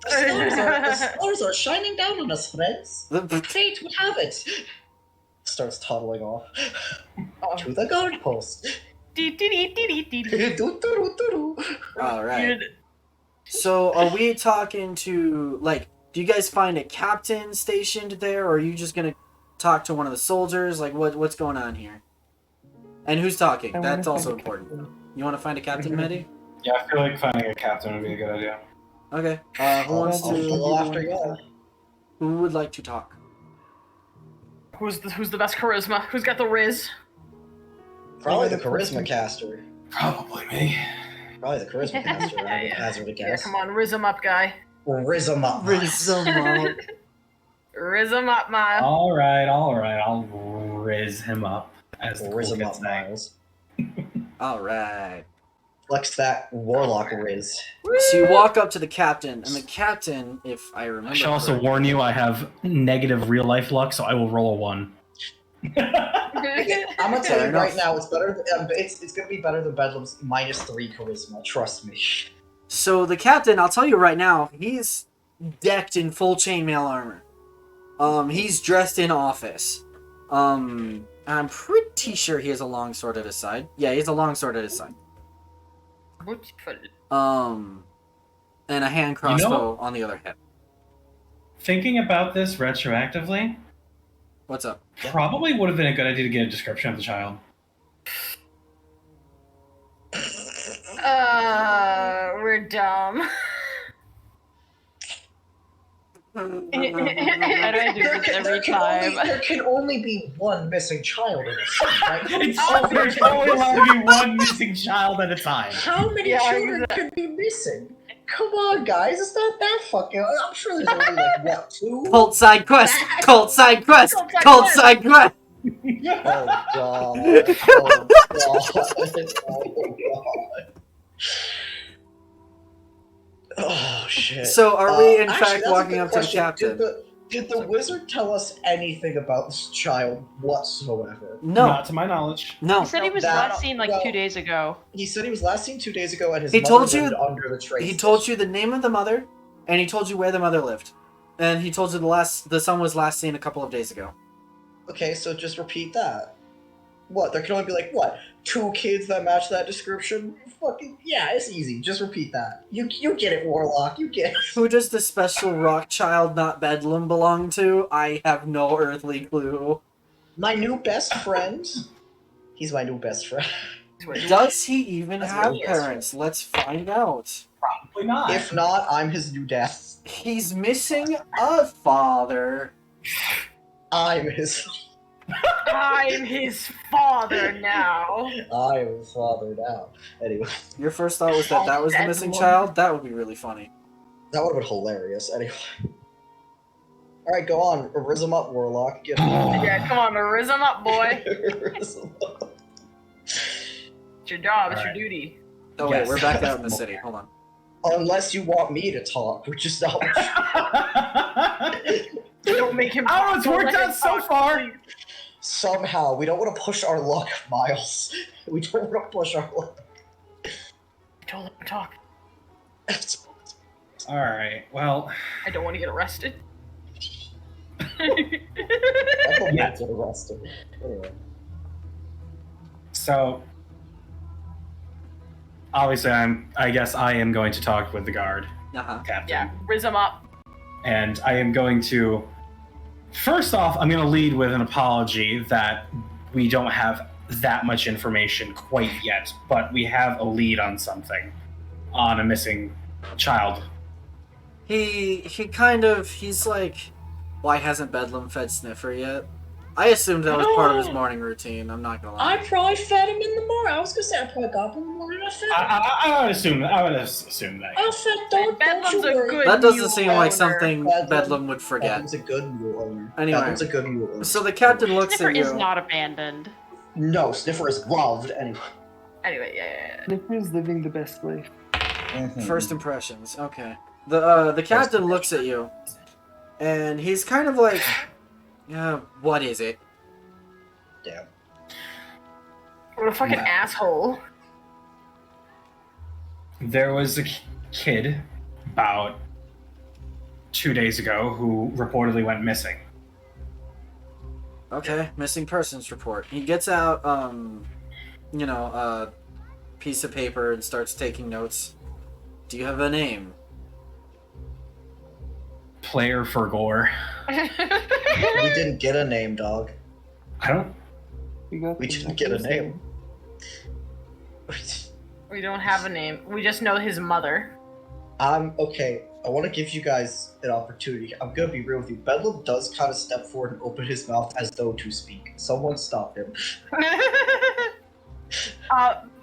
The stars are shining down on us, friends. The- Fate would have it. Starts toddling off Oh. to the guard post. Dee-dee-dee-dee-dee-dee. Doo-doo-doo-doo-doo. Alright. So are we talking to do you guys find a captain stationed there, or are you just gonna talk to one of the soldiers? Like what's going on here? And who's talking? I wanna That's find also a important. captain. You wanna find a captain, Mhm. Mehdi? Yeah, I feel like finding a captain would be a good idea. Okay. Who I'll wants follow to after y'all. who would like to talk? Who's the best charisma? Who's got the riz? Probably the charisma caster. Probably me. Probably the charisma caster, I would hazard a Yeah, guess. come on, riz him up, guy. Riz 'em up. Rizzo. Riz him up, Mile. Alright, I'll riz him up. As the Riz cool 'em kids up, say. Miles. Alright. Flex that warlock riz. So you walk up to the captain, and the captain, if I remember I shall also correctly- warn you, I have negative real life luck, so I will roll a 1. I'm gonna tell Fair you right enough. now, it's better. It's gonna be better than Bedlam's -3 charisma. Trust me. So the captain, I'll tell you right now, he's decked in full chainmail armor. He's dressed in office. I'm pretty sure he has a long sword at his side. Yeah, he has a long sword at his side. And a hand crossbow on the other hip. Thinking about this retroactively, What's up? probably would have been a good idea to get a description of the child. We're dumb. Why do I do this every time? There can only be one missing child in a city, right? There's only allowed to be one missing child at a time. How many Yeah, children can be missing? Come on, guys, it's not that fucking. I'm sure there's only like what, 2? Cult side quest! Cult side quest! Cult side Cult quest! side quest! Oh god! Oh god! Oh god! Oh shit! So are we in actually, fact that's a walking good up to the question. captain? Did the wizard tell us anything about this child whatsoever? No. Not to my knowledge. No. He said he was That- last seen like well- 2 days ago. He said he was last seen 2 days ago, and his He mother told you- lived under the trace. He told you the name of the mother, and he told you where the mother lived. And he told you the son was last seen a couple of days ago. Okay, so just repeat that. What? There can only be like what? 2 kids that match that description? Fucking yeah, it's easy. Just repeat that. You get it, Warlock. You get it. Who does the special rock child, not Bedlam, belong to? I have no earthly clue. My new best friend. He's my new best friend. Does he even That's have really parents? Let's find out. Probably not. If not, I'm his new dad. He's missing a father. I'm his. I'm his father now. I am his father now. Anyway, Your first thought was that was the That missing one. child? That would be really funny. that would have been hilarious. Anyway. All right, go on. Riz him up, Warlock. Get Yeah, come on, riz him up, boy. Riz him up. It's your job. It's your Alright. duty. Oh wait, Yes. we're back out in the city. Hold on. Unless you want me to talk, which is not. Don't make him. Oh, it's don't worked let him out so talk, far. please. Somehow, we don't want to push our luck, Miles. We don't want to push our luck. Don't let him talk. All right. Well, I don't want to get arrested. I hope Yeah. not get arrested. Anyway. so obviously, I guess I am going to talk with the guard Uh-huh. captain, Yeah, riz him up. and I am going to. First off, I'm going to lead with an apology that we don't have that much information quite yet, but we have a lead on something, on a missing child. He's like, why hasn't Bedlam fed Sniffer yet? I assumed that was part of his morning routine. I'm not gonna I lie. probably fed him in the morning. I was gonna say I probably got him in the morning. I fed him. I would assume that. I would assume that. I fed. Don't Bedlam's you a worry. good That doesn't mule seem like owner. something Bedlam- Bedlam would forget. Bedlam's a good mule owner. Anyway. Bedlam's a good mule owner. So the captain looks Sniffer at is you. not abandoned. No, Sniffer is loved anyway. Anyway, yeah. Sniffer's living the best life. First impressions. Okay. The captain looks at you, and he's kind of like, yeah, what is it? Damn. What a fucking asshole. There was a kid about 2 days ago who reportedly went missing. Okay, missing persons report. He gets out, a piece of paper and starts taking notes. Do you have a name? Player for gore. We didn't get a name, dog. I don't. We didn't get a name. We don't have a name. We just know his mother. Okay. I want to give you guys an opportunity. I'm gonna be real with you. Bedlam does kind of step forward and open his mouth as though to speak. Someone stop him.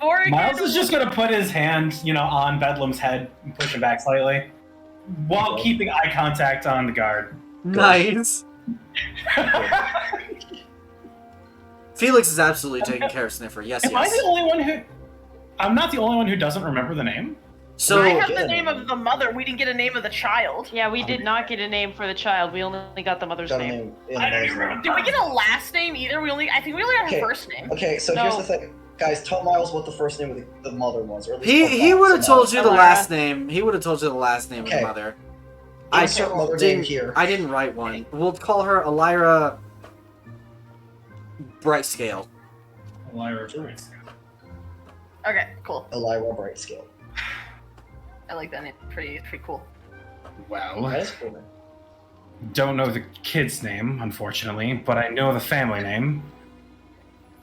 Vorig Miles is just gonna put his hand, on Bedlam's head and push him back slightly, while keeping eye contact on the guard. Nice. Felix is absolutely taking care of Sniffer. Yes, Am I yes. the only one who? I'm not the only one who doesn't remember the name. So I have get the a name name. of the mother. We didn't get a name of the child. Yeah, we did not get a name for the child. We only got the mother's Got a name. name in I don't there. even remember. Did we get a last name either? I think we only got Okay. her first name. Okay, so No. here's the thing. Guys, tell Miles what the first name of the mother was. Or at least he would have told you the Alara. last name. He would have told you the last name of Okay. the mother. I Insert mother name didn't. here. I didn't write one. We'll call her Elira Brightscale. Lyra Prince. Okay, cool. Elira Brightscale. I like that name. Pretty cool. Well, That is cool, man. don't know the kid's name, unfortunately, but I know the family name.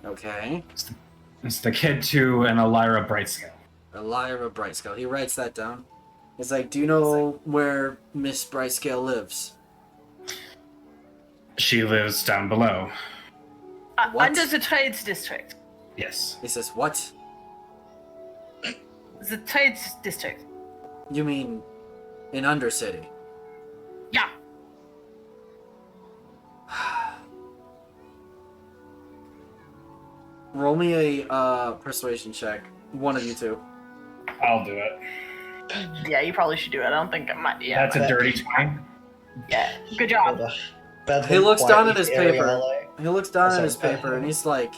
Okay. It's the kid to an Elira Brightscale. Elira Brightscale. He writes that down. He's like, do you know where Miss Brightscale lives? She lives down below. What? Under the trades district. Yes. He says, what? The trades district. You mean in Undercity? Yeah. Roll me a persuasion check. One of you two. I'll do it. Yeah, you probably should do it. I don't think I might. Yeah. That's a dirty 20. Yeah. Good job. Bedlam He looks down quietly at his staring paper. LA. He looks down at Sorry. his paper and he's like,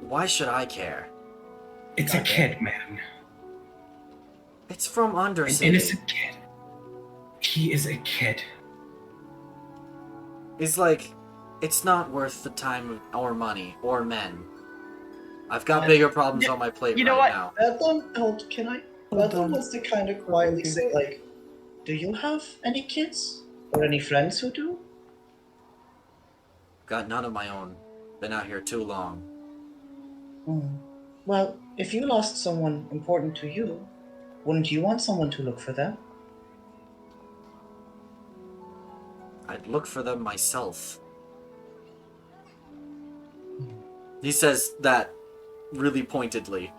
why should I care? It's a kid, man. It's from An Undercity. innocent kid. He is a kid. He's like, it's not worth the time of our money or men. I've got bigger problems on my plate you know right what? now. Bedlam, can I? Bedlam wants to kind of quietly say, like, do you have any kids? Or any friends who do? Got none of my own. Been out here too long. Well, if you lost someone important to you, wouldn't you want someone to look for them? I'd look for them myself. He says that really pointedly.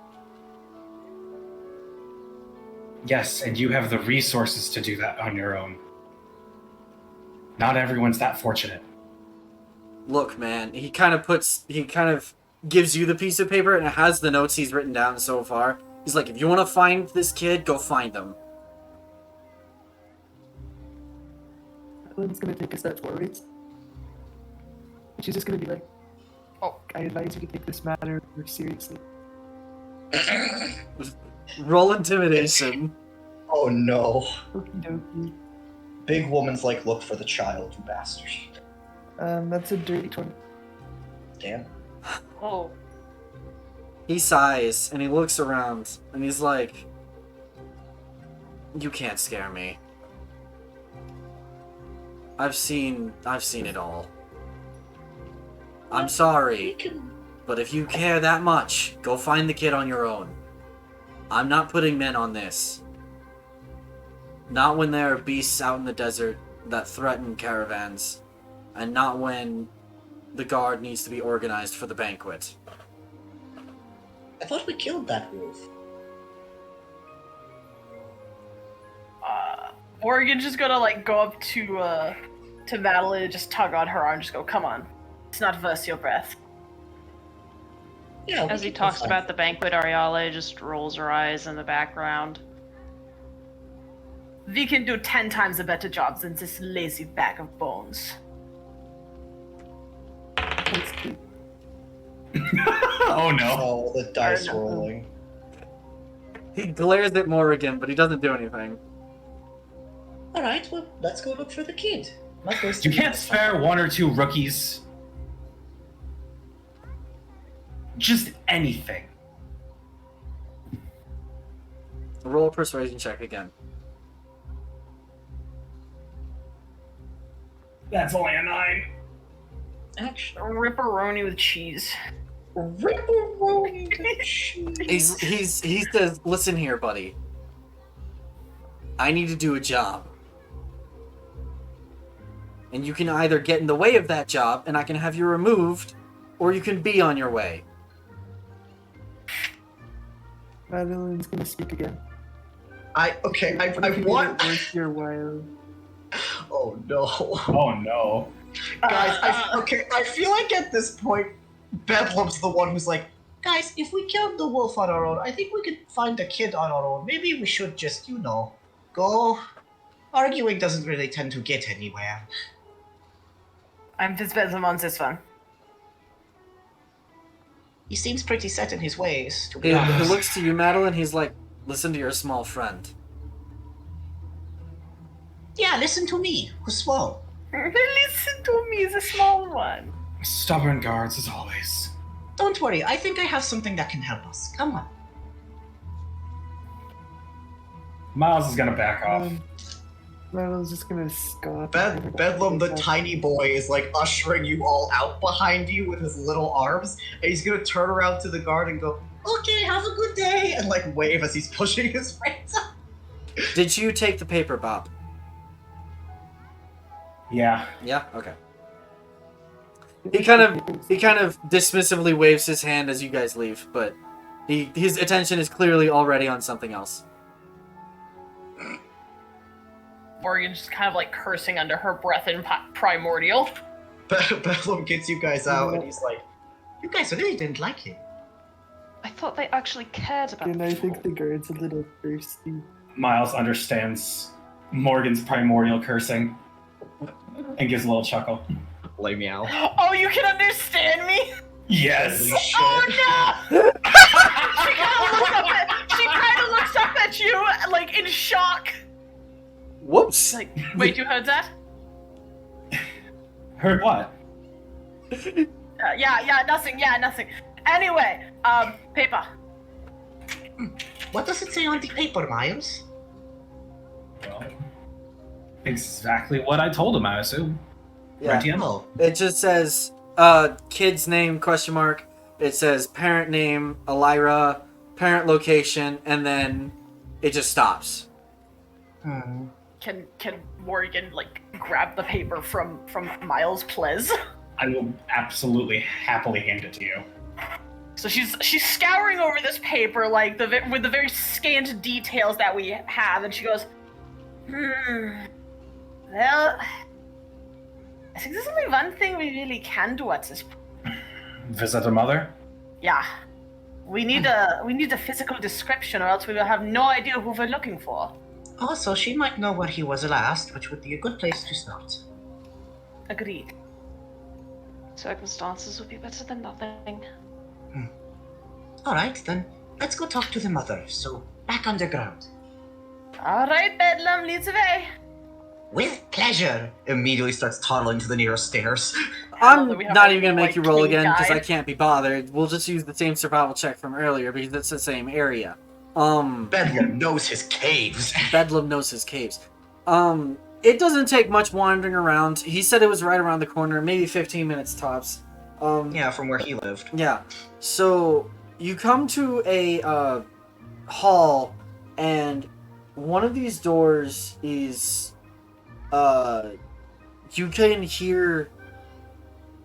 Yes, and you have the resources to do that on your own. Not everyone's that fortunate. Look, man, he kind of gives you the piece of paper and it has the notes he's written down so far. He's like, if you want to find this kid, go find them. Alan's gonna take a step forward. She's just gonna be like, Oh. I advise you to take this matter more seriously. Roll intimidation. Oh no. Okie dokie. Big woman's like, look for the child, you bastard. That's a dirty 20. Damn. Oh. He sighs and he looks around and he's like, "You can't scare me. I've seen it all. I'm sorry, but if you care that much, go find the kid on your own. I'm not putting men on this. Not when there are beasts out in the desert that threaten caravans, and not when the guard needs to be organized for the banquet." I thought we killed that wolf. Morgan's just gonna like go up to Madeline, just tug on her arm, just go, "Come on, it's not verse your breath." Yeah. As he talks about the banquet, Ariale just rolls her eyes in the background. We can do 10 times a better job than this lazy bag of bones. That's cute. Oh no. Oh, the dice rolling. He glares at Morrigan, but he doesn't do anything. Alright, well, let's go look for the kid. You can't spare one or two rookies. Just anything. Roll a persuasion check again. That's only a 9. Actually, Ripperoni with cheese. ripperoni the cheese. He says, "Listen here, buddy. I need to do a job. And you can either get in the way of that job and I can have you removed, or you can be on your way." Madeline's gonna speak again. I What if you want. made it worth your while? Oh no. Oh no. Guys, I feel like at this point, Bedlam's the one who's like, guys, if we killed the wolf on our own, I think we could find a kid on our own. Maybe we should just, go. Arguing doesn't really tend to get anywhere. I'm just Bedlam on this one. He seems pretty set in his ways, to be He honest. looks to you, Madeline. He's like, "Listen to your small friend." Yeah, listen to me, who's small. Listen to me, the small one. Stubborn guards as always. Don't worry, I think I have something that can help us. Come on. Miles is gonna back off. Madeline's just gonna scoff. Bedlam, the tiny boy, is like ushering you all out behind you with his little arms, and he's gonna turn around to the guard and go, "Okay, have a good day," and like wave as he's pushing his friends up. Did you take the paper, Bob? Yeah. Yeah? Okay. He kind of dismissively waves his hand as you guys leave, but his attention is clearly already on something else. Morgan's just kind of like cursing under her breath in primordial. Bedlam gets you guys out, and he's like, "You guys really didn't like him." I thought they actually cared about And the I think people. the guard's a little thirsty. Miles understands Morgan's primordial cursing and gives a little chuckle. Lay meow. Oh, you can understand me? Yes. Holy shit. Oh no! She kind of looks up at you, like in shock. Whoops! Like, wait, you heard that? Heard what? Yeah, nothing. Anyway, paper. What does it say on the paper, Miles? Well, exactly what I told him, I assume. Yeah. Right, TM? Oh, It just says, kid's name, question mark. It says parent name, Elira, parent location, and then it just stops. Can Morgan like grab the paper from Miles, please? I will absolutely happily hand it to you. So she's scouring over this paper like with the very scant details that we have, and she goes, well, I think there's only one thing we really can do at this point. Visit a mother? Yeah. We need a physical description, or else we will have no idea who we're looking for. also, she might know where he was last, which would be a good place to start. Agreed. Circumstances would be better than nothing. Alright, then let's go talk to the mother. So, back underground. Alright, Bedlam, leads the way. With pleasure! Immediately starts toddling to the nearest stairs. I'm that we have not a even gonna make like, you roll king again because I guide. can't be bothered. We'll just use the same survival check from earlier because it's the same area. Bedlam knows his caves. Bedlam knows his caves. It doesn't take much wandering around. He said it was right around the corner, maybe 15 minutes tops. Yeah, from where he lived. Yeah. So you come to a hall, and one of these doors is you can hear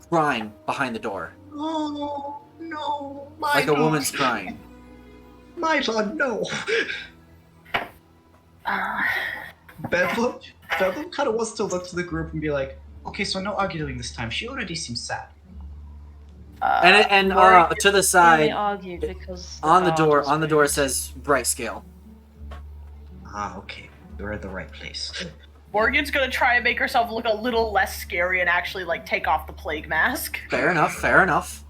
crying behind the door, Oh, no. like a woman's crying. My son, no. Bedlam kind of wants to look to the group and be like, Okay, so no arguing this time. She already seems sad. And to the They side argued because on the guard door was on the door rude. says bright scale. Ah, okay. You're at the right place. Morgan's gonna try and make herself look a little less scary and actually like take off the plague mask. Fair enough. Fair enough.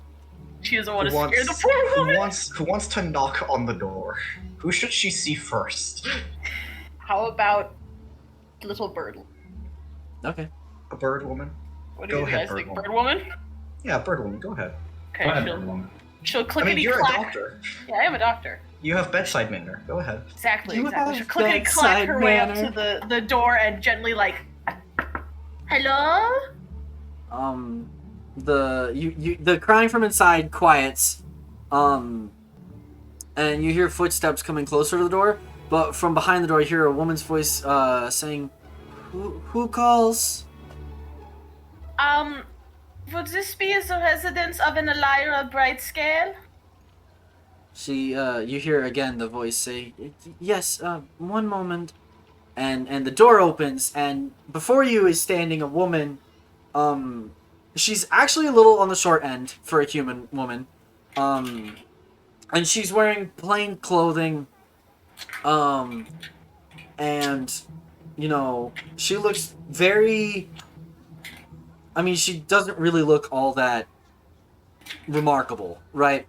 She doesn't want to who scare the wants, poor woman. who wants to knock on the door? Who should she see first? How about little bird? Okay. A bird woman? What do Go you ahead, guys think, bird bird woman? Yeah, bird woman, go ahead. Okay, Go ahead, she'll, everyone. she'll I clickety mean, you're a clack. doctor. Yeah, I am a doctor. You have bedside manner. Go ahead. Exactly, You exactly. She'll have clickety clack bedside her way up manner. to the door and gently like, hello. The crying from inside quiets, and you hear footsteps coming closer to the door. But from behind the door, you hear a woman's voice saying, "Who calls?" Would this be the residence of an Elira Brightscale? You hear again the voice say, "Yes, one moment," and the door opens, and before you is standing a woman. She's actually a little on the short end for a human woman, and she's wearing plain clothing, and you know she looks very. I mean, she doesn't really look all that remarkable, right?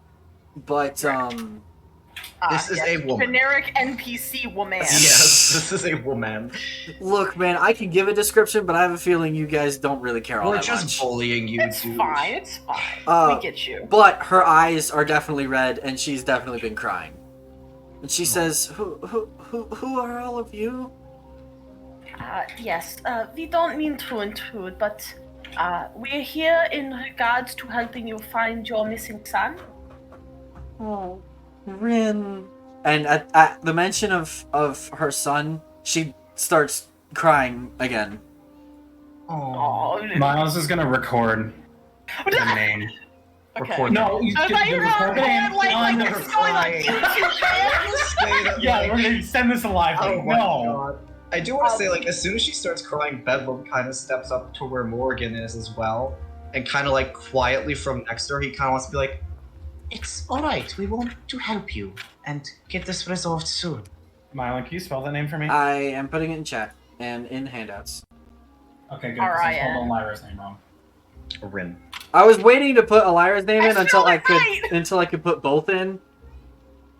But This is a woman. Generic NPC woman. Yes, this is a woman. look, man, I can give a description, but I have a feeling you guys don't really care all We're that just much. bullying you, It's dude. fine, it's fine. We get you. But her eyes are definitely red, and she's definitely been crying. And she says, "Who are all of you?" Yes, we don't mean to intrude, but we're here in regards to helping you find your missing son. Oh, Rin. And at the mention of her son, she starts crying again. Oh. Oh, Miles is gonna record the name. okay. Record No, you I thought you were record the name like on it's the- going on YouTube. Yeah, we're gonna send this live. Oh my No. god. I do want to say, like, as soon as she starts crying, Bedlam kind of steps up to where Morgan is as well, and kind of like quietly from next to her, he kind of wants to be like, It's alright. We want to help you and get this resolved soon. Mylon, can you spell that name for me? I am putting it in chat and in handouts. Okay, good. 'Cause I R.I.N. spelled Elira's name wrong. Rin. I was waiting to put Elira's name in until spelled it right! until I could put both in.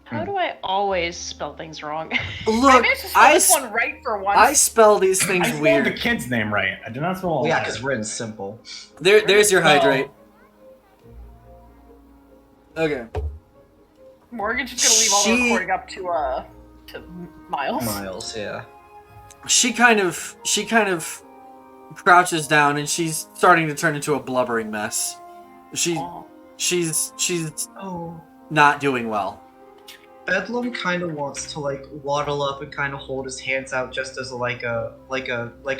How do I always spell things wrong? I Look, managed to spell I this one right for once. I spell these I things spelled the weird. kid's name right. I did not spell Well, yeah, Elira. because Rin's simple. There's your Well- hydrate. Okay. Morgan's just gonna leave all the She- recording up to Miles. Miles, yeah. She kind of crouches down and she's starting to turn into a blubbering mess. Aw. She's Oh. not doing well. Bedlam kind of wants to like waddle up and kind of hold his hands out just as like a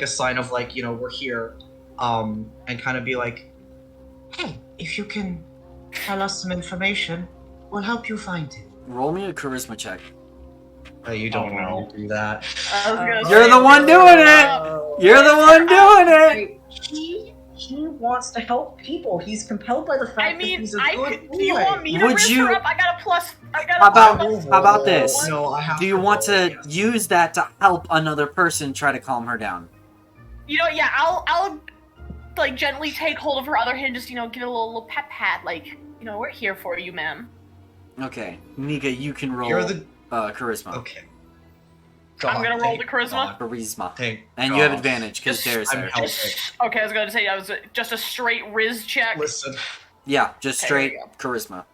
sign of like, you know, we're here, and kind of be like, Hey, if you can tell us some information, we'll help you find him. Roll me a charisma check. oh, you don't want to do that. I was gonna You're say, the one doing it! You're the one doing it! He wants to help people. He's compelled by the fact I that mean, he's a I good could. Do you want me to Would rinse you- her up? I got a plus. I got a How about- plus. how about this? No, I have Do you to want roll, to yes. use that to help another person try to calm her down? You know, yeah, I'll like gently take hold of her other hand, just give it a little pet pat, like we're here for you, ma'am. Okay, Nika, you can roll You're the charisma. okay. I'm gonna roll the thank charisma. God. Charisma. Thank And you have God. advantage because Just- Dara's I'm there. helping. Okay, I was gonna say I was just a straight Riz check. Listen, Yeah, just Okay, there straight you charisma.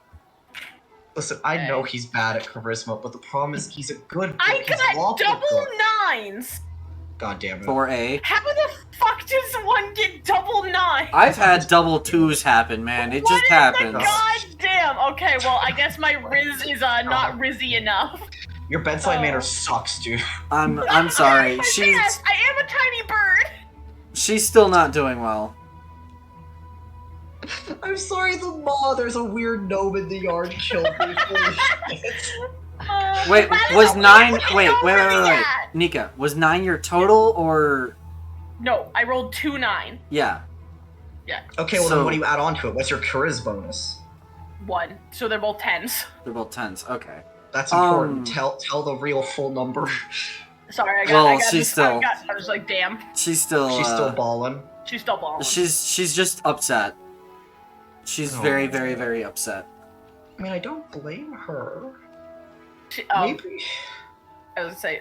I know Okay. he's bad at charisma, but the problem is he's a good. I he's got lawful double good. 9s. God damn it. For a. How the fuck does one get double 9? I've had double 2s happen, man. It What just in the happens. God damn. Okay, well I guess my Riz is not Rizzy enough. Your bedside Oh. manner sucks, dude. I'm sorry. My She's best. I am a tiny bird. she's still not doing well. I'm sorry, there's a weird gnome in the yard killed me. Holy shit. Wait, Why was did 9? I Wait, know wait, where wait, he's wait. at? Nika, was 9 your total or? No, I rolled 2 9. Yeah. Okay, well So- then what do you add on to it? What's your charisma bonus? 1. So they're both 10s. They're both 10s. Okay. That's important. Tell the real full number. Sorry, Well, I got she's this, still- I was like, damn. She's still. She's still balling. She's still balling. She's just upset. She's Oh. very, very, very upset. I mean, I don't blame her. She, Maybe. I was gonna say,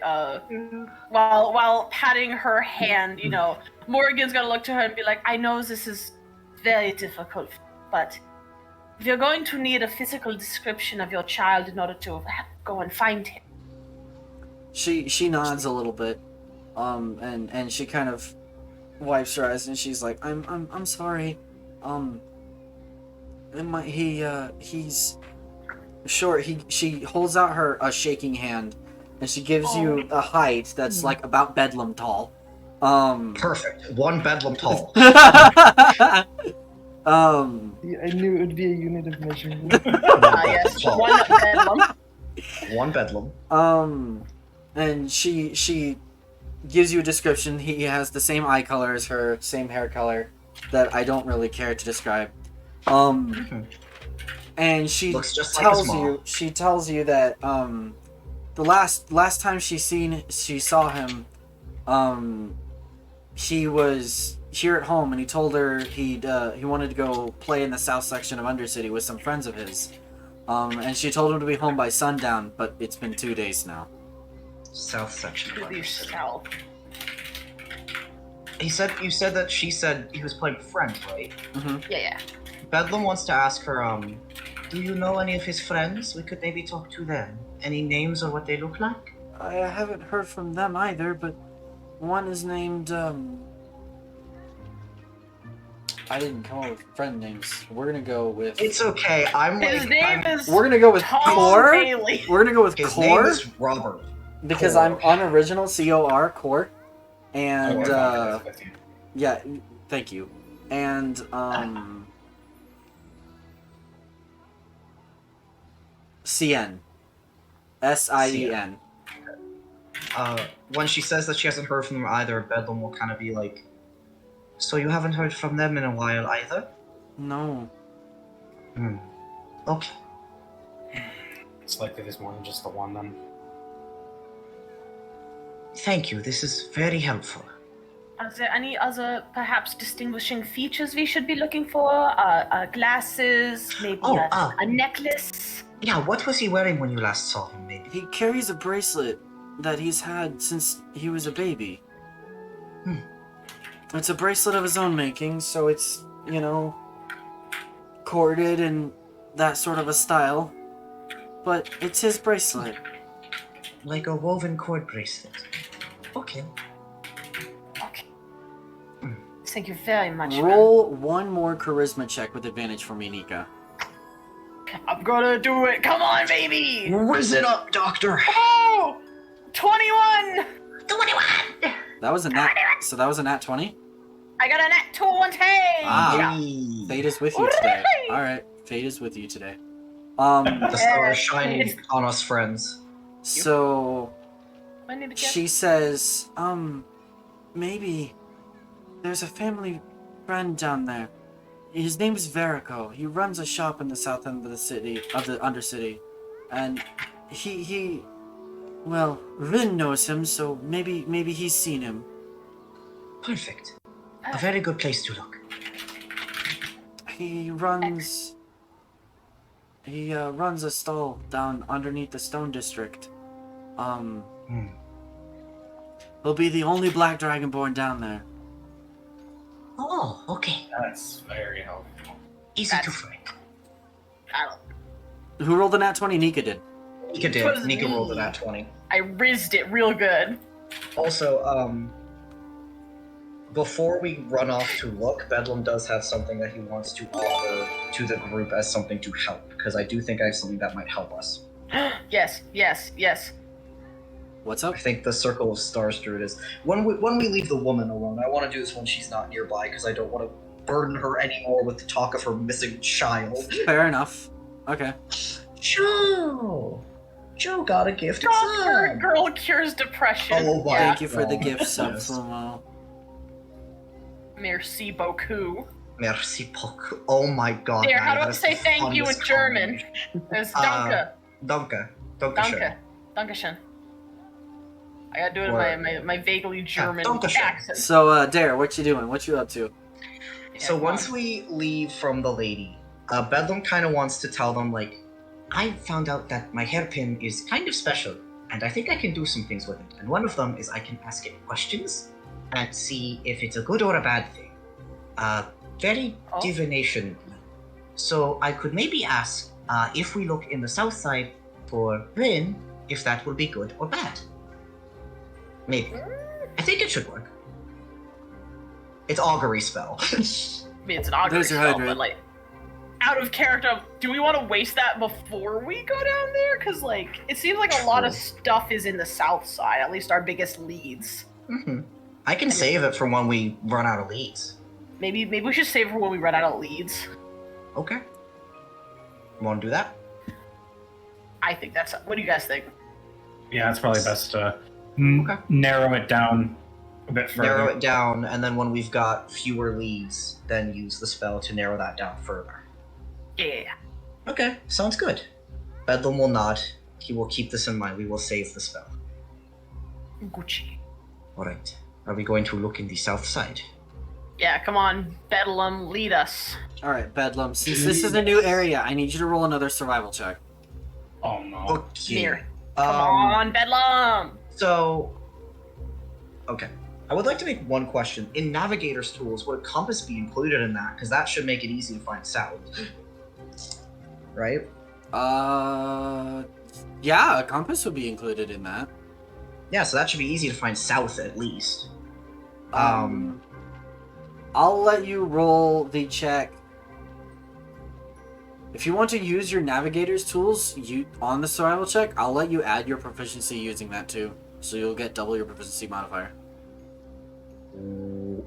while patting her hand, Morgan's gonna look to her and be like, I know this is very difficult, but if you're going to need a physical description of your child in order to go and find him. She nods a little bit, and she kind of wipes her eyes and she's like, I'm sorry, he's short. She holds out a shaking hand, and she gives you a height that's like about Bedlam tall. Perfect. One bedlam tall. Yeah, I knew it would be a unit of measurement. Yes, one bedlam. One bedlam. And she gives you a description. He has the same eye color as her, same hair color that I don't really care to describe. And she Looks just like his tells you that the last time she saw him, he was here at home, and he told her he wanted to go play in the south section of Undercity with some friends of his. And she told him to be home by sundown, but it's been 2 days now. South section. To the south. You said that she said he was playing with friends, right? Yeah. Bedlam wants to ask her, do you know any of his friends? We could maybe talk to them. Any names or what they look like? I haven't heard from them either, but one is named, I didn't come up with friend names. We're gonna go with... It's okay. His name is We're gonna go with Tom Core. Bailey. We're gonna go with His name Core is Robert. because Core. I'm unoriginal, C-O-R, Core. And, yeah, thank you. And, CN. S-I-E-N. When she says that she hasn't heard from them either, Bedlam will kind of be like, so you haven't heard from them in a while either? No. Okay. It's likely there's more than just the one then. Thank you. This is very helpful. Are there any other, perhaps, distinguishing features we should be looking for? Glasses, maybe a necklace? Yeah, what was he wearing when you last saw him, maybe? He carries a bracelet that he's had since he was a baby. It's a bracelet of his own making, so it's, corded and that sort of a style. But it's his bracelet. Like a woven cord bracelet. Okay. Okay. Thank you very much. Roll one more charisma check with advantage for me, Nika. I'm gonna do it. Come on, baby. Whiz it up, Doctor. Oh! 21! 21! That was a nat. So that was a nat 20. I got a nat 20! Ah. Fate is with you today. All right, fate is with you today. The star is shining on us, friends. So I need to get... she says, maybe there's a family friend down there. His name is Verico. He runs a shop in the south end of the city, of the Undercity. And well, Rin knows him, so maybe he's seen him. Perfect. A very good place to look. He runs a stall down underneath the Stone District. He'll be the only black dragonborn down there. Oh, okay. That's very helpful. Easy to find. I don't. Who rolled a nat 20? Nika did. Nika It was did. Nika me. rolled a nat 20. I rizzed it real good. Also, before we run off to look, Bedlam does have something that he wants to offer to the group as something to help, because I do think I have something that might help us. Yes, yes, yes. What's up? I think the Circle of Stars Druid is... When we leave the woman alone, I want to do this when she's not nearby, because I don't want to burden her anymore with the talk of her missing child. Fair enough. Okay. Joe got a gifted Doctor son! girl cures depression. Oh my Thank you for the God. gift, sub Yes. Flumo. Merci beaucoup. Merci beaucoup. Oh my god. There, how Naya, do I that's say the thank you in funniest German? combination. It's danke. Danke. Danke. Dankeschön. I gotta do it in my vaguely German Dankeschön. accent. So, Dare, what you doing? What you up to? So Yeah, once we leave from the lady, Bedlam kind of wants to tell them, like, I found out that my hairpin is kind of special, and I think I can do some things with it. And one of them is I can ask it questions and see if it's a good or a bad thing. Very Oh. divination. So I could maybe ask if we look in the south side for Rin, if that will be good or bad. Maybe. I think it should work. It's augury spell. I mean, it's an augury There's your spell, hydrate. but like, out of character, do we want to waste that before we go down there? Because like, it seems like a lot of stuff is in the south side. At least our biggest leads. I can save it for when we run out of leads. Maybe we should save for when we run out of leads. Okay. You want to do that? I think that's. What do you guys think? Yeah, it's probably best to Okay. narrow it down a bit further. Narrow it down, and then when we've got fewer leads, then use the spell to narrow that down further. Yeah. Okay, sounds good. Bedlam will nod. He will keep this in mind. We will save the spell. Gucci. Alright. Are we going to look in the south side? Yeah, come on, Bedlam, lead us. Alright, Bedlam, since this is a new area, I need you to roll another survival check. Oh no. Okay. Here. Come on, Bedlam! So, okay. I would like to make one question. In Navigator's Tools, would a compass be included in that? Because that should make it easy to find south. Right? Yeah, a compass would be included in that. Yeah, so that should be easy to find south at least. I'll let you roll the check. If you want to use your navigator's tools on the survival check, I'll let you add your proficiency using that too. So you'll get double your proficiency modifier. Ooh.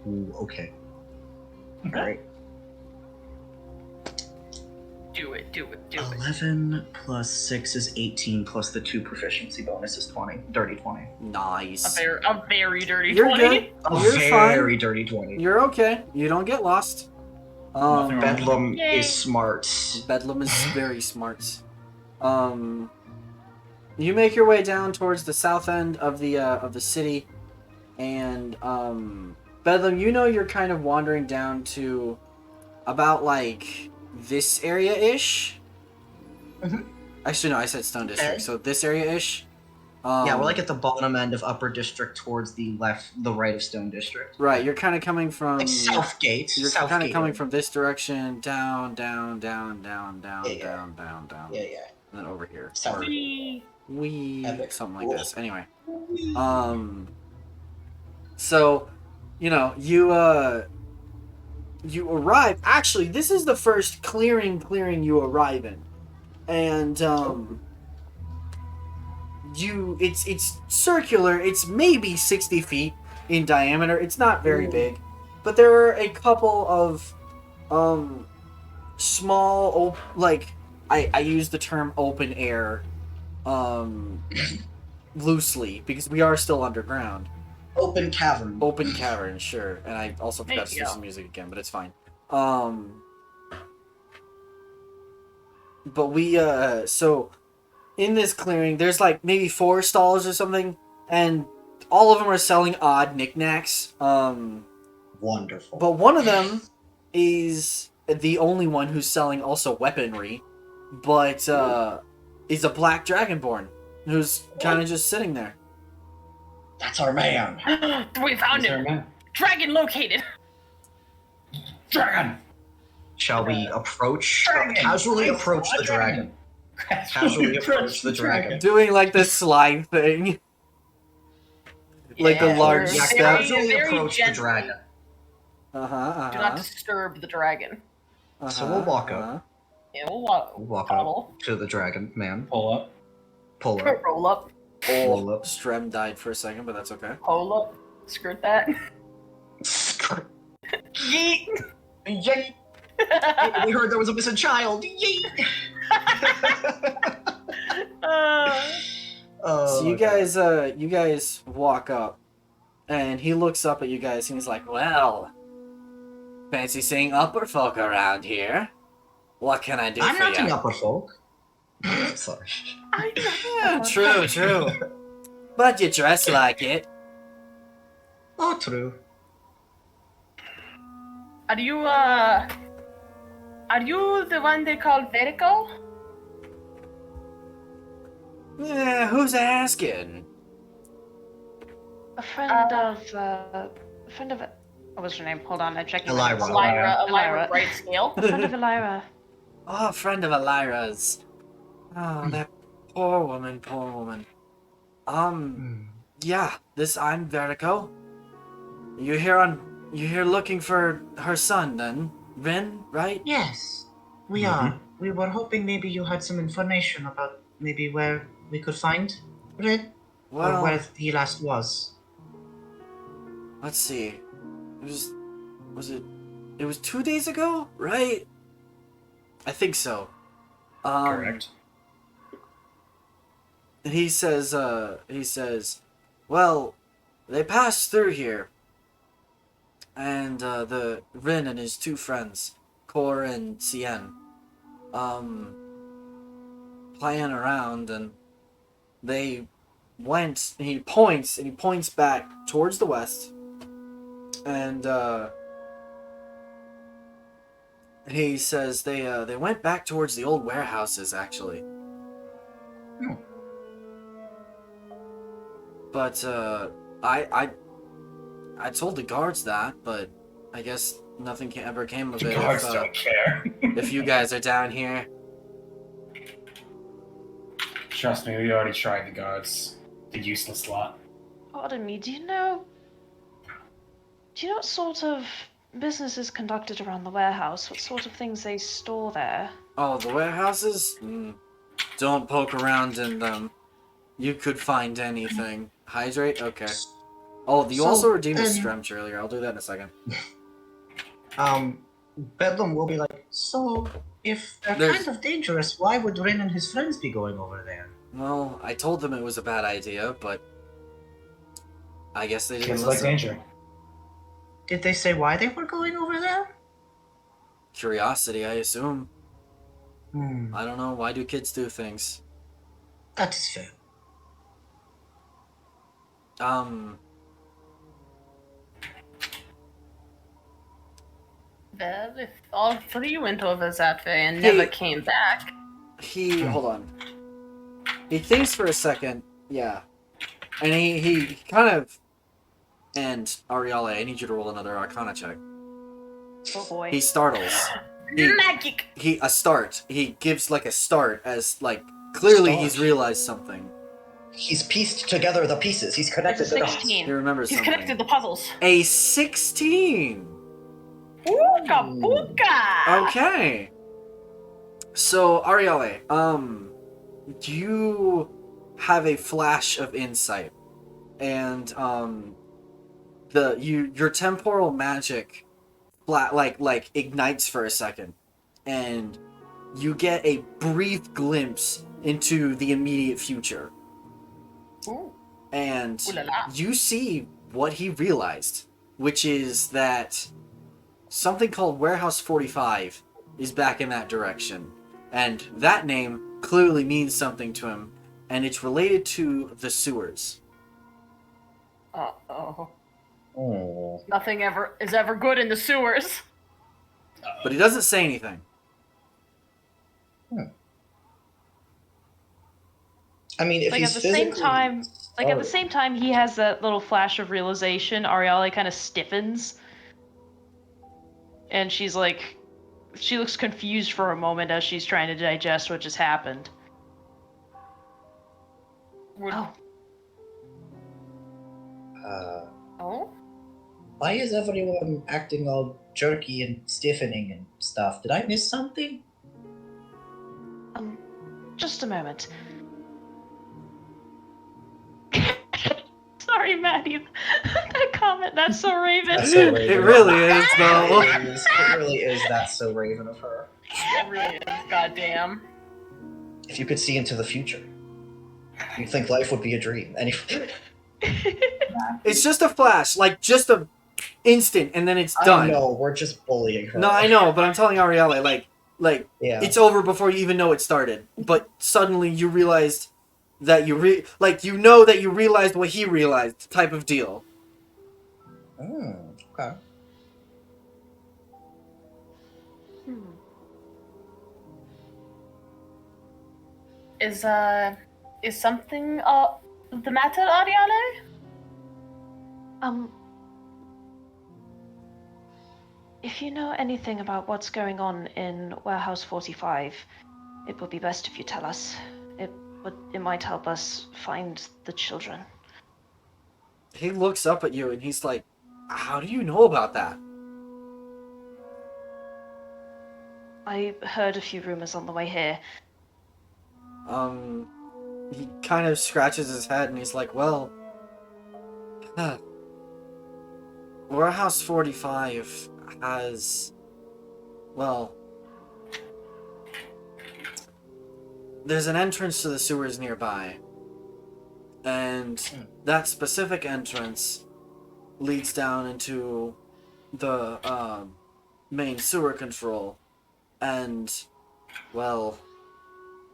Ooh, okay. Alright. Do it. 11 plus 6 is 18, plus the 2 proficiency bonus is 20. Dirty 20. Nice. A very dirty You're 20. good. A You're very fine. dirty 20. You're okay. You don't get lost. Nothing wrong. Bedlam Yay. is smart. Bedlam is very smart. You make your way down towards the south end of the city, and Bedlam, you know you're kind of wandering down to about like this area-ish. Actually, no, I said Stone District, Okay. so this area-ish. Yeah, we're like at the bottom end of Upper District towards the right of Stone District. Right, you're kind of coming from... Like Southgate. You're Southgate. kind of coming from this direction, down, down, down, down, down, Yeah. down, down, down, Yeah. and then over here. South. Or we Epic. something like this. Anyway, so you know you arrive. Actually, this is the first clearing you arrive in, and it's circular. It's maybe 60 feet in diameter. It's not very big, but there are a couple of small I use the term open air loosely because we are still underground. Open cavern. Open cavern, sure. And I also There forgot to you do go. some music again, but it's fine. But we so in this clearing there's like maybe 4 stalls or something, and all of them are selling odd knickknacks. Wonderful. But one of them is the only one who's selling also weaponry, but is a black dragonborn who's kind of just sitting there. That's our man. We found Is there a him. man? Dragon located. Dragon! Shall we approach? Dragon! Casually I saw approach a the dragon. Casually approach the dragon. Doing like the slide thing. Like the large Yeah, step. casually very approach the gently. dragon. Do not disturb the dragon. So we'll walk up. Yeah, we'll walk. We'll walk Toddle. up to the dragon, man. Pull up. Pull up. Roll up. Roll up. Strem died for a second, but that's okay. Pull up. Skirt that. Yeet. Yeet! We heard there was a missing child. Yeet! So you guys walk up, and he looks up at you guys, and he's like, "Well, fancy seeing upper folk around here. What can I do I'm for not an you?" upper folk. Sorry. Yeah, true. But you dress like it. Oh, true. Are you the one they call Verico? Yeah, who's asking? A friend of what was her name? Hold on, I'm checking. Elira. Elira Elira. Bright Scale. A friend of Elira. Oh, a friend of Elira's. Oh, that poor woman. Yeah, I'm Verico. You're here looking for her son, then? Vin, right? Yes, we are. We were hoping maybe you had some information about maybe where we could find Red, or Well, where he last was. let's see. It was 2 days ago, right? I think so. Correct. He says, well, they passed through here. And, the Rin and his two friends, Kor and Cien, playing around, and they went, and he points back towards the west, and, he says they went back towards the old warehouses, actually. But, I told the guards that, but I guess nothing ever came of The it. guards don't care. If you guys are down here. Trust me, we already tried the guards. The useless lot. Pardon me, do you know what sort of business is conducted around the warehouse? What sort of things they store there? Oh, the warehouses? Don't poke around in them. You could find anything. Hydrate? Okay. Oh, you So, also redeemed a Stremch earlier. I'll do that in a second. Bedlam will be like, So, if they're There's- kind of dangerous, why would Rin and his friends be going over there? Well, I told them it was a bad idea, but I guess they didn't Kids like listen. danger. Did they say why they were going over there? Curiosity, I assume. Hmm, I don't know. Why do kids do things? that is fair. Well, if all three went over that way and never Hey. came back. Hold on. He thinks for a second, yeah. And he kind of, and Ariale, I need you to roll another Arcana check. Oh boy. He startles. He- Magic! A start. He gives like a start as like, clearly he's realized something. he's pieced together the pieces. He's connected It's a the dots. 16. He remembers He's something. connected the puzzles. A 16! Ooga booga! Okay. So, Ariale, do you have a flash of insight? And, your temporal magic like ignites for a second, and you get a brief glimpse into the immediate future. Ooh. And Ooh la la. you see what he realized, which is that something called Warehouse 45 is back in that direction. And that name clearly means something to him, and it's related to the sewers. Uh-oh. Oh. Nothing ever is ever good in the sewers. but he doesn't say anything. I mean, if Like he's at the same physically time, like at the sorry. same time, he has that little flash of realization. Ariale kind of stiffens, and she's like, she looks confused for a moment as she's trying to digest what just happened. Oh, Oh? Why is everyone acting all jerky and stiffening and stuff? Did I miss something? just a moment. Sorry, Maddie. That comment, that's so Raven. That's so Raven. It really is, though. It really is. That's so Raven of her. It really is, goddamn. If you could see into the future, you'd think life would be a dream. Anyway, It's just a flash, like just a instant, and then it's I done. know we're just bullying her. No, I know, but I'm telling Arielle, like Yeah. it's over before you even know it started. But suddenly you realized that you that you realized what he realized, type of deal. Okay. Is something the matter, Ariale? If you know anything about what's going on in Warehouse 45, it would be best if you tell us. It might help us find the children. He looks up at you and he's like, "How do you know about that?" I heard a few rumors on the way here. He kind of scratches his head and he's like, "Well, Warehouse 45 has, well, there's an entrance to the sewers nearby, and that specific entrance leads down into the main sewer control, and, well,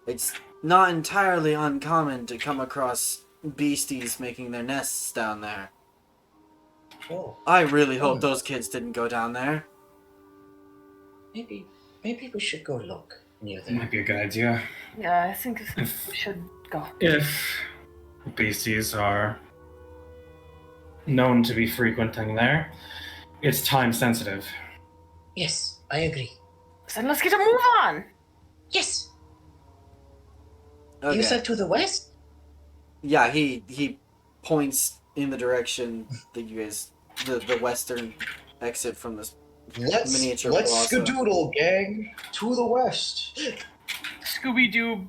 it's not entirely uncommon to come across beasties making their nests down there. Oh, I really hope those kids didn't go down there." maybe we should go look near That there. might be a good idea. Yeah, I think we should go. If beasties are known to be frequenting there, it's time sensitive. Yes, I agree. Then let's get a move on. Yes. Okay. You said to the west? Yeah, he points in the direction that you guys, the western exit from this miniature Let's plaza. skedoodle, gang, to the west. Scooby-Doo,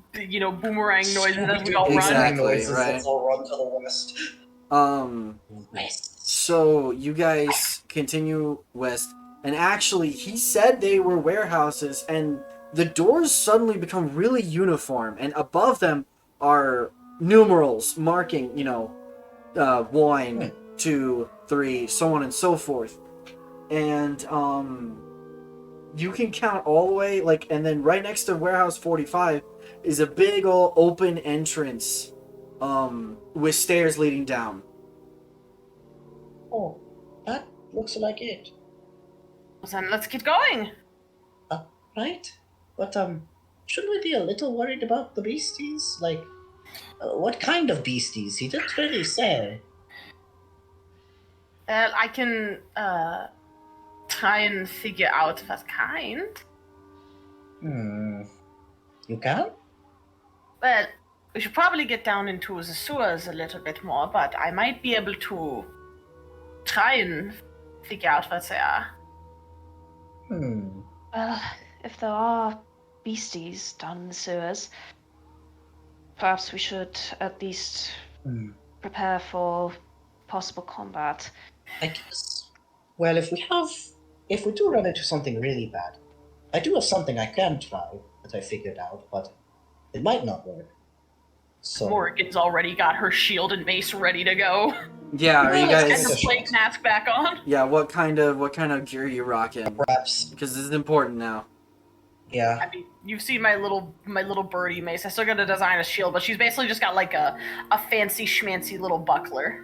boomerang noises as we all Exactly, run. Noises, right. Let's all run to the west. West. So you guys continue west, and actually, he said they were warehouses, and the doors suddenly become really uniform, and above them are numerals marking, 1, 2, 3, so on and so forth. And you can count all the way, and then right next to Warehouse 45 is a big old open entrance with stairs leading down. Oh, that looks like it. Then let's get going. Right? But, shouldn't we be a little worried about the beasties? Like, what kind of beasties? He didn't really say. I can try and figure out what kind. You can? Well, we should probably get down into the sewers a little bit more, but I might be able to try and figure out what they are. Well, if there are beasties down in the sewers, perhaps we should at least prepare for possible combat. I guess. Well, if we do run into something really bad, I do have something I can try that I figured out, but it might not work. So Morgan's already got her shield and mace ready to go. Yeah, are you And guys? the plague mask back on. Yeah, what kind of gear are you rocking? perhaps, Because this is important now. yeah. I mean, you've seen my little birdie mace. I still got to design a shield, but she's basically just got like a fancy schmancy little buckler.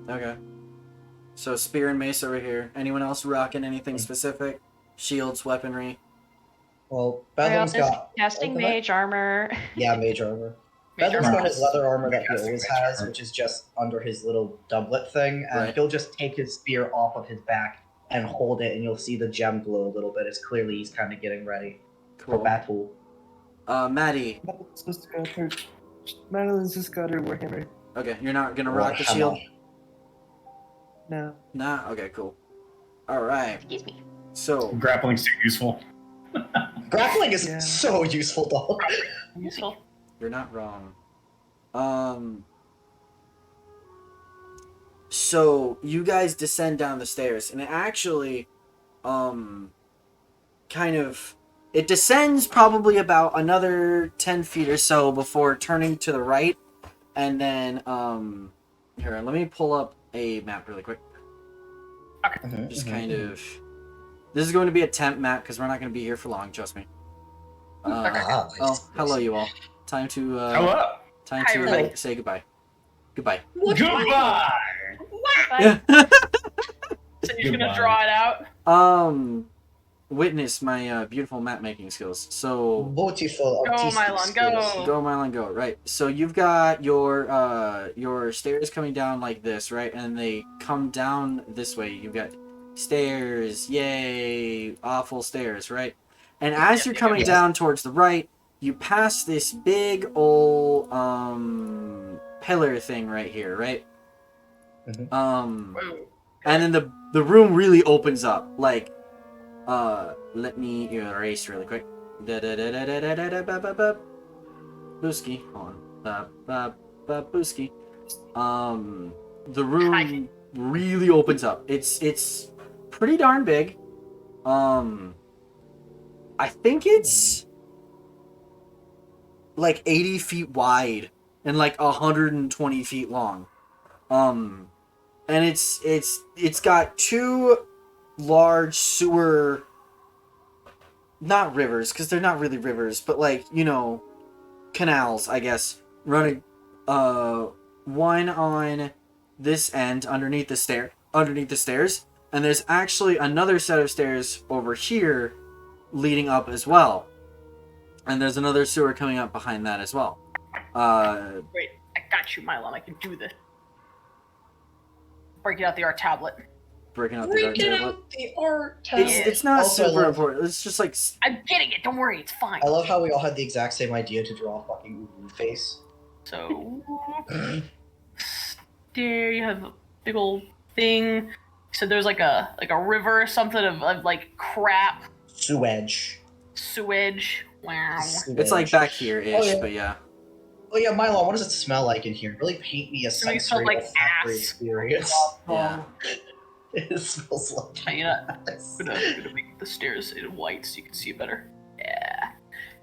Okay. So spear and mace over here. Anyone else rocking anything specific? shields, weaponry. Well, Ariel Bedlam's is got casting oh, go ahead. mage armor. Yeah, mage armor. Mage Bedlam's armor. got his leather armor that he Casting always mage has, armor. which is just under his little doublet thing, and Right. he'll just take his spear off of his back and hold it, and you'll see the gem glow a little bit. It's clearly he's kind of getting ready for Cool. battle. Maddie. Madeline's just got her warhammer. Okay, you're not gonna rock the Warhammer. shield? No. Nah? Okay, cool. Alright, Excuse me. so, Grappling's too useful. Grappling is Yeah. so useful, dog. Useful. you're not wrong. So, you guys descend down the stairs, and it actually, kind of, it descends probably about another 10 feet or so before turning to the right, and then, here, let me pull up a map really quick. Just kind of, this is going to be a temp map, because we're not going to be here for long, trust me. Oh, hello you all. Time to, Hello. time Hi, to everybody. say goodbye. Goodbye. Goodbye. Bye. So you're Goodbye. gonna draw it out? Witness my beautiful map making skills. So Beautiful. Go, artistic Mylon, skills. go. go Mylan, go. Right. So you've got your stairs coming down like this, right? And they come down this way. You've got stairs, yay, awful stairs, right? And as you're coming Yes. down towards the right, you pass this big old pillar thing right here, right? Whoa. And then the room really opens up. Like, let me erase really quick. Booski, hold on. Booski. The room really opens up. It's pretty darn big. I think it's like 80 feet wide and like 120 feet long. And it's got two large sewer, not rivers, because they're not really rivers, but like, you know, canals, I guess, running, one on this end underneath the stairs, and there's actually another set of stairs over here leading up as well. And there's another sewer coming up behind that as well. Wait, I got you, Mylon. I can do this. Breaking out the art tablet. Breaking out the art Freaking tablet. out the art tablet. It's not Also, I super love- important. It's just like I'm getting it. Don't worry. It's fine. I love how we all had the exact same idea to draw a fucking Uwu face. So there you have a big old thing. So there's like a river or something of like crap, Sewage. sewage. Wow. it's like back here ish, Oh, yeah. but yeah. Oh yeah, Mylon, what does it smell like in here? Really paint me a It smells sensory like olfactory ass. experience. Yeah. It smells like You know, ass. I'm gonna make the stairs in white so you can see better. Yeah.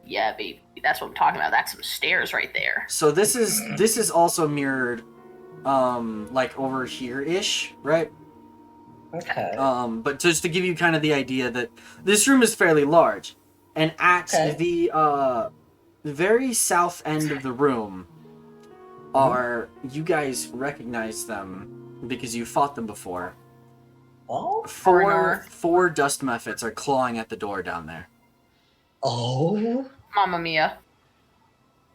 Yeah, baby. That's what I'm talking about. That's some stairs right there. So this is also mirrored like over here ish, right? Okay. But just to give you kind of the idea that this room is fairly large. And at Okay. the very south end of the room are, you guys recognize them because you fought them before. Oh? Four dust mephits are clawing at the door down there. Oh? Mamma mia.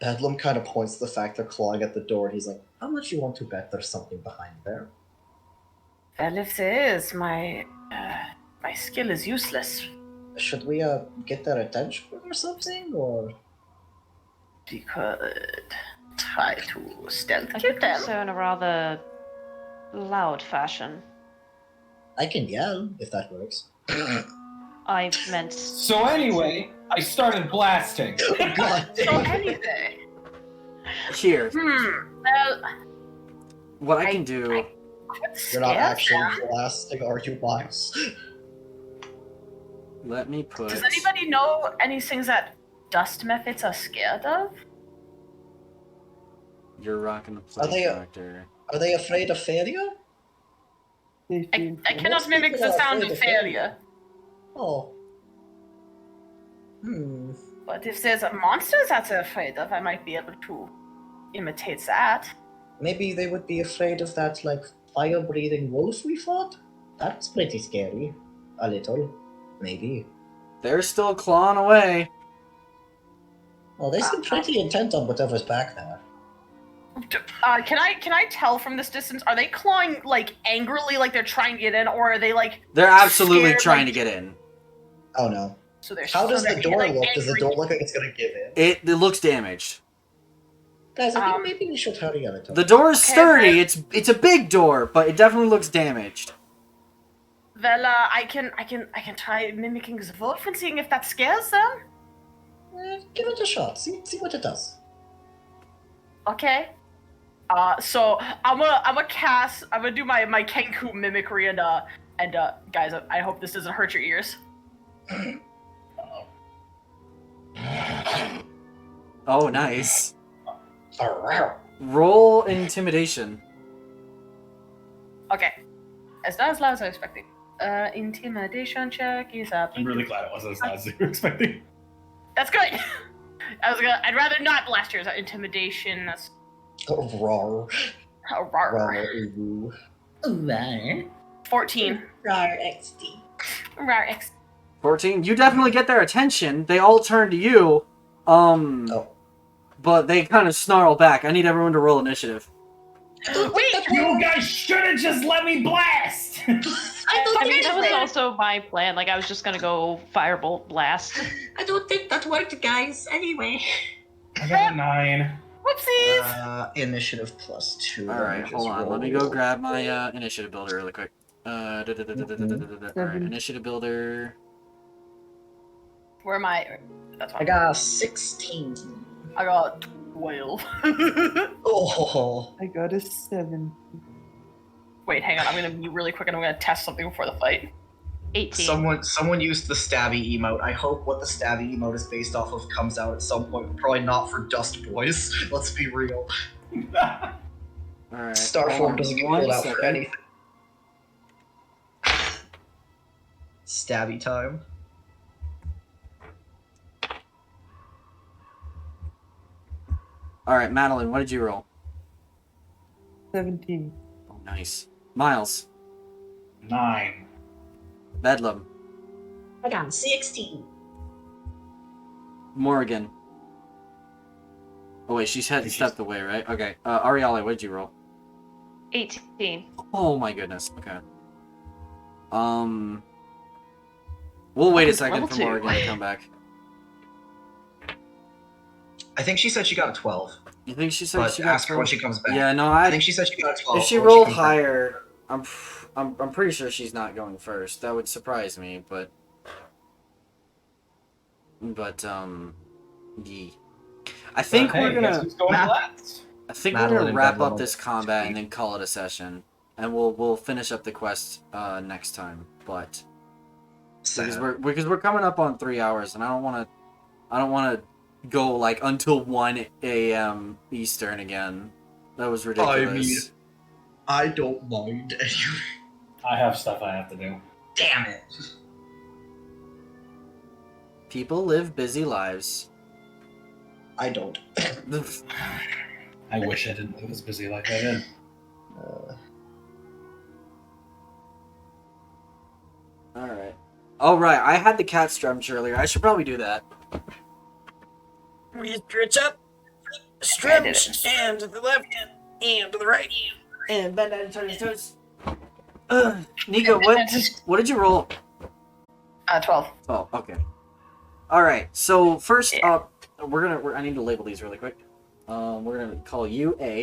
Bedlam kind of points to the fact they're clawing at the door, and he's like, how much you want to bet there's something behind there? Well, if there is, my skill is useless. Should we, get their attention or something, or? We could try to stealth I kill could do them. so in a rather loud fashion. I can yell, if that works. I meant. So anyway, I started blasting. Oh god. So anything. Here, Well, what I can do. You're not scare actually them. blasting, are you, Miles? Let me put. Does anybody know any things that dust mephits are scared of? You're rocking the Are play they, character. Are they afraid of failure? I cannot Most mimic people the are sound afraid of of failure. Oh. Hmm. But if there's a monster that they're afraid of, I might be able to imitate that. Maybe they would be afraid of that, like, fire-breathing wolf we fought? That's pretty scary. A little. Maybe. They're still clawing away. Well, they seem pretty intent on whatever's back there. Can I tell from this distance? Are they clawing like angrily, like they're trying to get in, or are they like? They're absolutely scared, trying like- to get in. Oh no. So they're. How does so the they're, door like, look? Does the angry. door look like it's gonna give in? It looks damaged. Guys, I think maybe we should hurry up. The door is Okay, sturdy. okay. It's a big door, but it definitely looks damaged. Well, I can try mimicking the wolf and seeing if that scares them. Give it a shot. See what it does. Okay. So I'm gonna do my Kenku mimicry and guys, I hope this doesn't hurt your ears. Oh, nice. Arrow. Roll intimidation. Okay. It's not as loud as I was expecting. Intimidation check is up. I'm really glad it wasn't as loud as you were expecting. That's good. I'd rather not last year's intimidation. That's Rawr. rar. Rawr. Ooh. 14. Rar XD. Rar X. 14. You definitely get their attention. They all turn to you. Oh. But they kind of snarl back. I need everyone to roll initiative. Wait. You guys should have just let me blast! I don't I mean, think that was that also my plan. Like, I was just gonna go firebolt blast. I don't think that worked, guys. Anyway. I got a 9. Whoopsies. Initiative +2. Alright, hold on. Let me go grab my initiative builder really quick. Alright, initiative builder. Where am I? That's I fine. got 16. I got 12. Oh. I got a 7. Wait, hang on. I'm gonna be really quick and I'm gonna test something before the fight. 18. Someone used the stabby emote. I hope what the stabby emote is based off of comes out at some point. Probably not for Dust Boys. Let's be real. Alright. Starform doesn't get pulled out for anything. Stabby time. Alright, Madeline, what did you roll? 17. Oh, nice. Miles. 9. Bedlam. I got 16. Morgan. Oh wait, she's stepped away, right? Okay. Ariale, what did you roll? 18. Oh my goodness. Okay. We'll wait a second Level for 2. Morgan to come back. I think she said she got a 12. You think she said But she got ask her when she comes back. Yeah, no, I think she said she got a 12. if she when rolled comes back. higher, I'm pretty sure she's not going first. That would surprise me, but yeah. I think we're gonna. Guess who's going Matt- last? I think Madeline we're gonna and wrap Bedlam up this combat and then call it a session, and we'll finish up the quest next time. But because we're coming up on 3 hours, and I don't want to go like until 1 a.m. Eastern again. That was ridiculous. I don't mind anyway. I have stuff I have to do. Damn it. People live busy lives. I don't. I wish I didn't live as busy like I did. Alright. Oh, right. I had the cat stretch earlier. I should probably do that. We stretch up, stretch, and to the left, and to the right, and bend down and turn your toes. Nico, what did you roll? 12. Oh, okay. Alright, so first up, I need to label these really quick. We're gonna call you A.